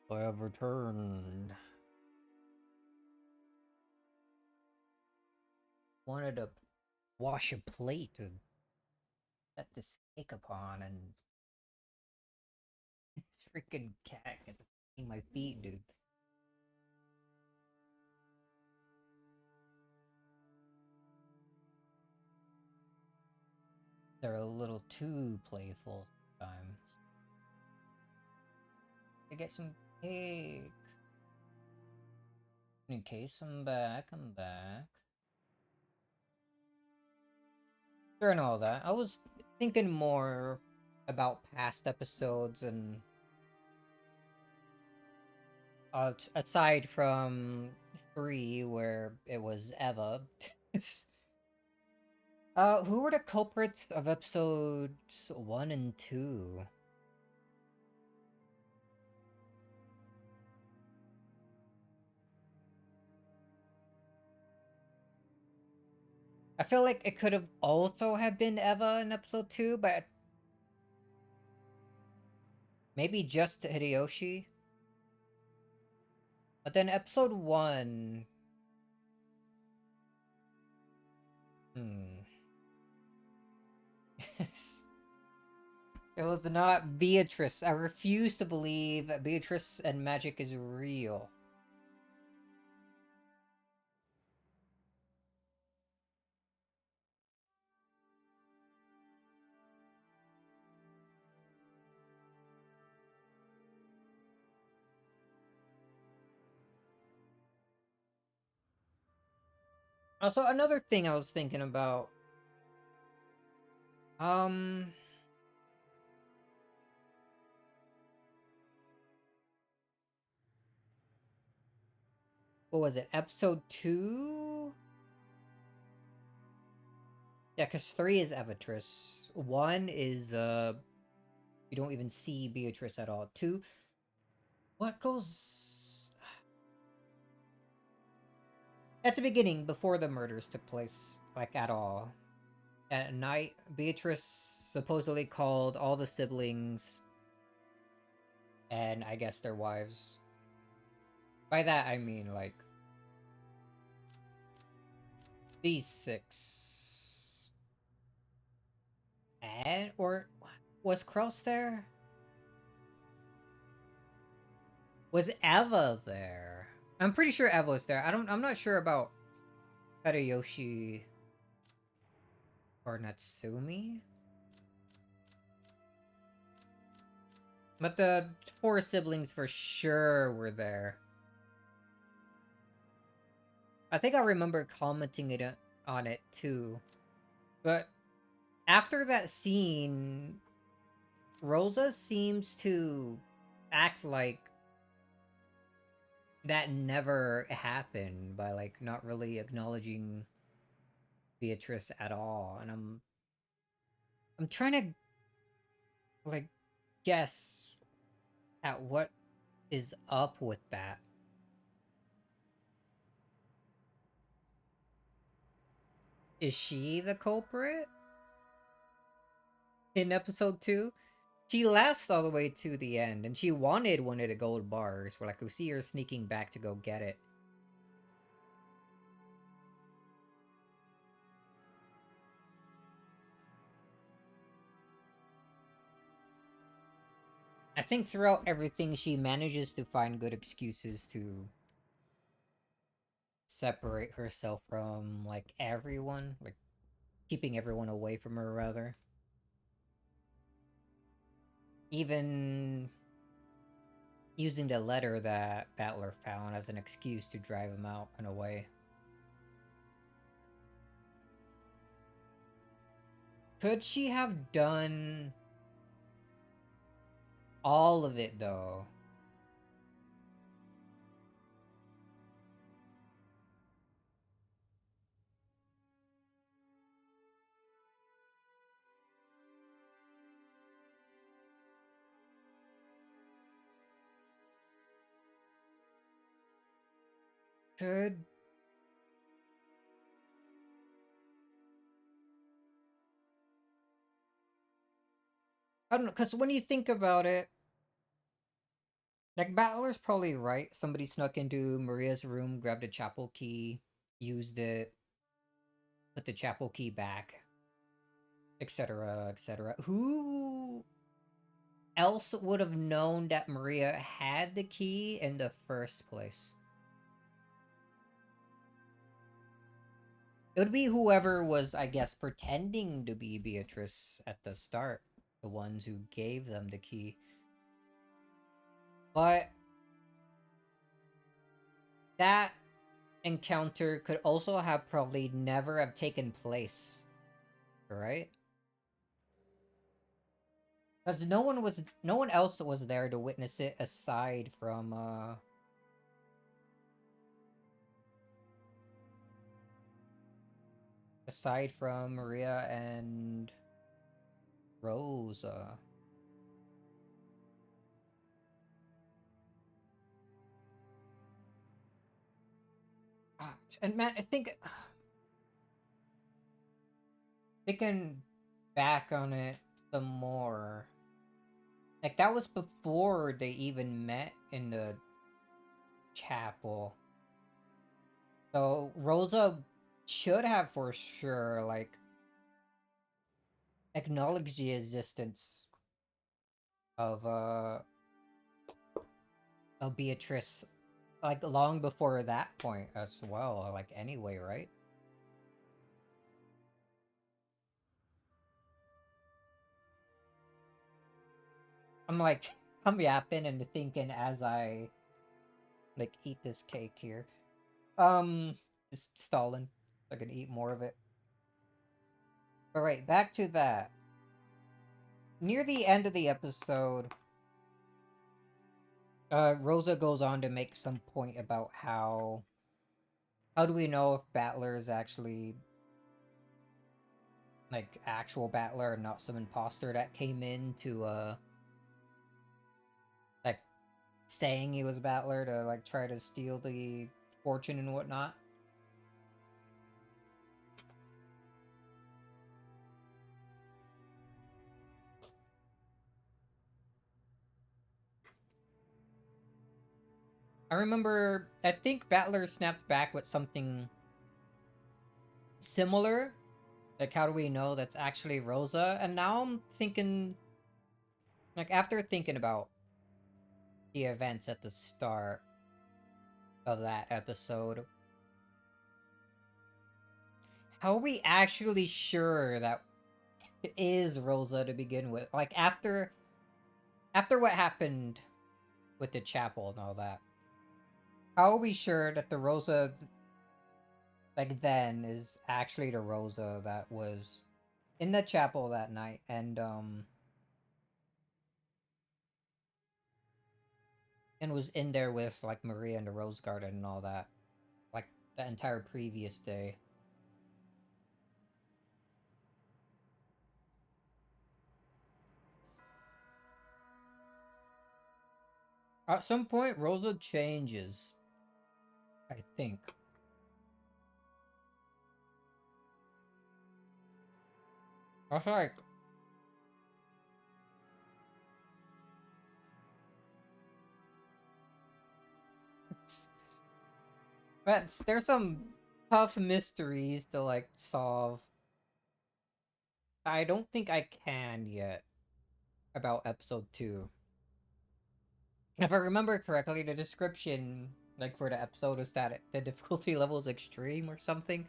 I have returned. Wanted to wash a plate to set this cake upon, and this freaking cat kept eating my feet, dude. They're a little too playful sometimes. I get some cake. In case I'm back, I'm back. During all that, I was thinking more about past episodes and aside from 3 where it was Eva. Who were the culprits of episodes 1 and 2? I feel like it could have also have been Eva in episode 2, but maybe just Hideyoshi. But then episode 1... It was not Beatrice. I refuse to believe that Beatrice and magic is real. Also, another thing I was thinking about. What was it? Episode 2? Yeah, because 3 is Evatrice. 1 is, you don't even see Beatrice at all. 2, what goes... At the beginning, before the murders took place, like, at all. At night, Beatrice supposedly called all the siblings and I guess their wives. By that, I mean, like, these 6. And, or, was Cross there? Was Eva there? I'm pretty sure Eva was there. I'm not sure about Hideyoshi or Natsumi. But the 4 siblings for sure were there. I think I remember commenting on it too. But after that scene, Rosa seems to act like that never happened by like not really acknowledging Beatrice at all. And I'm trying to like guess at what is up with that. Is she the culprit? In episode 2? She lasts all the way to the end, and she wanted one of the gold bars, where like we see her sneaking back to go get it. I think throughout everything she manages to find good excuses to separate herself from like everyone, like keeping everyone away from her rather. Even using the letter that Battler found as an excuse to drive him out and away. Could she have done all of it though? Could I don't know, because when you think about it, Like, Battler's probably right. Somebody snuck into Maria's room, grabbed a chapel key, used it, put the chapel key back, etc., etc. Who else would have known that Maria had the key in the first place? It would be whoever was, I guess, pretending to be Beatrice at the start. The ones who gave them the key. But that encounter could also have probably never have taken place. Right? Because no one else was there to witness it aside from Maria and Rosa. And man, I think thinking back on it some more, like that was before they even met in the chapel. So Rosa should have for sure like acknowledged the existence of Beatrice like long before that point as well, like anyway, right? I'm like I'm yapping and thinking as I like eat this cake here. Just stalling. So I can eat more of it. Alright, back to that. Near the end of the episode, Rosa goes on to make some point about how do we know if Battler is actually like actual Battler and not some imposter that came in to like saying he was Battler to like try to steal the fortune and whatnot. I think Battler snapped back with something similar. Like, how do we know that's actually Rosa? And now I'm thinking, like, after thinking about the events at the start of that episode, how are we actually sure that it is Rosa to begin with? Like, after what happened with the chapel and all that, how are we sure that the Rosa like then is actually the Rosa that was in the chapel that night and was in there with like Maria and the Rose Garden and all that, like the entire previous day? At some point, Rosa changes, I think. I was like, there's some tough mysteries to like solve. I don't think I can yet about episode 2. If I remember correctly, the description like for the episode is that the difficulty level is extreme or something.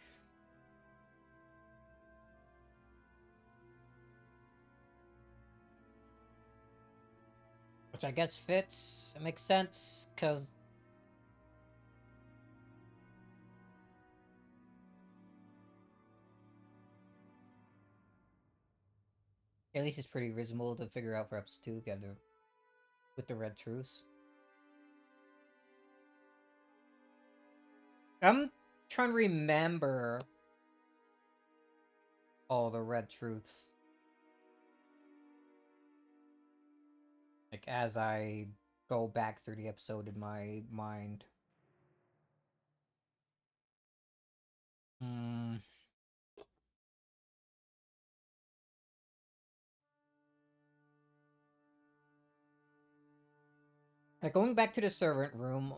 Which I guess fits. It makes sense, because at least it's pretty reasonable to figure out for episode 2 together with the Red Truce. I'm trying to remember all the Red Truths. Like, as I go back through the episode in my mind. Hmm. Like, going back to the servant room,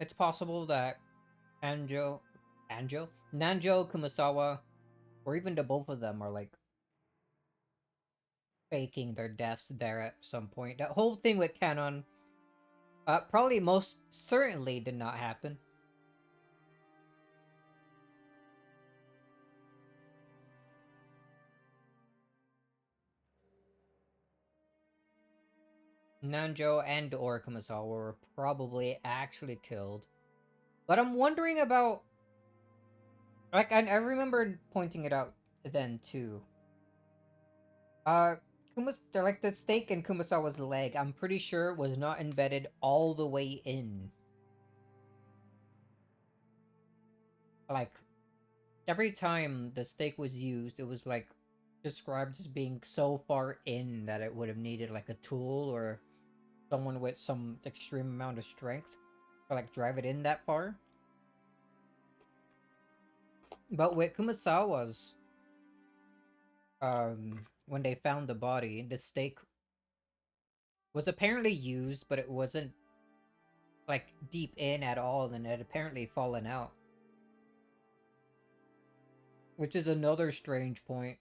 it's possible that Anjo, Nanjo, Kumasawa, or even the both of them are like faking their deaths there at some point. That whole thing with Canon, probably most certainly did not happen. Nanjo and or Kumasawa were probably actually killed. But I'm wondering about, like, I remember pointing it out then too. They're like the stake in Kumasawa's leg, I'm pretty sure was not embedded all the way in. Like, every time the stake was used, it was like described as being so far in that it would have needed like a tool or someone with some extreme amount of strength to like drive it in that far. But with Kumasawa's, when they found the body, the stake was apparently used, but it wasn't like deep in at all, and it had apparently fallen out. Which is another strange point.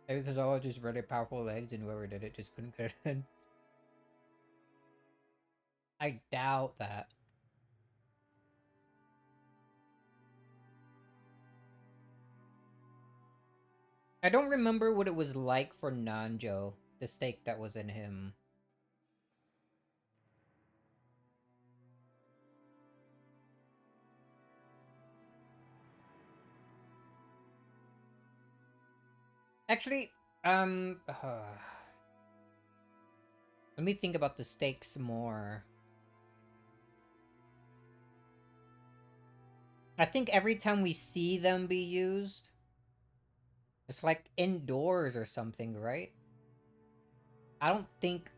Maybe because all just really powerful legs and whoever did it just couldn't get it in. I doubt that. I don't remember what it was like for Nanjo, the stake that was in him. Actually, let me think about the stakes more. I think every time we see them be used, it's like indoors or something, right? I don't think...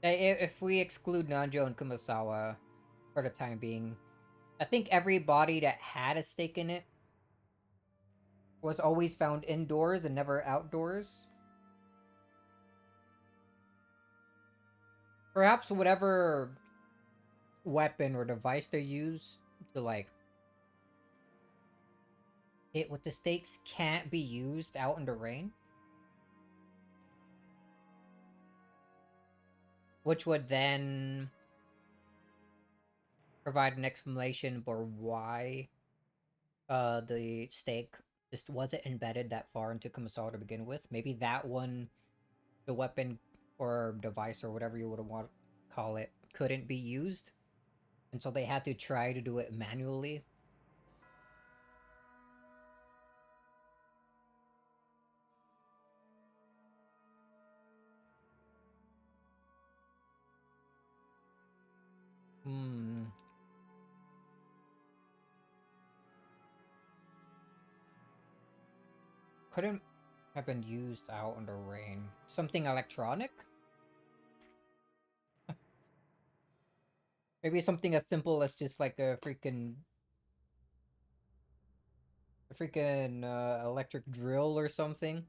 If we exclude Nanjo and Kumasawa for the time being, I think every body that had a stake in it was always found indoors and never outdoors. Perhaps whatever weapon or device they use to like hit with the stakes can't be used out in the rain. Which would then provide an explanation for why the stake just wasn't embedded that far into Kumasawa to begin with. Maybe that one, the weapon or device or whatever you would want to call it, couldn't be used. And so they had to try to do it manually. Hmm. Couldn't have been used out in the rain. Something electronic? Maybe something as simple as just like a freaking electric drill or something.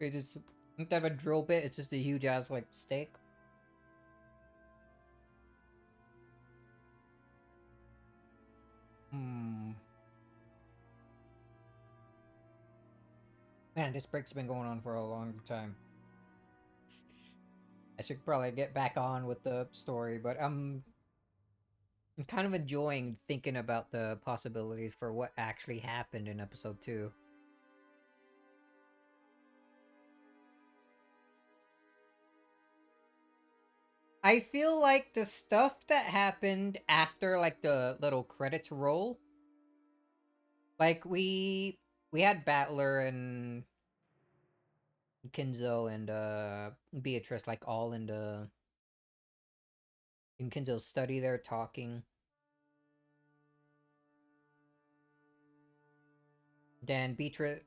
It just instead of a drill bit, it's just a huge ass like stake. Hmm. Man, this break's been going on for a long time. I should probably get back on with the story, but I'm kind of enjoying thinking about the possibilities for what actually happened in episode 2. I feel like the stuff that happened after like the little credits roll, like we had Battler and Kinzo and Beatrice like all in Kinzo's study there talking. Then Beatrice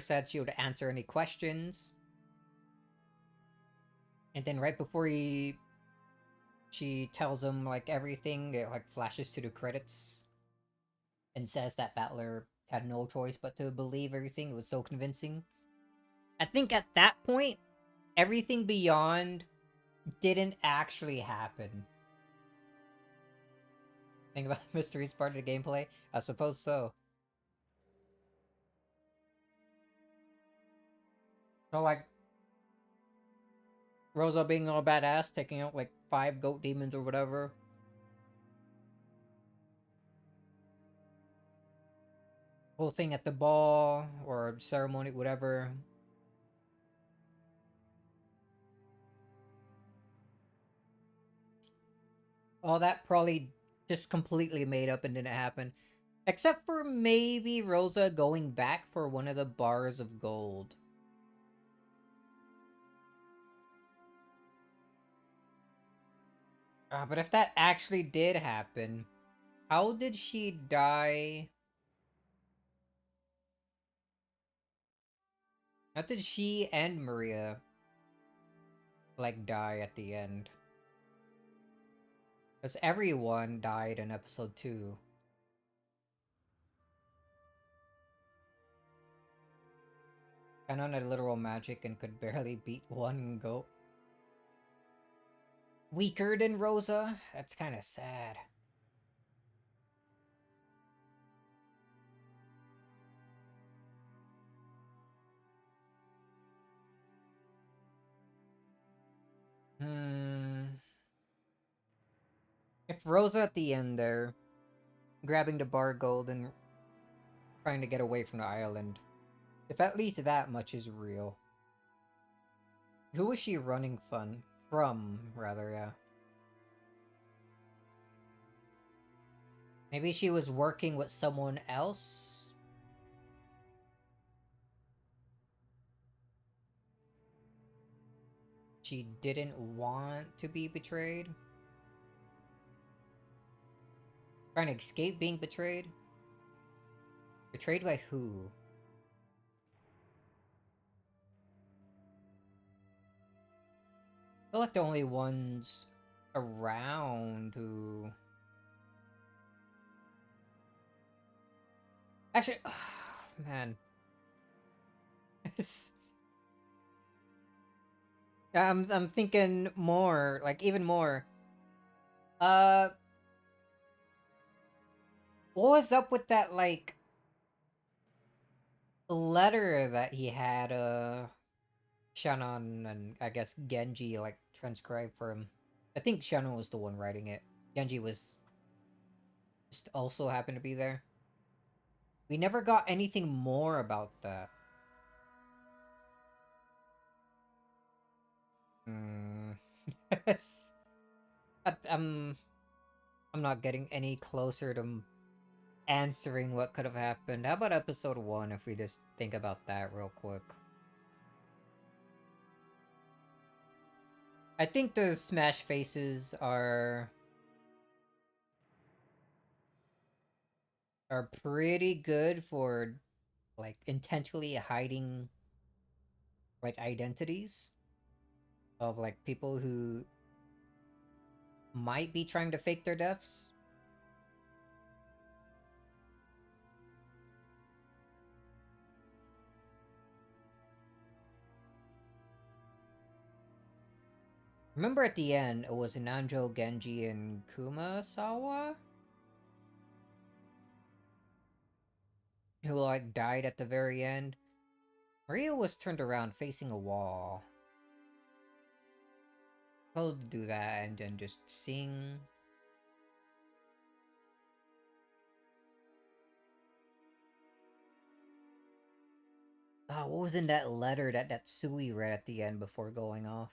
said she would answer any questions. And then right before she tells him like everything. It like flashes to the credits and says that Battler had no choice but to believe everything. It was so convincing. I think at that point, everything beyond didn't actually happen. Think about the mysteries part of the gameplay? I suppose so. So like Rosa being all badass, taking out like 5 goat demons or whatever. Whole thing at the ball or ceremony, whatever. All that probably just completely made up and didn't happen. Except for maybe Rosa going back for one of the bars of gold. But if that actually did happen, how did she die? How did she and Maria, like, die at the end? Because everyone died in episode 2. Canon had literal magic and could barely beat one goat. Weaker than Rosa? That's kind of sad. If Rosa at the end there, grabbing the bar gold and trying to get away from the island, if at least that much is real. Who was she running from, rather, yeah. Maybe she was working with someone else? She didn't want to be betrayed? Trying to escape being betrayed? Betrayed by who? I feel like the only ones around who... Actually, man. I'm thinking more, like even more. What was up with that like letter that he had Shannon and I guess Genji like transcribed for him? I think Shannon was the one writing it. Genji was just also happened to be there. We never got anything more about that. Yes. I'm not getting any closer to answering what could have happened. How about episode 1 if we just think about that real quick? I think the smash faces are pretty good for like intentionally hiding like identities of like people who might be trying to fake their deaths. Remember at the end, it was Nanjo, Genji, and Kumasawa? Who like died at the very end? Maria was turned around facing a wall. Told to do that and then just sing. Oh, what was in that letter that Sui read at the end before going off?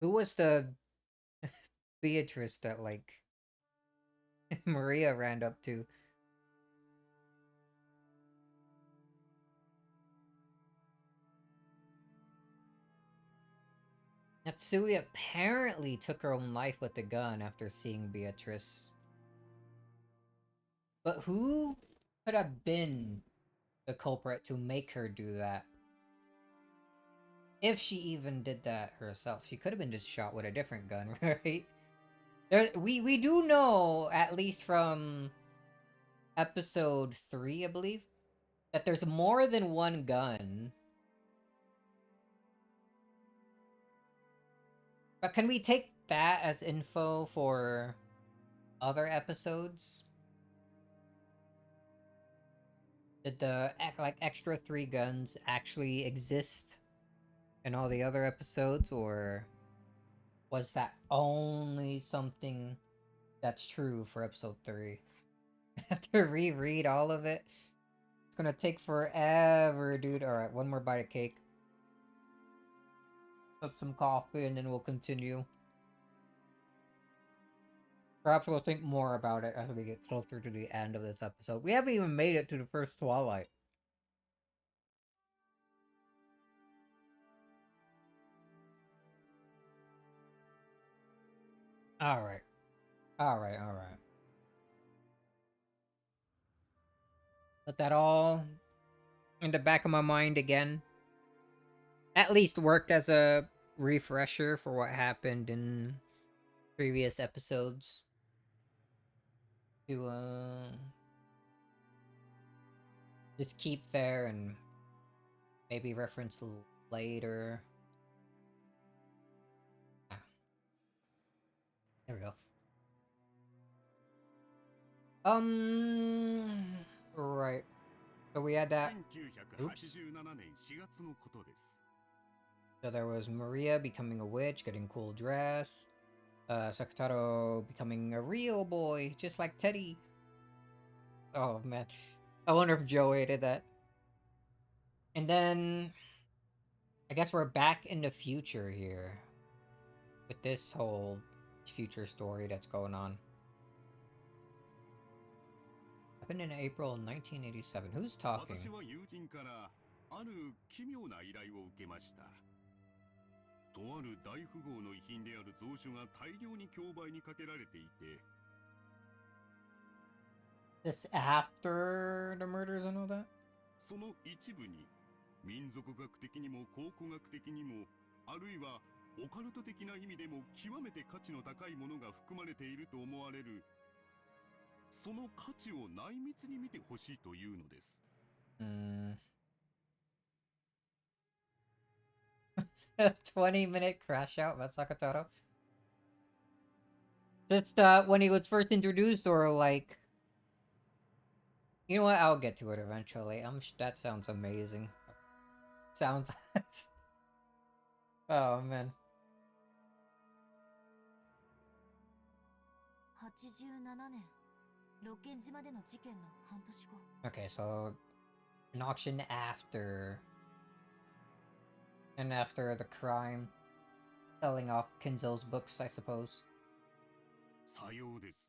Who was the Beatrice that like Maria ran up to? Natsui apparently took her own life with the gun after seeing Beatrice. But who could have been the culprit to make her do that? If she even did that herself, she could have been just shot with a different gun, right? We do know, at least from episode 3, I believe, that there's more than one gun. But can we take that as info for other episodes? Did the like extra 3 guns actually exist in all the other episodes, or was that only something that's true for episode 3? I have to reread all of it. It's gonna take forever, dude. Alright, one more bite of cake. Up some coffee and then we'll continue. Perhaps we'll think more about it as we get closer to the end of this episode. We haven't even made it to the first Twilight. Alright. Alright. Let that all in the back of my mind again. At least worked as a refresher for what happened in previous episodes. To just keep there and maybe reference later. Ah. There we go. Right. So we had that. Oops. So there was Maria becoming a witch, getting cool dress. Sakataro becoming a real boy, just like Teddy. Oh man. I wonder if Joey did that. And then I guess we're back in the future here. With this whole future story that's going on. Happened in April 1987. Who's talking? 私は友人からある奇妙な依頼を受けました。とある大富豪の遺品である蔵書が大量に競売にかけられていて、This after the murders and all that? その一部に民族学的にも考古学的にも、あるいはオカルト的な意味でも極めて価値の高いものが含まれていると思われる。その価値を内密に見てほしいというのです。20-minute crash out by Sakataro. Just when he was first introduced, or like, you know what? I'll get to it eventually. That sounds amazing. Sounds. Oh man. 87年六軒島での事件の半年後 Okay, so an auction after the crime, selling off Kinzo's books, I suppose. さようです。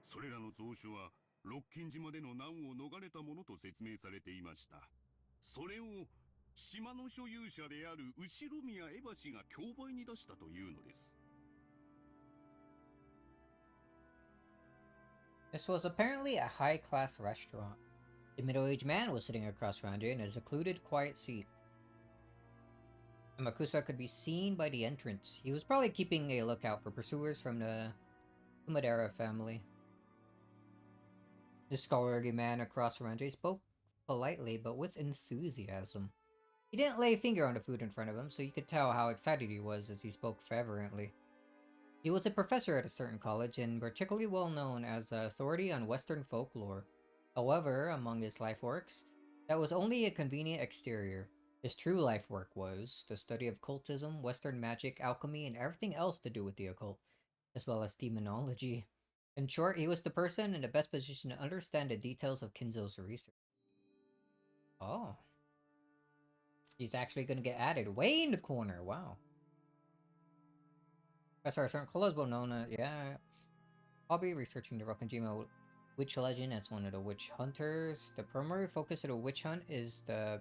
それらの蔵書は六軒島での難を逃れたものと説明されていました。それを島の所有者である後宮エバ氏が競売に出したというのです。This was apparently a high-class restaurant. The middle-aged man was sitting across from Andre in a secluded, quiet seat. Amakusa could be seen by the entrance. He was probably keeping a lookout for pursuers from the Umadera family. The scholarly man across from Andre spoke politely, but with enthusiasm. He didn't lay a finger on the food in front of him, so you could tell how excited he was as he spoke fervently. He was a professor at a certain college and particularly well known as an authority on Western folklore. However, among his life works, that was only a convenient exterior. His true life work was the study of occultism, Western magic, alchemy, and everything else to do with the occult, as well as demonology. In short, he was the person in the best position to understand the details of Kinzo's research. Oh. He's actually going to get added way in the corner. Wow. Professor certain Colo's well known. Yeah. I'll be researching the Rokkanjima witch legend as one of the witch hunters. The primary focus of the witch hunt is the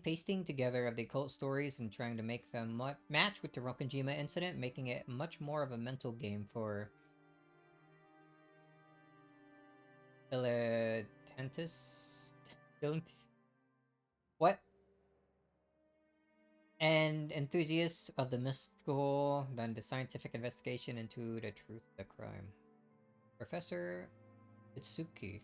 pasting together of the occult stories and trying to make them match with the Rokkanjima incident, making it much more of a mental game for dilettantists. What? and enthusiasts of the mystical than the scientific investigation into the truth of the crime. Professor Itsuki.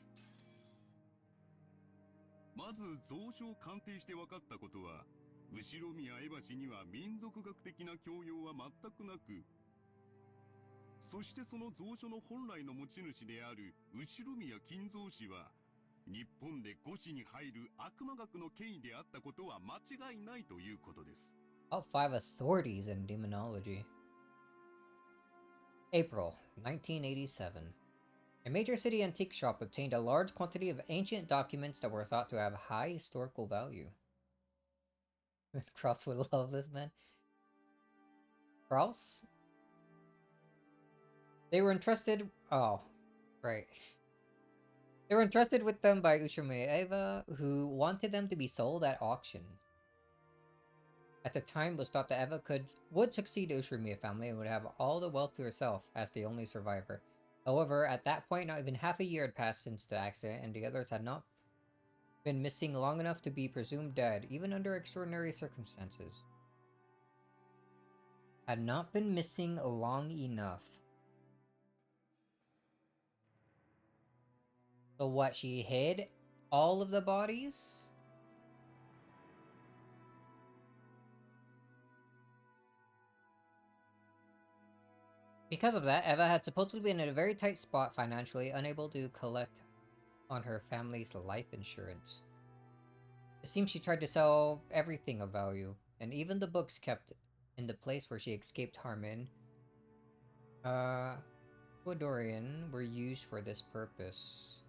まず蔵書を鑑定して分かったことは、後宮エヴァ氏には民族学的な教養は全くなく、そしてその蔵書の本来の持ち主である後宮金蔵氏は、日本で五子に入る悪魔学の権威であったことは間違いないということです。All five authorities in demonology. April 1987. A major city antique shop obtained a large quantity of ancient documents that were thought to have high historical value. Cross would love this, man. Cross? They were entrusted... Oh, right. They were entrusted with them by Eva, who wanted them to be sold at auction. At the time, it was thought that Eva would succeed the Ushiromiya family and would have all the wealth to herself as the only survivor. However, at that point, not even half a year had passed since the accident, and the others had not been missing long enough to be presumed dead, even under extraordinary circumstances. Had not been missing long enough. So what, she hid all of the bodies? Because of that, Eva had supposedly been in a very tight spot financially, unable to collect on her family's life insurance. It seems she tried to sell everything of value, and even the books kept in the place where she escaped Harmon, Ecuadorian, were used for this purpose.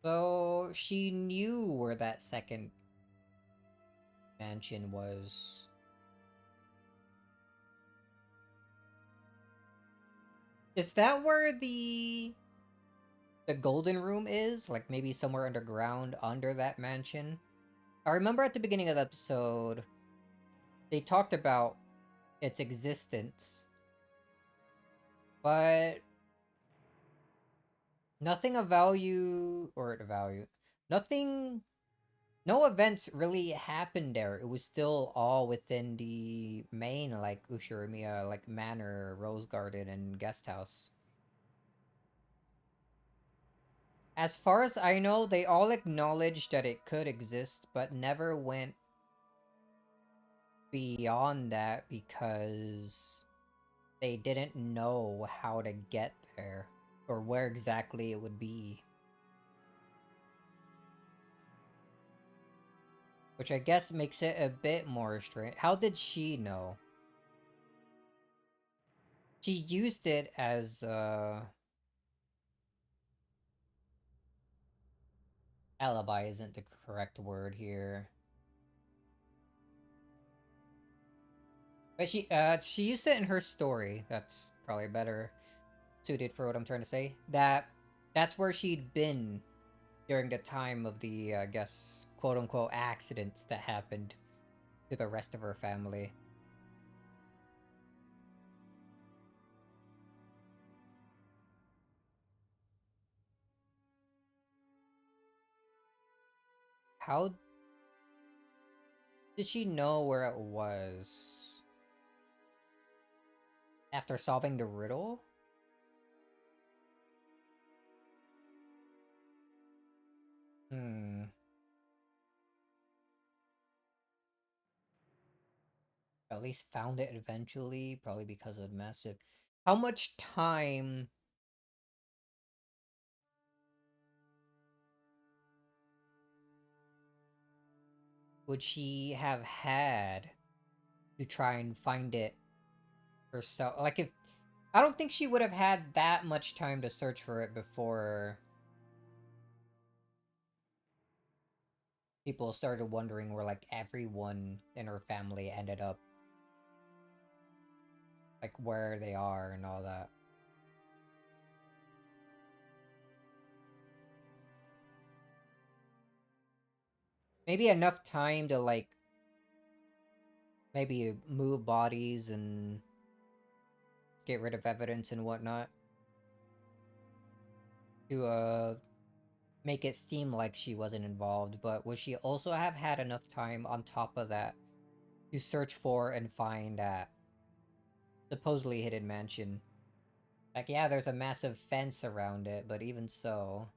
So she knew where that second mansion was. Is that where the golden room is? Like maybe somewhere underground under that mansion? I remember at the beginning of the episode, they talked about its existence, but nothing of value, nothing, no events really happened there. It was still all within the main, like, Ushiromiya, like, manor, rose garden, and guest house. As far as I know, they all acknowledged that it could exist, but never went beyond that because they didn't know how to get there or where exactly it would be. Which I guess makes it a bit more strange. How did she know? She used it as, alibi isn't the correct word here. But she used it in her story. That's probably better suited for what I'm trying to say. That's where she'd been during the time of the, I guess, quote-unquote accidents that happened to the rest of her family. How did she know where it was? After solving the riddle? At least found it eventually, probably because of massive... How much time would she have had to try and find it herself? Like, if... I don't think she would have had that much time to search for it before people started wondering where, like, everyone in her family ended up. Like, where they are and all that. Maybe enough time to, like, maybe move bodies and get rid of evidence and whatnot. To, make it seem like she wasn't involved, but would she also have had enough time on top of that to search for and find that supposedly hidden mansion? Like, yeah, there's a massive fence around it, but even so.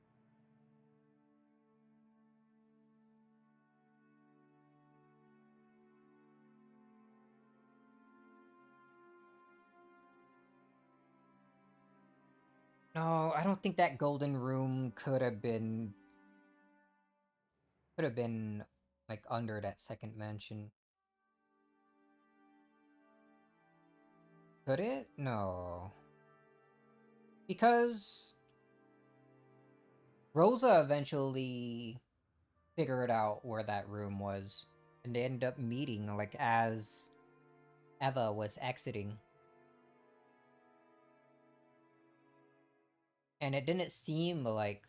No, I don't think that golden room could have been like under that second mansion. Could it? No. Because Rosa eventually figured out where that room was, and they ended up meeting like as Eva was exiting. And it didn't seem like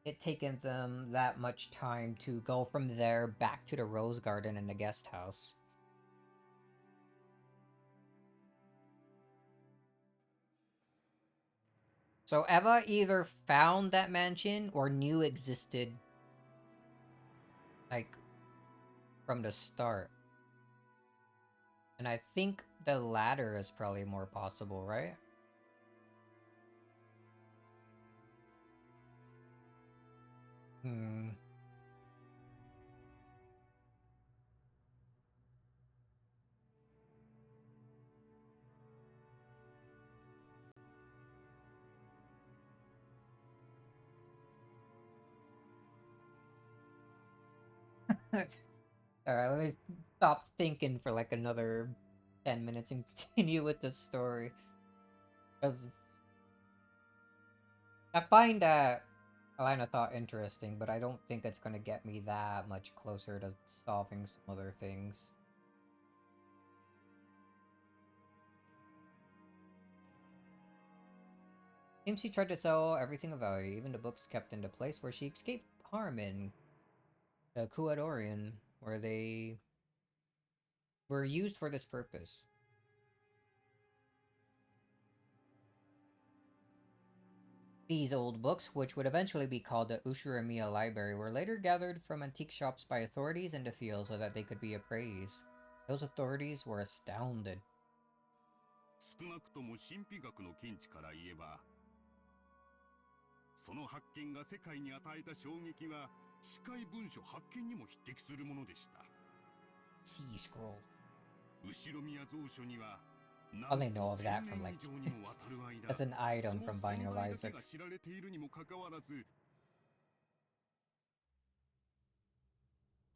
it taken them that much time to go from there back to the Rose Garden and the guest house. So Eva either found that mansion or knew existed, like, from the start. And I think the latter is probably more possible, right? Hmm. Alright, let me stop thinking for like another 10 minutes and continue with the story. Because I find that line of thought interesting, but I don't think it's gonna get me that much closer to solving some other things. Seems she tried to sell everything of value, even the books kept in the place where she escaped harm in Kuadorian, where they were used for this purpose. These old books, which would eventually be called the Ushuramiya Library, were later gathered from antique shops by authorities in the field so that they could be appraised. Those authorities were astounded. 少なくとも神秘学の見地から言えば、その発見が世界に与えた衝撃は司会文書発見にも匹敵するものでした。Sea scroll. 後ろ宮蔵書には、I な only ん know と of 1000 that from 年 like 以上にもわたる間、 as an そ item の from 存 Binding of 在だけ Isaac. が知られているにもかかわらず、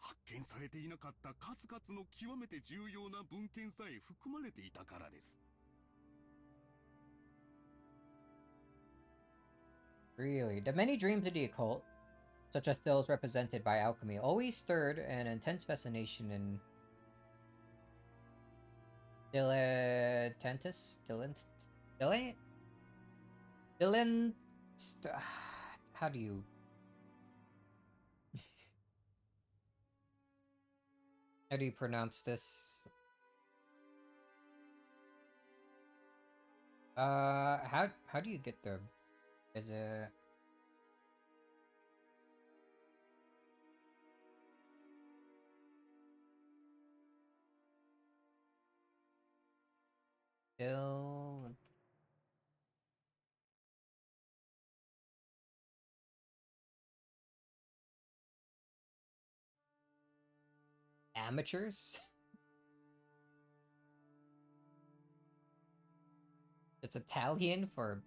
発見されていなかった数々の極めて重要な文献さえ含まれていたからです。Really, the many dreams of the occult, such as those represented by alchemy, always stirred an intense fascination in dilettantists. Dylan. How do you? How do you pronounce this? How do you get the? Is it? Still. Amateurs? It's Italian for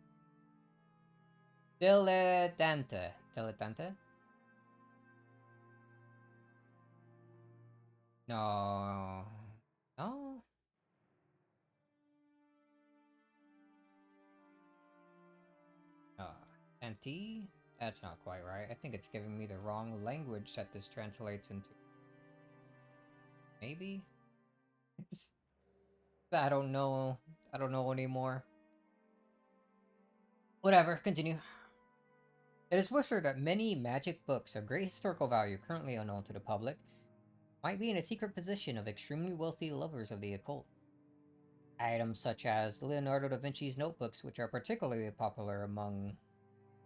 dilettante. Dilettante? No. No? Anti? That's not quite right. I think it's giving me the wrong language that this translates into. Maybe? I don't know. I don't know anymore. Whatever, continue. It is whispered that many magic books of great historical value currently unknown to the public might be in a secret possession of extremely wealthy lovers of the occult. Items such as Leonardo da Vinci's notebooks, which are particularly popular among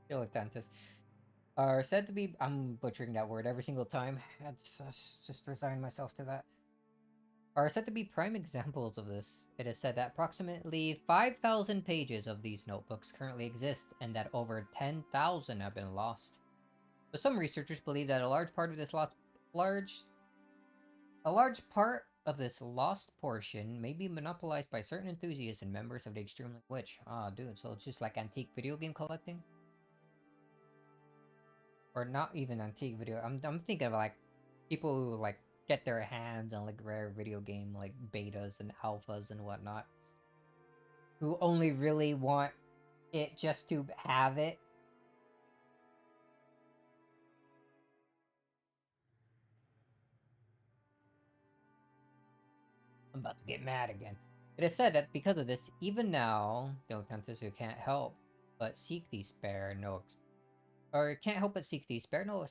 dilettantists, are said to be, I'm butchering that word every single time. I just resign myself to that. Are said to be prime examples of this. It is said that approximately 5,000 pages of these notebooks currently exist, and that over 10,000 have been lost. But some researchers believe that a large part of this lost portion may be monopolized by certain enthusiasts and members of the extremely rich. Ah, dude, so it's just like antique video game collecting? Or not even antique video. I'm thinking of like people who like get their hands on like rare video game like betas and alphas and whatnot. Who only really want it just to have it. I'm about to get mad again. It is said that because of this, even now, dilettantes who can't help but seek these spare no can't help but seek these spare no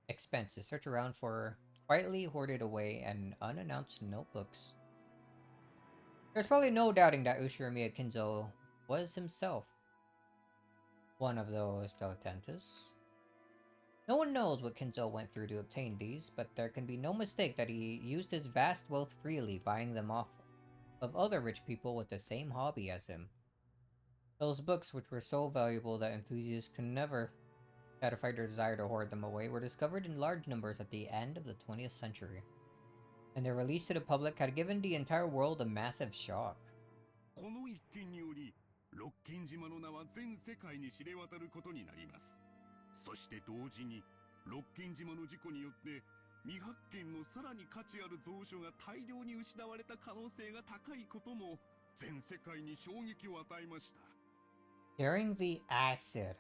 expense to search around for quietly hoarded away and unannounced notebooks. There's probably no doubting that Ushiromiya Kinzo was himself one of those dilettantes. No one knows what Kinzo went through to obtain these, but there can be no mistake that he used his vast wealth freely, buying them off of other rich people with the same hobby as him. Those books, which were so valuable that enthusiasts could never satisfy their desire to hoard them away, were discovered in large numbers at the end of the 20th century. And their release to the public had given the entire world a massive shock. この一件により六軒島の名は全世界に知れ渡ることになります。そして同時に六軒島の事故によって未発見のさらに価値ある蔵書が大量に失われた可能性が高いことも全世界に衝撃を与えました。 During the accident,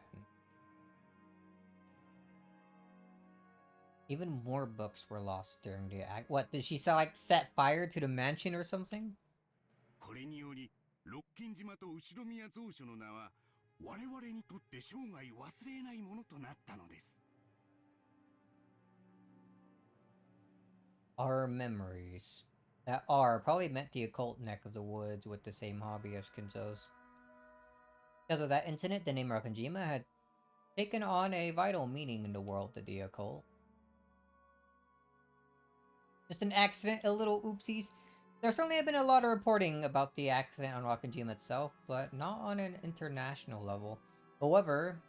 even more books were lost during the What, did she set fire to the mansion or something? これにより六軒島と後ろ宮蔵書の名は我々にとって生涯忘れないものとなったのです。 Our memories. That R probably meant the occult neck of the woods with the same hobby as Kinzo's. Because of that incident, the name Rakanjima had taken on a vital meaning in the world of the occult. Just an accident, a little oopsies. There certainly have been a lot of reporting about the accident on Rakanjima itself, but not on an international level. However,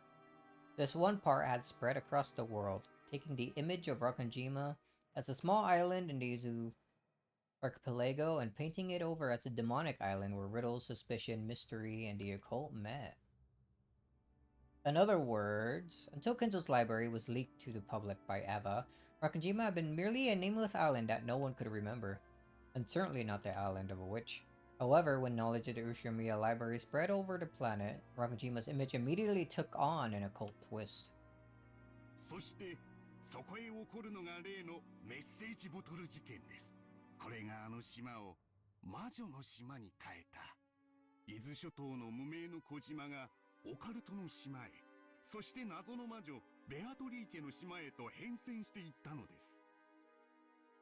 this one part had spread across the world, taking the image of Rakanjima as a small island in the Izu archipelago and painting it over as a demonic island where riddles, suspicion, mystery, and the occult met. In other words, until Kinzo's library was leaked to the public by Eva, Rakanjima had been merely a nameless island that no one could remember, and certainly not the island of a witch. However, when knowledge of the Ushiromiya library spread over the planet, Rakanjima's image immediately took on an occult twist. そしてそこへ起こるのが例のメッセージボトル事件です。これがあの島を魔女の島に変えた。伊豆諸島の無名の小島がオカルトの島へ、そして謎の魔女ベアトリーチェの島へと変遷していったのです。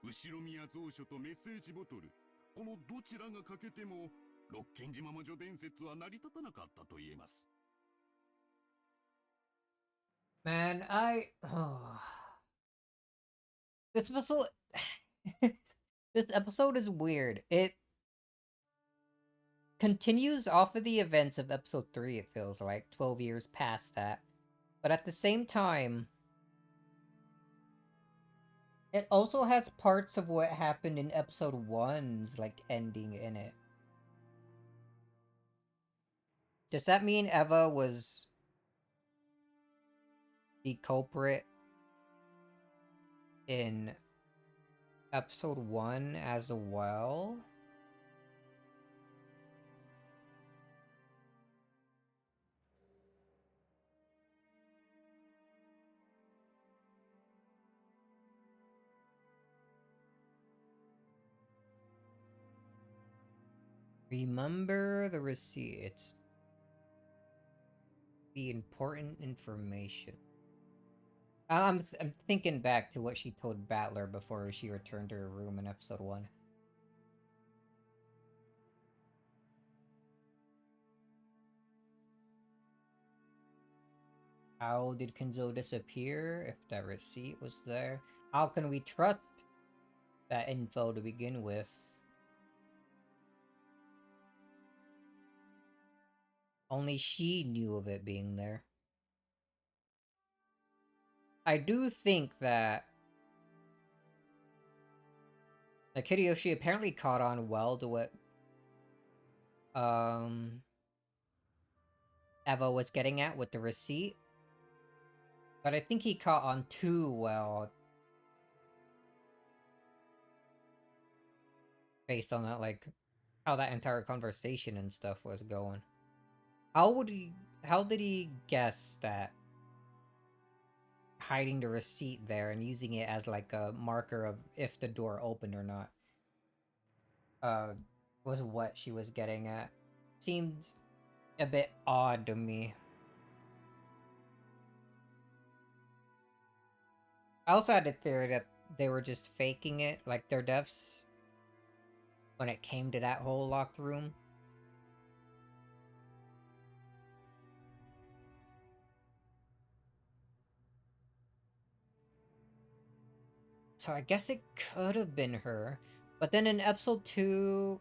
後ろ宮蔵書とメッセージボトル、このどちらが欠けても六軒島魔女伝説は成り立たなかったと言えます。 Man, this episode this episode is weird. It continues off of the events of episode 3, it feels like 12 years past that. But at the same time, it also has parts of what happened in episode 1's ending in it. Does that mean Eva was the culprit in episode 1 as well? Remember the receipts. The important information. I'm thinking back to what she told Battler before she returned to her room in episode 1. How did Kenzo disappear if that receipt was there? How can we trust that info to begin with? Only she knew of it being there. I do think that like Hideyoshi apparently caught on well to what Eva was getting at with the receipt. But I think he caught on too well based on that, like how that entire conversation and stuff was going. How did he guess that hiding the receipt there and using it as like a marker of if the door opened or not was what she was getting at? Seems a bit odd to me. I also had a theory that they were just faking it, like their deaths, when it came to that whole locked room. So I guess it could have been her. But then in episode 2...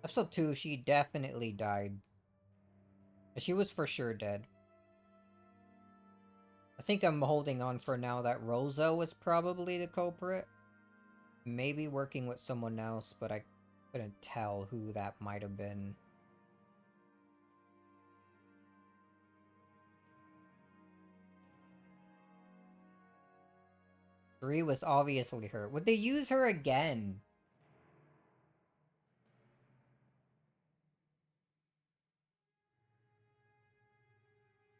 Episode 2, she definitely died. She was for sure dead. I think I'm holding on for now that Rosa was probably the culprit. Maybe working with someone else, but I couldn't tell who that might have been. Bree was obviously her. Would they use her again?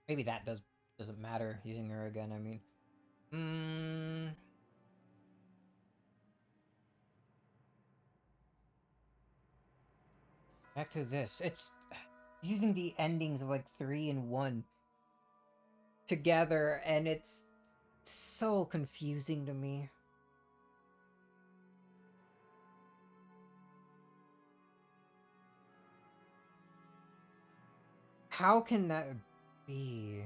Maybe that doesn't matter, using her again, I mean. Back to this. It's using the endings of like 3 and 1 together, and it's so confusing to me. How can that be?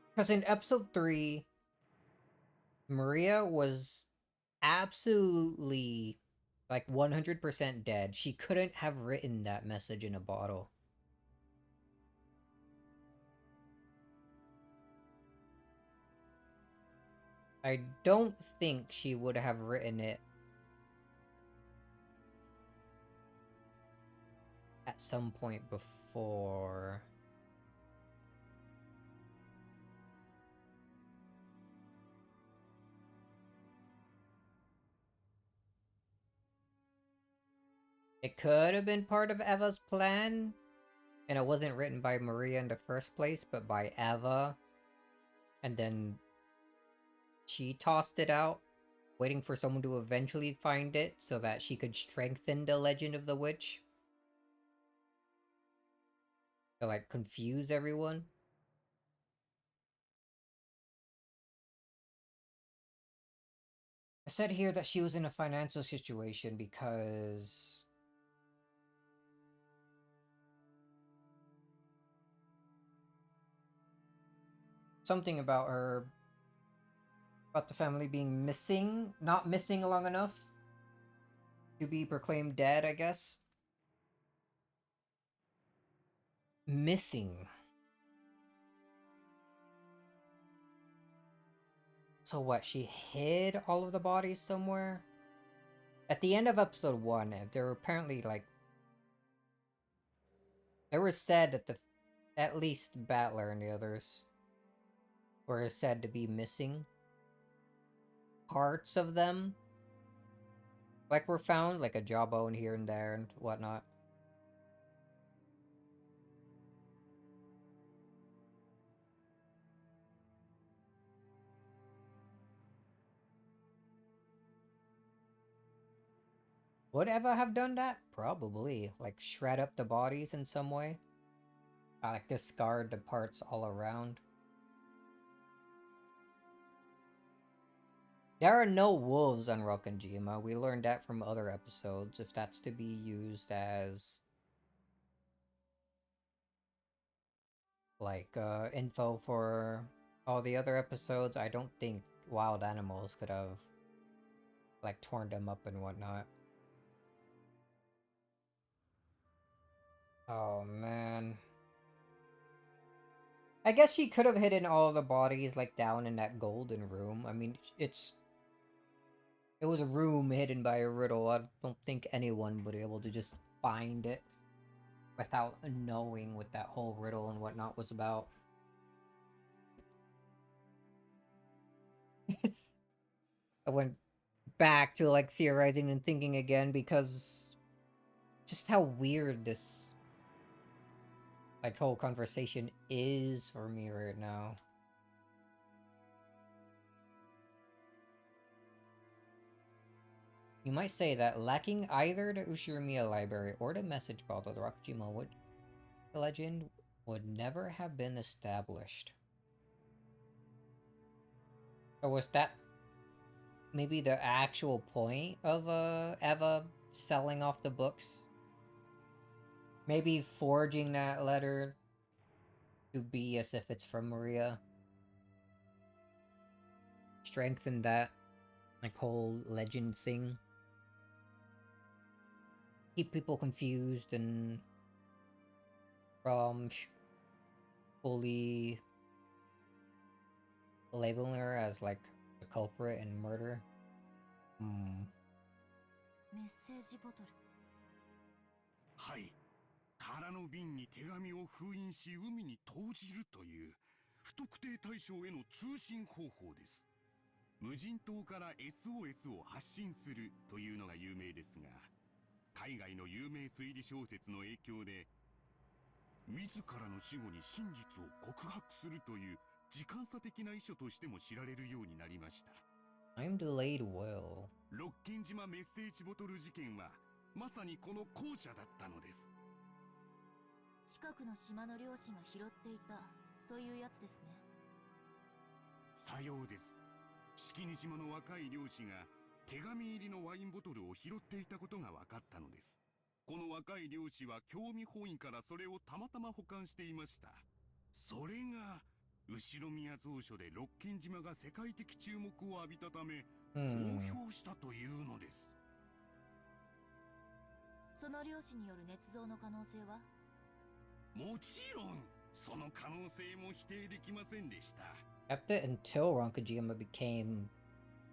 Because in episode 3, Maria was absolutely like 100% dead. She couldn't have written that message in a bottle. I don't think she would have written it at some point before. It could have been part of Eva's plan, and it wasn't written by Maria in the first place, but by Eva. And then she tossed it out, waiting for someone to eventually find it so that she could strengthen the legend of the witch. To like confuse everyone. I said here that she was in a financial situation because something about the family being missing, not missing long enough to be proclaimed dead, I guess. Missing. So what, she hid all of the bodies somewhere? At the end of episode 1, there were apparently like... It was said that at least Battler and the others were said to be missing. Parts of them like were found, like a jawbone here and there and whatnot. Would Eva have done that? Probably. Like shred up the bodies in some way. Like discard the parts all around. There are no wolves on Rokkanjima. We learned that from other episodes. If that's to be used as like info for all the other episodes, I don't think wild animals could have like torn them up and whatnot. Oh man. I guess she could have hidden all the bodies like down in that golden room. I mean, it was a room hidden by a riddle. I don't think anyone would be able to just find it without knowing what that whole riddle and whatnot was about. I went back to like theorizing and thinking again because just how weird this like whole conversation is for me right now. You might say that lacking either the Ushiromiya library or the message bottle, the Rakujima legend would never have been established. So was that maybe the actual point of Eva selling off the books? Maybe forging that letter to be as if it's from Maria. Strengthen that like whole legend thing. Keep people confused and from fully labeling her as like a culprit and murder. メッセージボトル。はい。空の瓶に手紙を封印し海に投じるという不特定対象への通信方法です。無人島から SOS を発信するというのが有名ですが、海外の有名推理小説の影響で、自らの死後に真実を告白するという時間差的な遺書としても知られるようになりました。I'm delayed will. 六軒島メッセージボトル事件はまさにこの後者だったのです。近くの島の漁師が拾っていたというやつですね。さようです。式根島の若い漁師が手紙入りのワインボトルを拾っていたことが分かったのです。この若い漁師は興味本位からそれをたまたま保管していました。それが後宮蔵書で六軒島が世界的注目を浴びたため公表したというのです。その漁師による捏造の可能性は？もちろんその可能性も否定できませんでした。Kept it until Rankajima became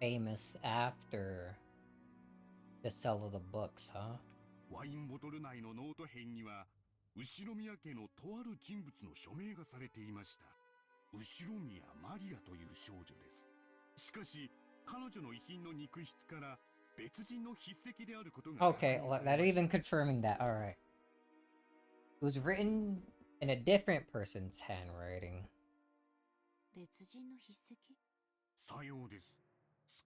famous after the sale of the books, huh? ワインボトル内のノート片には後宮家のとある人物の署名がされていました。後宮マリアという少女です。しかし彼女の遺品の肉質から別人の筆跡であることが。Okay, that even confirming that. All right. It was written in a different person's handwriting. 別人の筆跡？さようです。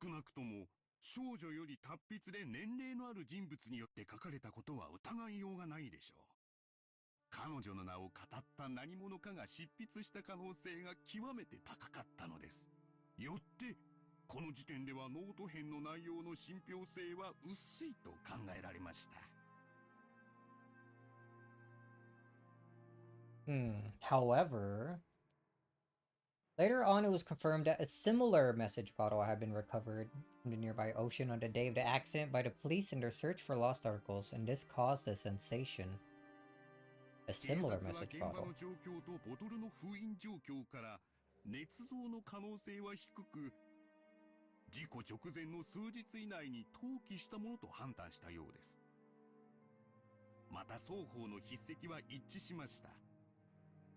少なくとも少女より達筆で年齢のある人物によって書かれたことは疑いようがないでしょう。彼女の名を語った何者かが執筆した可能性が極めて高かったのです。よってこの時点ではノート編の内容の信憑性は薄いと考えられました。However, later on it was confirmed that a similar message bottle had been recovered from the nearby ocean on the day of the accident by the police in their search for lost articles, and this caused a sensation. A similar message bottle. 警察は現場の状況とボトルの封印状況から捏造の可能性は低く、事故直前の数日以内に投棄したものと判断したようです。また双方の筆跡は一致しました。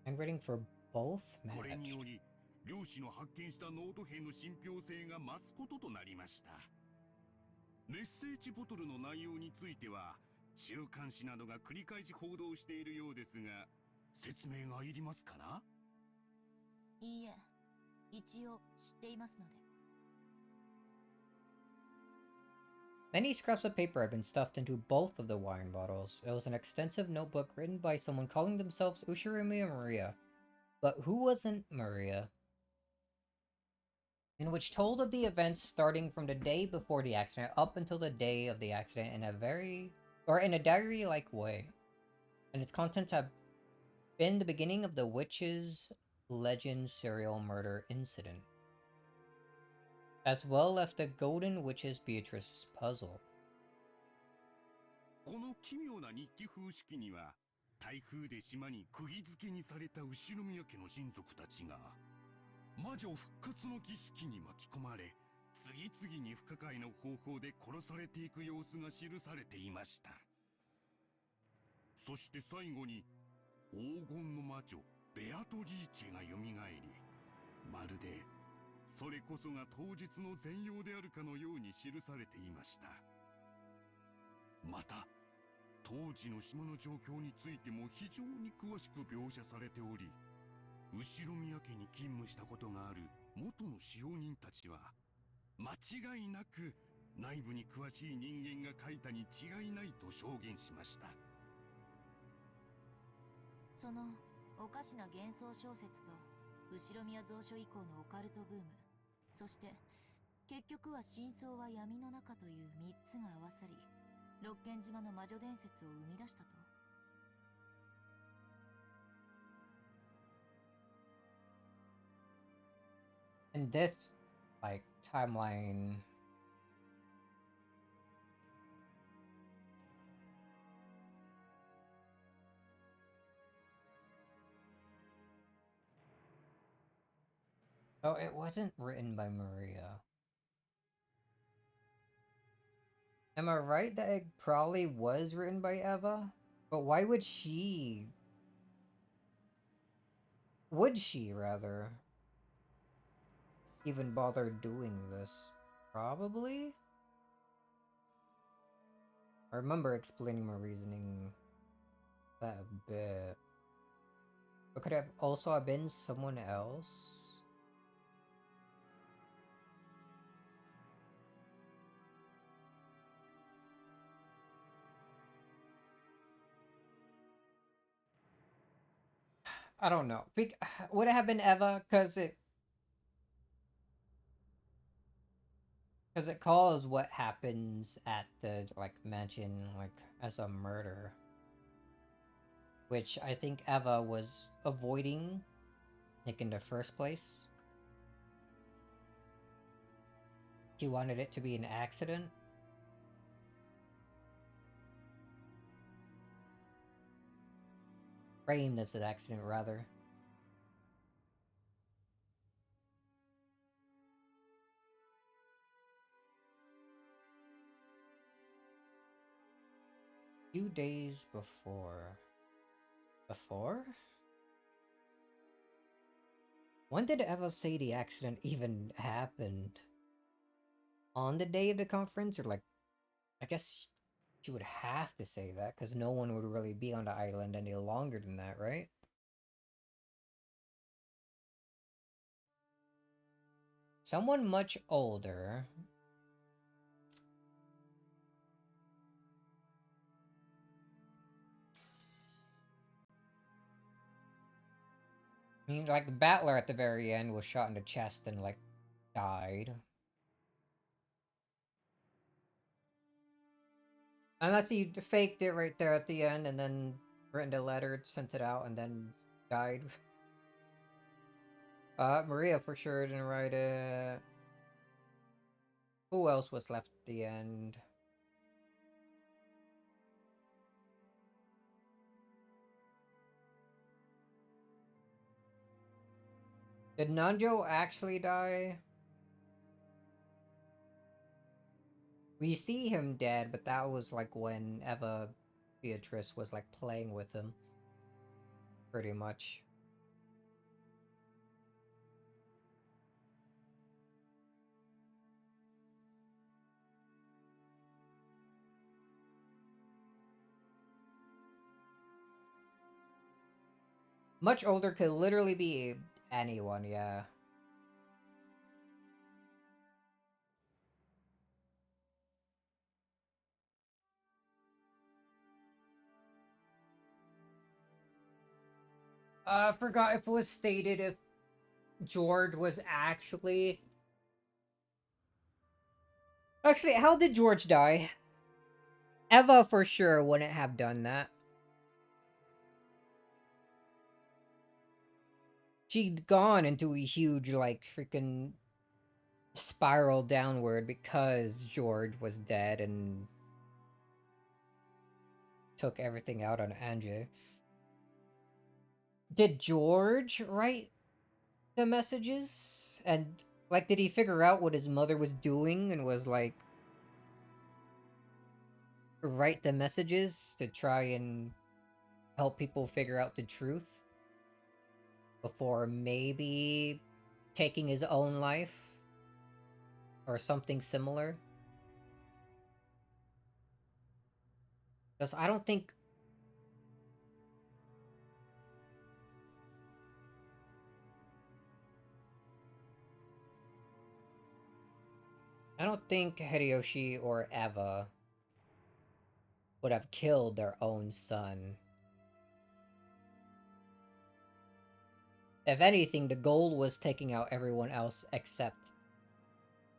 Handwriting for both matched. これにより漁師の発見したノート片の信憑性が増すこととなりました。メッセージボトルの内容については週刊誌などが繰り返し報道しているようですが、説明がいりますかな？いいえ、一応知っていますので。Many scraps of paper had been stuffed into both of the wine bottles. It was an extensive notebook written by someone calling themselves Ushirumi Maria. But who wasn't Maria? in which told of the events starting from the day before the accident up until the day of the accident in a diary-like way. And its contents have been the beginning of the witch's legend serial murder incident, as well as the Golden Witch's Beatrice's puzzle. この奇妙な日記風式には、台風で島に釘付けにされた後宮家の親族たちが魔女復活の儀式に巻き込まれ、次々に不可解な方法で殺されていく様子が記されていました。そして最後に黄金の魔女ベアトリーチェがよみがえり、まるでそれこそが当日の全容であるかのように記されていました。また当時の島の状況についても非常に詳しく描写されており、後宮家に勤務したことがある元の使用人たちは間違いなく内部に詳しい人間が書いたに違いないと証言しました。そのおかしな幻想小説と後宮蔵書以降のオカルトブーム、そして結局は真相は闇の中という3つが合わさり、六軒島の魔女伝説を生み出したと。In this, like, timeline, oh, it wasn't written by Maria. Am I right that it probably was written by Eva? But why would she... Would she, rather, even bother doing this? Probably? I remember explaining my reasoning that a bit. But could it have also have been someone else? I don't know. Would it have been Eva? Because it calls what happens at the, like, mansion, like, as a murder. Which I think Eva was avoiding, like, in the first place. She wanted it to be an accident. Framed as an accident, rather. Few days before. Before? When did Eva say the accident even happened? On the day of the conference? Or, like, I guess she would have to say that, because no one would really be on the island any longer than that, right? Someone much older. I mean, like, Battler at the very end was shot in the chest and, like, died. Unless he faked it right there at the end and then written the letter, sent it out, and then died. Maria for sure didn't write it. Who else was left at the end? Did Nanjo actually die? We see him dead, but that was like when Eva Beatrice was like playing with him. Pretty much. Much older could literally be anyone, yeah. I forgot if it was stated if George was actually Actually, how did George die? Eva for sure wouldn't have done that. She'd gone into a huge, like, freaking spiral downward because George was dead and took everything out on Angie. Did George write the messages? And, like, did he figure out what his mother was doing and was, like, write the messages to try and help people figure out the truth? Before maybe taking his own life? Or something similar? Because I don't think... I don't think Hideyoshi or Eva would have killed their own son. If anything, the goal was taking out everyone else except,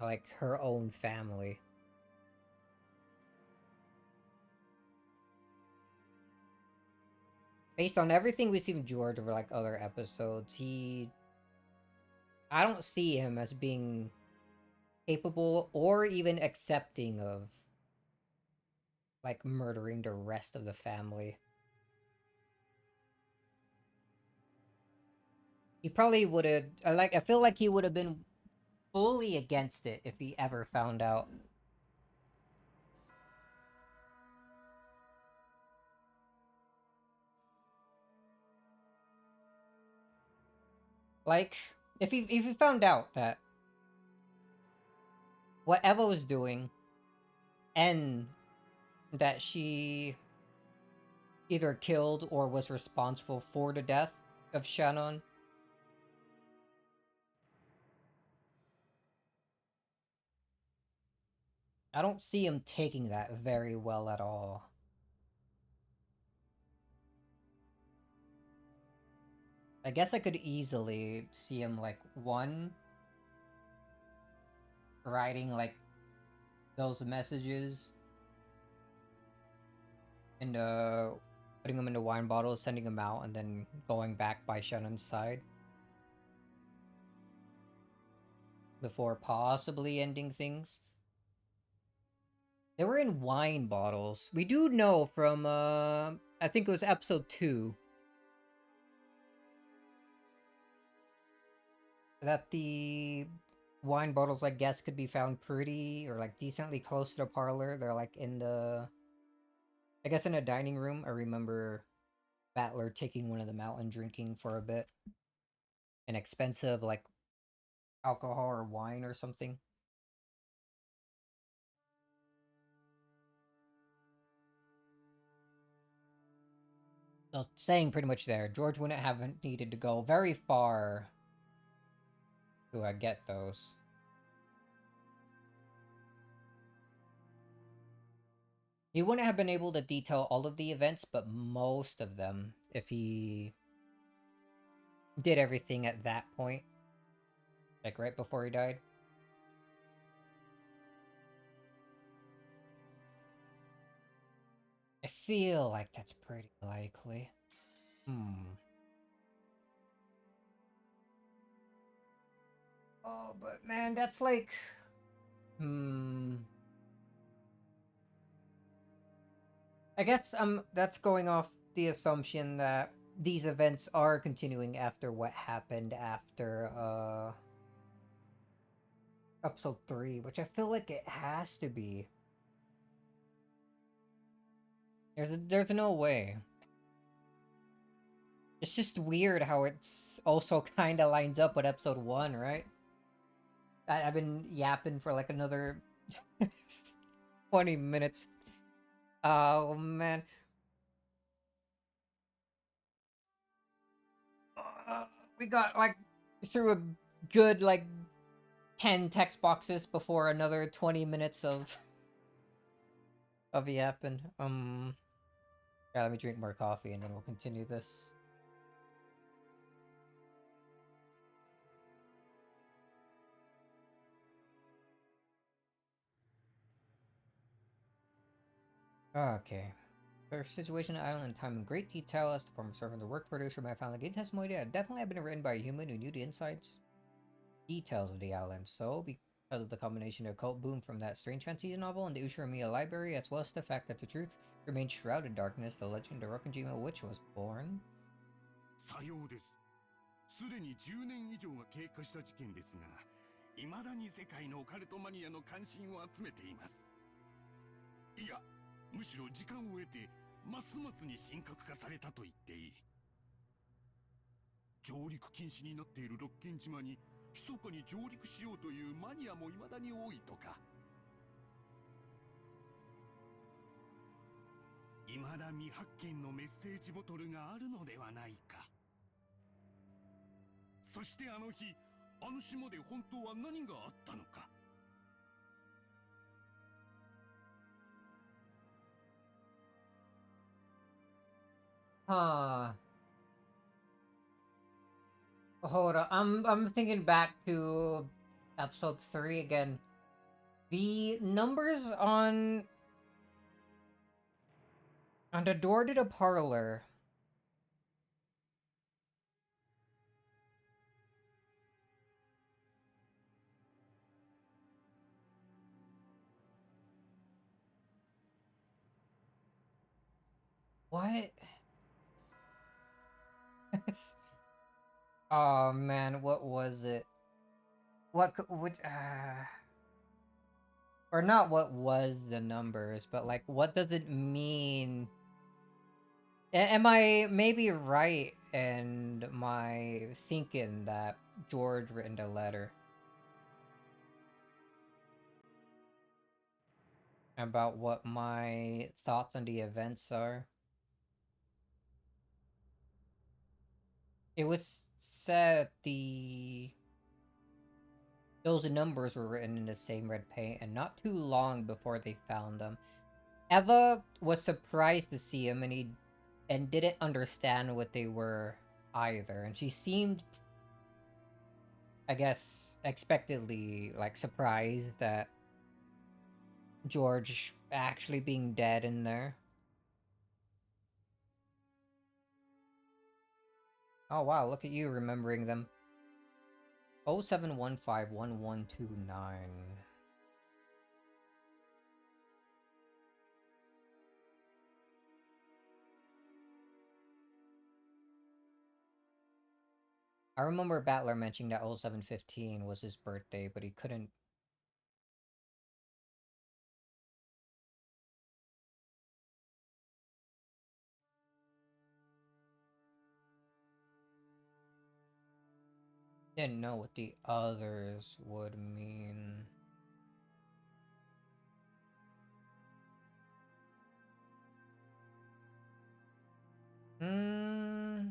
like, her own family. Based on everything we see from George over, like, other episodes, I don't see him as being capable or even accepting of, like, murdering the rest of the family. He probably would have, I feel like he would have been fully against it if he ever found out. Like, if he found out that what Eva was doing and that she either killed or was responsible for the death of Shannon, I don't see him taking that very well at all. I guess I could easily see him, like, one, writing, like, those messages and putting them into wine bottles, sending them out, and then going back by Shannon's side before possibly ending things. They were in wine bottles. We do know from I think it was episode 2 that the wine bottles, I guess, could be found pretty or, like, decently close to the parlor. They're, like, in the, I guess, in a dining room. I remember Battler taking one of them out and drinking for a bit. An expensive, like, alcohol or wine or something. So, saying pretty much there, George wouldn't have needed to go very far to get those. He wouldn't have been able to detail all of the events, but most of them, if he did everything at that point. Like, right before he died. I feel like that's pretty likely. Oh, but man, that's like... I guess that's going off the assumption that these events are continuing after what happened after episode 3, which I feel like it has to be. There's no way. It's just weird how it's also kind of lines up with episode 1, right? I've been yapping for like another 20 minutes. Oh man. We got like through a good like 10 text boxes before another 20 minutes of yapping. Yeah, let me drink more coffee and then we'll continue this. Okay. Her situation on the island time in great detail as the former servant who worked for the Usher family gained testimony that definitely had been written by a human who knew the insides details of the island. So, because of the combination of cult boom from that strange fantasy novel and the Ushiramiya library, as well as the fact that the truth remained shrouded in darkness, the legend of Rokunjima Witch was born. さようです。すでに10年以上が経過した事件ですが、未だに世界のオカルトマニアの関心を集めています。いや、むしろ時間を得て、ますますに深刻化されたと言っていい。上陸禁止になっている六軒島に密かに上陸しようというマニアも未だに多いとか。未だ未発見のメッセージボトルがあるのではないか。そしてあの日、あの島で本当は何があったのか。Huh. Hold on. I'm thinking back to episode 3 again. The numbers on the door to the parlor. What? Oh man, what was it? Which or not what was the numbers, but like what does it mean? Am I maybe right in my thinking that George written the letter about what my thoughts on the events are? It was said those numbers were written in the same red paint, and not too long before they found them. Eva was surprised to see him, and didn't understand what they were either. And she seemed, I guess, expectedly like surprised that George actually being dead in there. Oh wow, look at you remembering them. 07151129. I remember Battler mentioning that 0715 was his birthday, but he couldn't. Didn't know what the others would mean. Hmm.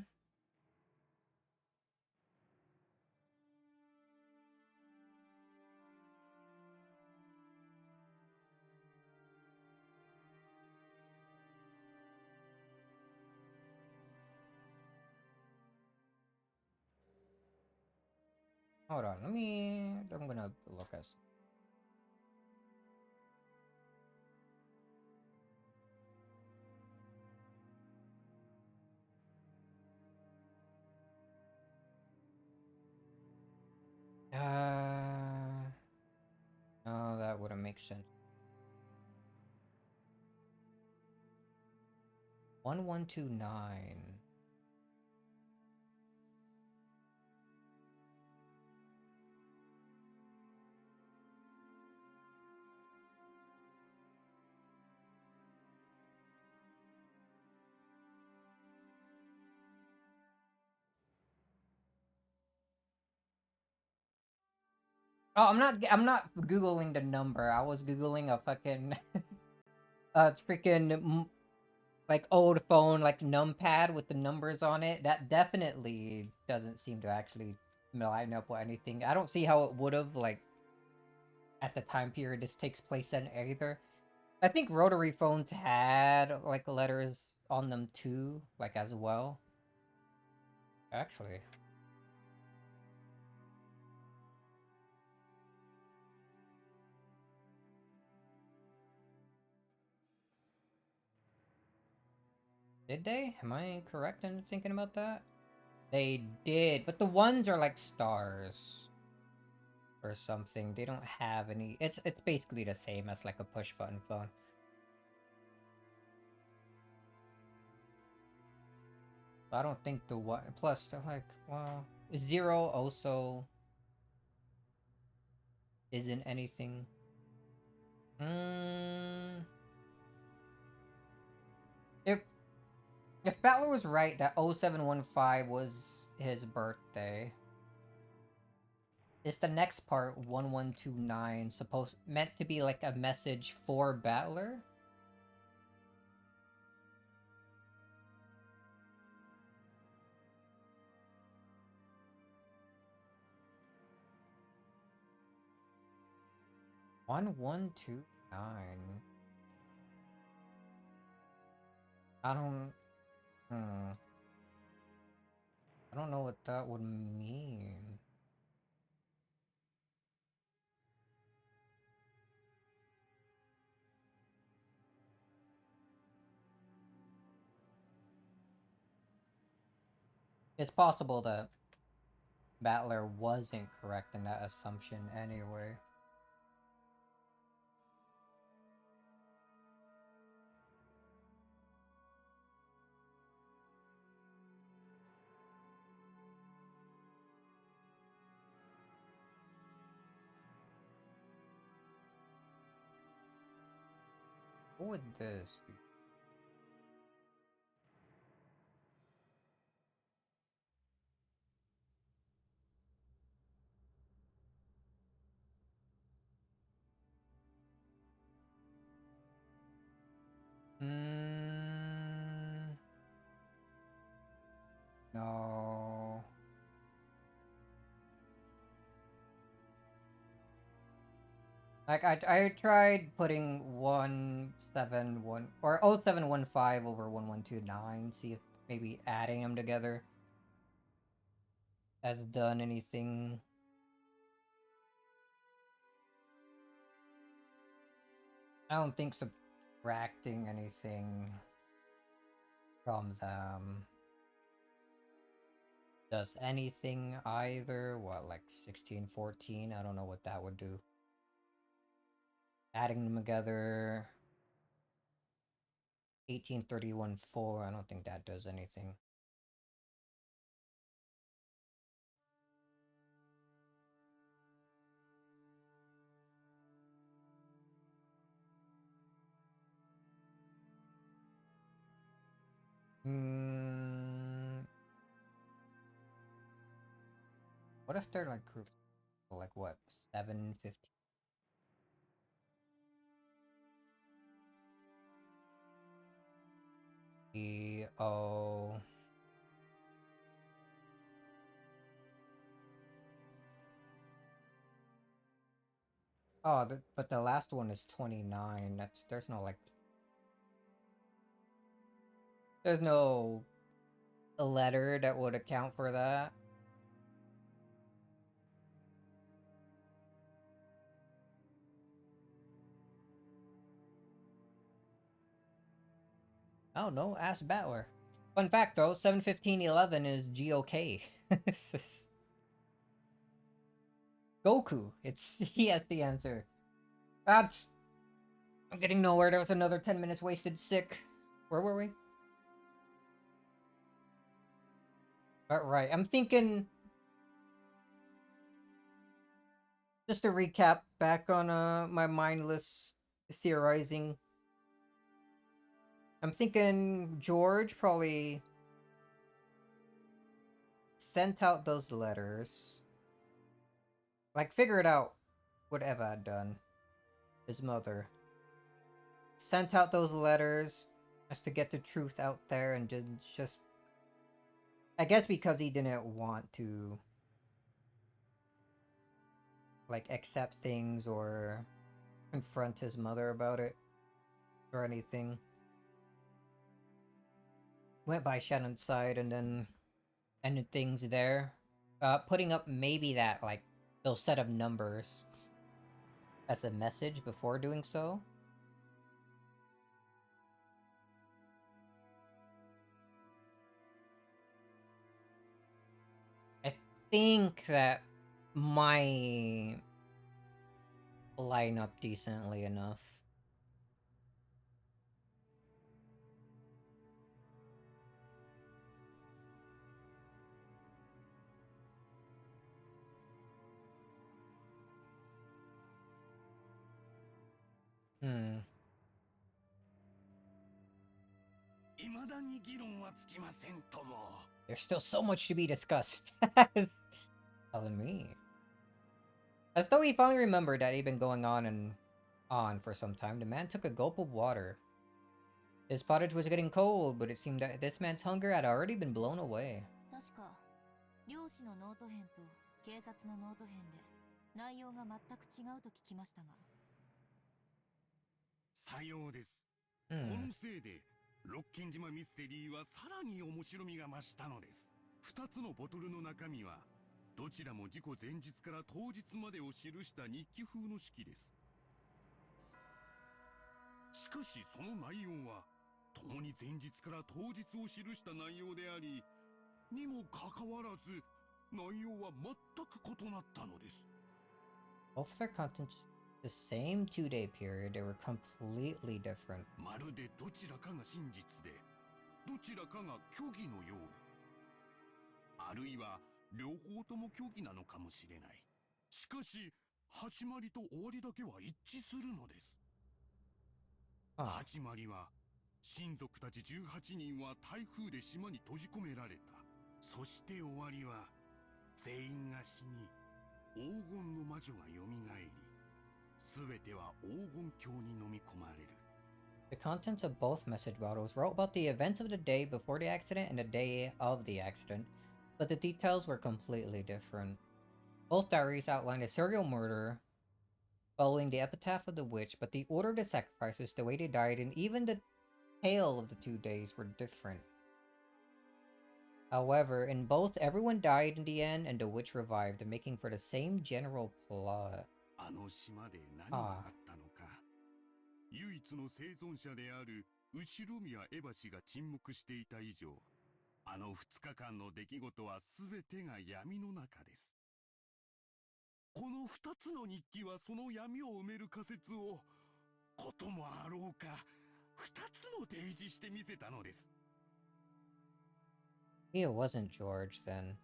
Hold on, I'm gonna look at. No, that wouldn't make sense. 1129. Oh, I'm not googling the number. I was googling a fucking freaking like old phone like numpad with the numbers on it. That definitely doesn't seem to actually line up with anything. I don't see how it would have like at the time period this takes place in either. I think rotary phones had like letters on them too, like as well. Actually. Did they? Am I correct in thinking about that? They did, but the ones are like stars or something. They don't have any. It's basically the same as like a push button phone. I don't think the one plus like, well, zero also isn't anything. If Battler was right that 0715 was his birthday, is the next part 1129 supposed meant to be like a message for Battler? One one two nine. I don't. Hmm. I don't know what that would mean. It's possible that Battler wasn't correct in that assumption anyway. What would this be? No. Like I tried putting 171 or 0715 over 1129, see if maybe adding them together has done anything. I don't think subtracting anything from them does anything either. What, like 1614? I don't know what that would do. Adding them together, 1831-4. I don't think that does anything. What if they're like groups? Like what? 750. Oh. Oh, but the last one is 29. There's no like there's no letter that would account for that. Oh no, ask Battler. Fun fact though, 71511 is GOK. Goku. He has the answer. That's I'm getting nowhere. There was another 10 minutes wasted. Sick. Where were we? Right. I'm thinking just to recap back on my mindless theorizing. I'm thinking George probably sent out those letters. Like, figured out what Eva had done. His mother. Sent out those letters as to get the truth out there and just... I guess because he didn't want to... like, accept things or confront his mother about it. Or anything. Went by Shannon's side and then ended things there. Putting up maybe that, like, those set of numbers as a message before doing so. think that might line up decently enough. Hmm. 未だに議論はつきませんとも。 There's still so much to be discussed. Telling me. As though he finally remembered that he'd been going on and on for some time, the man took a gulp of water. His pottage was getting cold, but it seemed that this man's hunger had already been blown away. 確か漁師のノート編と警察のノート編で内容が全く違うと聞きましたが。さようです。こ Hmm. のせいでロッキン島ミステリーはさらに面白みが増したのです。2つのボトルの中身はどちらも事故前日から当日までを記した日記風の式です。しかしその内容は共に前日から当日を記した内容であり、にもかかわらず内容は全く異なったのです。 Both their contents the same 2-day period, they were completely different. まるでどちらかが真実でどちらかが虚偽のような、あるいは両方とも虚偽なのかもしれない。しかし始まりと終わりだけは一致するのです。 Ah. 始まりは親族たち18人は台風で島に閉じ込められた。そして終わりは全員が死に黄金の魔女がよみがえり、すべては黄金鏡に飲み込まれる。 The contents of both message bottles wrote about the events of the day before the accident and the day of the accident, but the details were completely different. Both diaries outlined a serial murder following the epitaph of the witch, but the order of the sacrifices, the way they died, and even the tale of the 2 days were different. However, in both, everyone died in the end and the witch revived, making for the same general plot. あの島で何があったのか。唯一の生存者である後宮エバ氏が沈黙していた以上、あの2日間の出来事は全てが闇の中です。この2つの日記はその闇を埋める仮説をこともあろうか2つも提示してみせたのです。 It wasn't George then.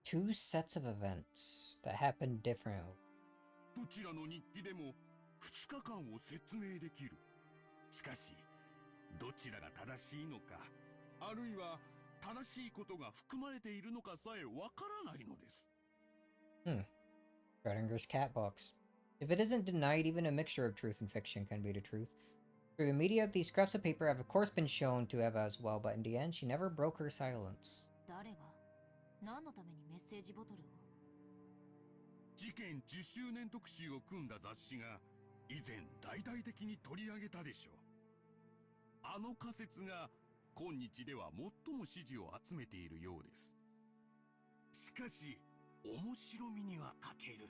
Two sets of events that happened differently. どちらの日記でも2日間を説明できる。しかしどちらが正しいのか、あるいは正しいことが含まれているのかさえわからないのです。 Schrodinger's cat box. If it isn't denied, even a mixture of truth and fiction can be the truth. Through the media, these scraps of paper have of course been shown to Eva as well, but in the end, she never broke her silence. 誰が何のためにメッセージボトルを。事件10周年特集を組んだ雑誌が以前大々的に取り上げたでしょう。あの仮説が今日では最も支持を集めているようです。しかし面白みには欠ける。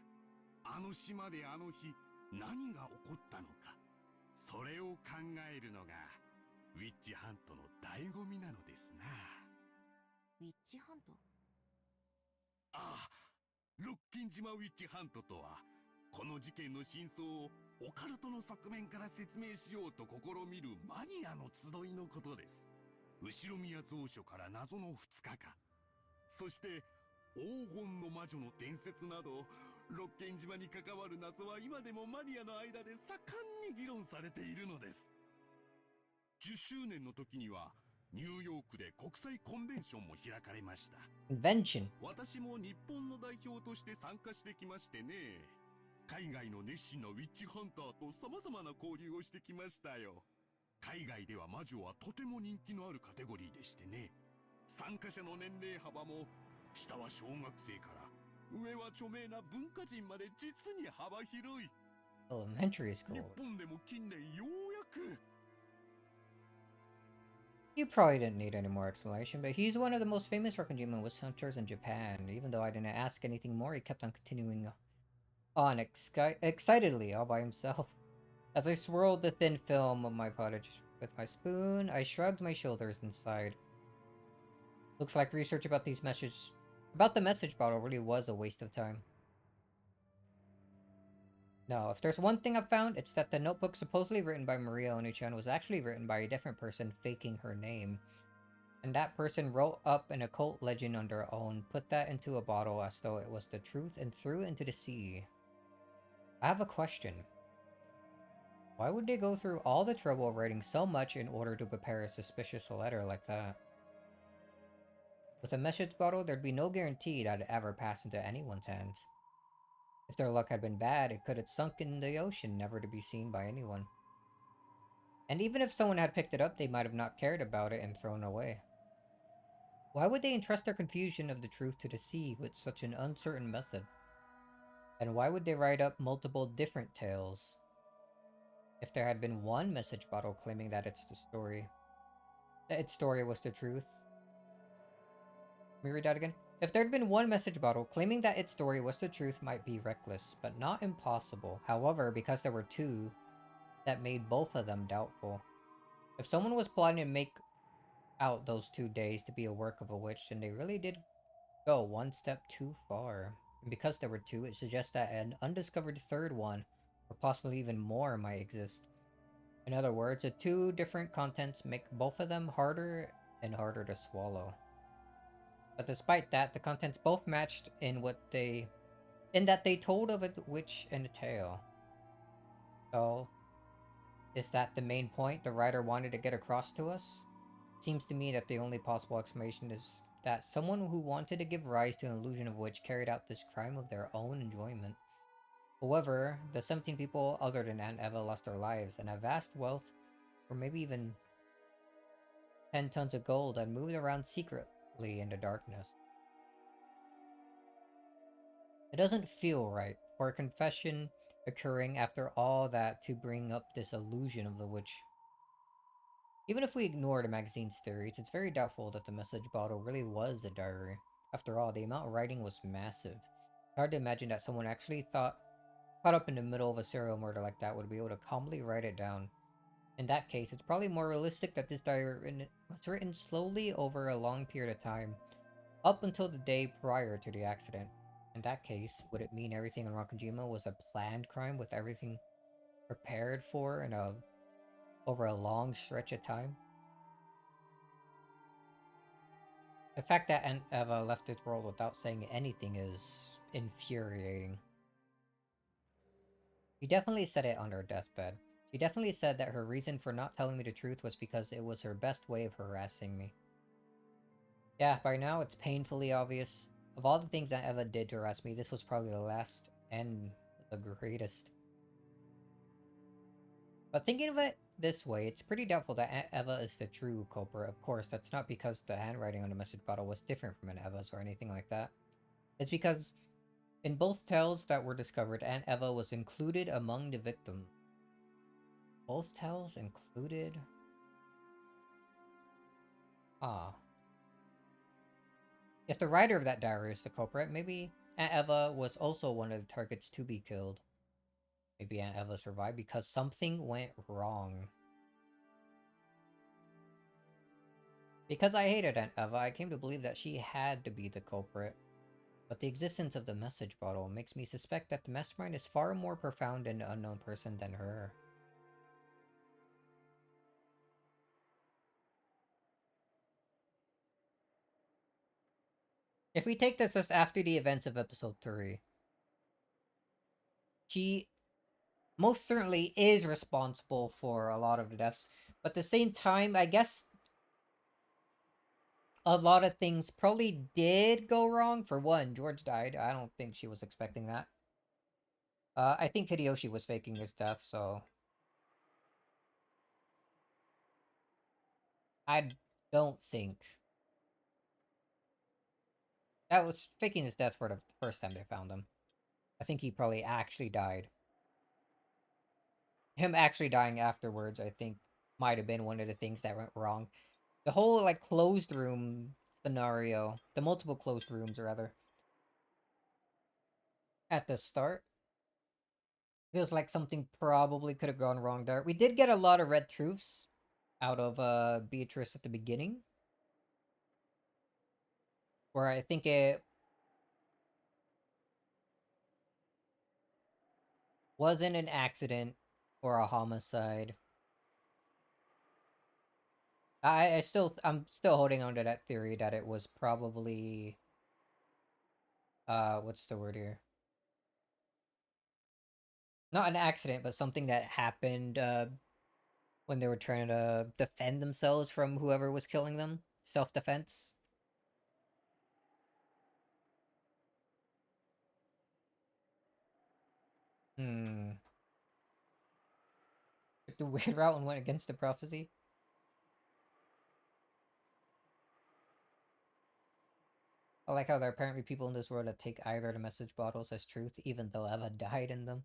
あの島であの日何が起こったのか、それを考えるのがウィッチハントの醍醐味なのですな。ウィッチハント。ああ、ロッキン島ウィッチハントとは、この事件の真相をオカルトの側面から説明しようと試みるマニアの集いのことです。後宮蔵書から謎の2日間、そして黄金の魔女の伝説など、ロッケン島に関わる謎は今でもマニアの間で盛んに議論されているのです。10周年の時にはニューヨークで国際コンベンションも開かれました。 Convention. 私も日本の代表として参加してきましてね。海外の熱心なウィッチハンターと様々な交流をしてきましたよ。海外では魔女はとても人気のあるカテゴリーでしてね。参加者の年齢幅も下は小学生から上は著名な文化人まで実に幅広い。 Elementary 日 school. 本でも近年ようやく You probably didn't need any more explanation, but he's one of the most famous Rokujima witch hunters in Japan. Even though I didn't ask anything more, he kept on continuing on excitedly all by himself. As I swirled the thin film of my pottage with my spoon, I shrugged my shoulders and sighed. Looks like research about the message bottle really was a waste of time. No, if there's one thing I've found, it's that the notebook supposedly written by Maria Onichan was actually written by a different person faking her name. And that person wrote up an occult legend on their own, put that into a bottle as though it was the truth, and threw it into the sea. I have a question. Why would they go through all the trouble of writing so much in order to prepare a suspicious letter like that? With a message bottle, there'd be no guarantee that it ever passed into anyone's hands. If their luck had been bad, it could have sunk in the ocean, never to be seen by anyone. And even if someone had picked it up, they might have not cared about it and thrown it away. Why would they entrust their confusion of the truth to the sea with such an uncertain method? And why would they write up multiple different tales? If there had been one message bottle claiming that its story was the truth. Let me read that again. If there had been one message bottle claiming that its story was the truth might be reckless, but not impossible. However, because there were two, that made both of them doubtful. If someone was plotting to make out those 2 days to be a work of a witch, then they really did go one step too far. And because there were two, it suggests that an undiscovered third one, or possibly even more, might exist. In other words, the two different contents make both of them harder and harder to swallow. But despite that, the contents both matched in that they told of a witch and a tale. So, is that the main point the writer wanted to get across to us? Seems to me that the only possible explanation is that someone who wanted to give rise to an illusion of witch carried out this crime of their own enjoyment. However, the 17 people other than Aunt Eva lost their lives, and a vast wealth, or maybe even 10 tons of gold, had moved around secretly in the darkness. It doesn't feel right for a confession occurring after all that to bring up this illusion of the witch. Even if we ignore the magazine's theories, it's very doubtful that the message bottle really was a diary. After all, the amount of writing was massive. It's hard to imagine that someone actually caught up in the middle of a serial murder like that would be able to calmly write it down. In that case, it's probably more realistic that this diary was written slowly over a long period of time, up until the day prior to the accident. In that case, would it mean everything in Rakujima was a planned crime with everything prepared for over a long stretch of time? The fact that Aunt Eva left this world without saying anything is infuriating. She definitely said it on her deathbed. She definitely said that her reason for not telling me the truth was because it was her best way of harassing me. Yeah, by now it's painfully obvious. Of all the things Aunt Eva did to harass me, this was probably the last and the greatest. But thinking of it this way, it's pretty doubtful that Aunt Eva is the true culprit. Of course, that's not because the handwriting on the message bottle was different from Aunt Eva's or anything like that. It's because in both tales that were discovered, Aunt Eva was included among the victims. Both tales included? Ah. If the writer of that diary is the culprit, maybe Aunt Eva was also one of the targets to be killed. Maybe Aunt Eva survived because something went wrong. Because I hated Aunt Eva, I came to believe that she had to be the culprit. But the existence of the message bottle makes me suspect that the mastermind is far more profound and unknown person than her. If we take this as after the events of episode 3, she most certainly is responsible for a lot of the deaths, but at the same time, I guess a lot of things probably did go wrong. For one, George died. I don't think she was expecting that. I think Hideyoshi was faking his death, so I don't think that was faking his death for the first time they found him. I think he probably actually died. Him actually dying afterwards, I think, might have been one of the things that went wrong. The whole, like, closed room scenario, the multiple closed rooms, rather, at the start, Feels like something probably could have gone wrong there. We did get a lot of red truths out of Beatrice at the beginning, where I think it wasn't an accident or a homicide. I'm still holding on to that theory that it was probably what's the word here? Not an accident, but something that happened when they were trying to defend themselves from whoever was killing them. Self-defense. Hmm. Took the weird route and went against the prophecy. I like how there are apparently people in this world that take either the message bottles as truth, even though Eva died in them.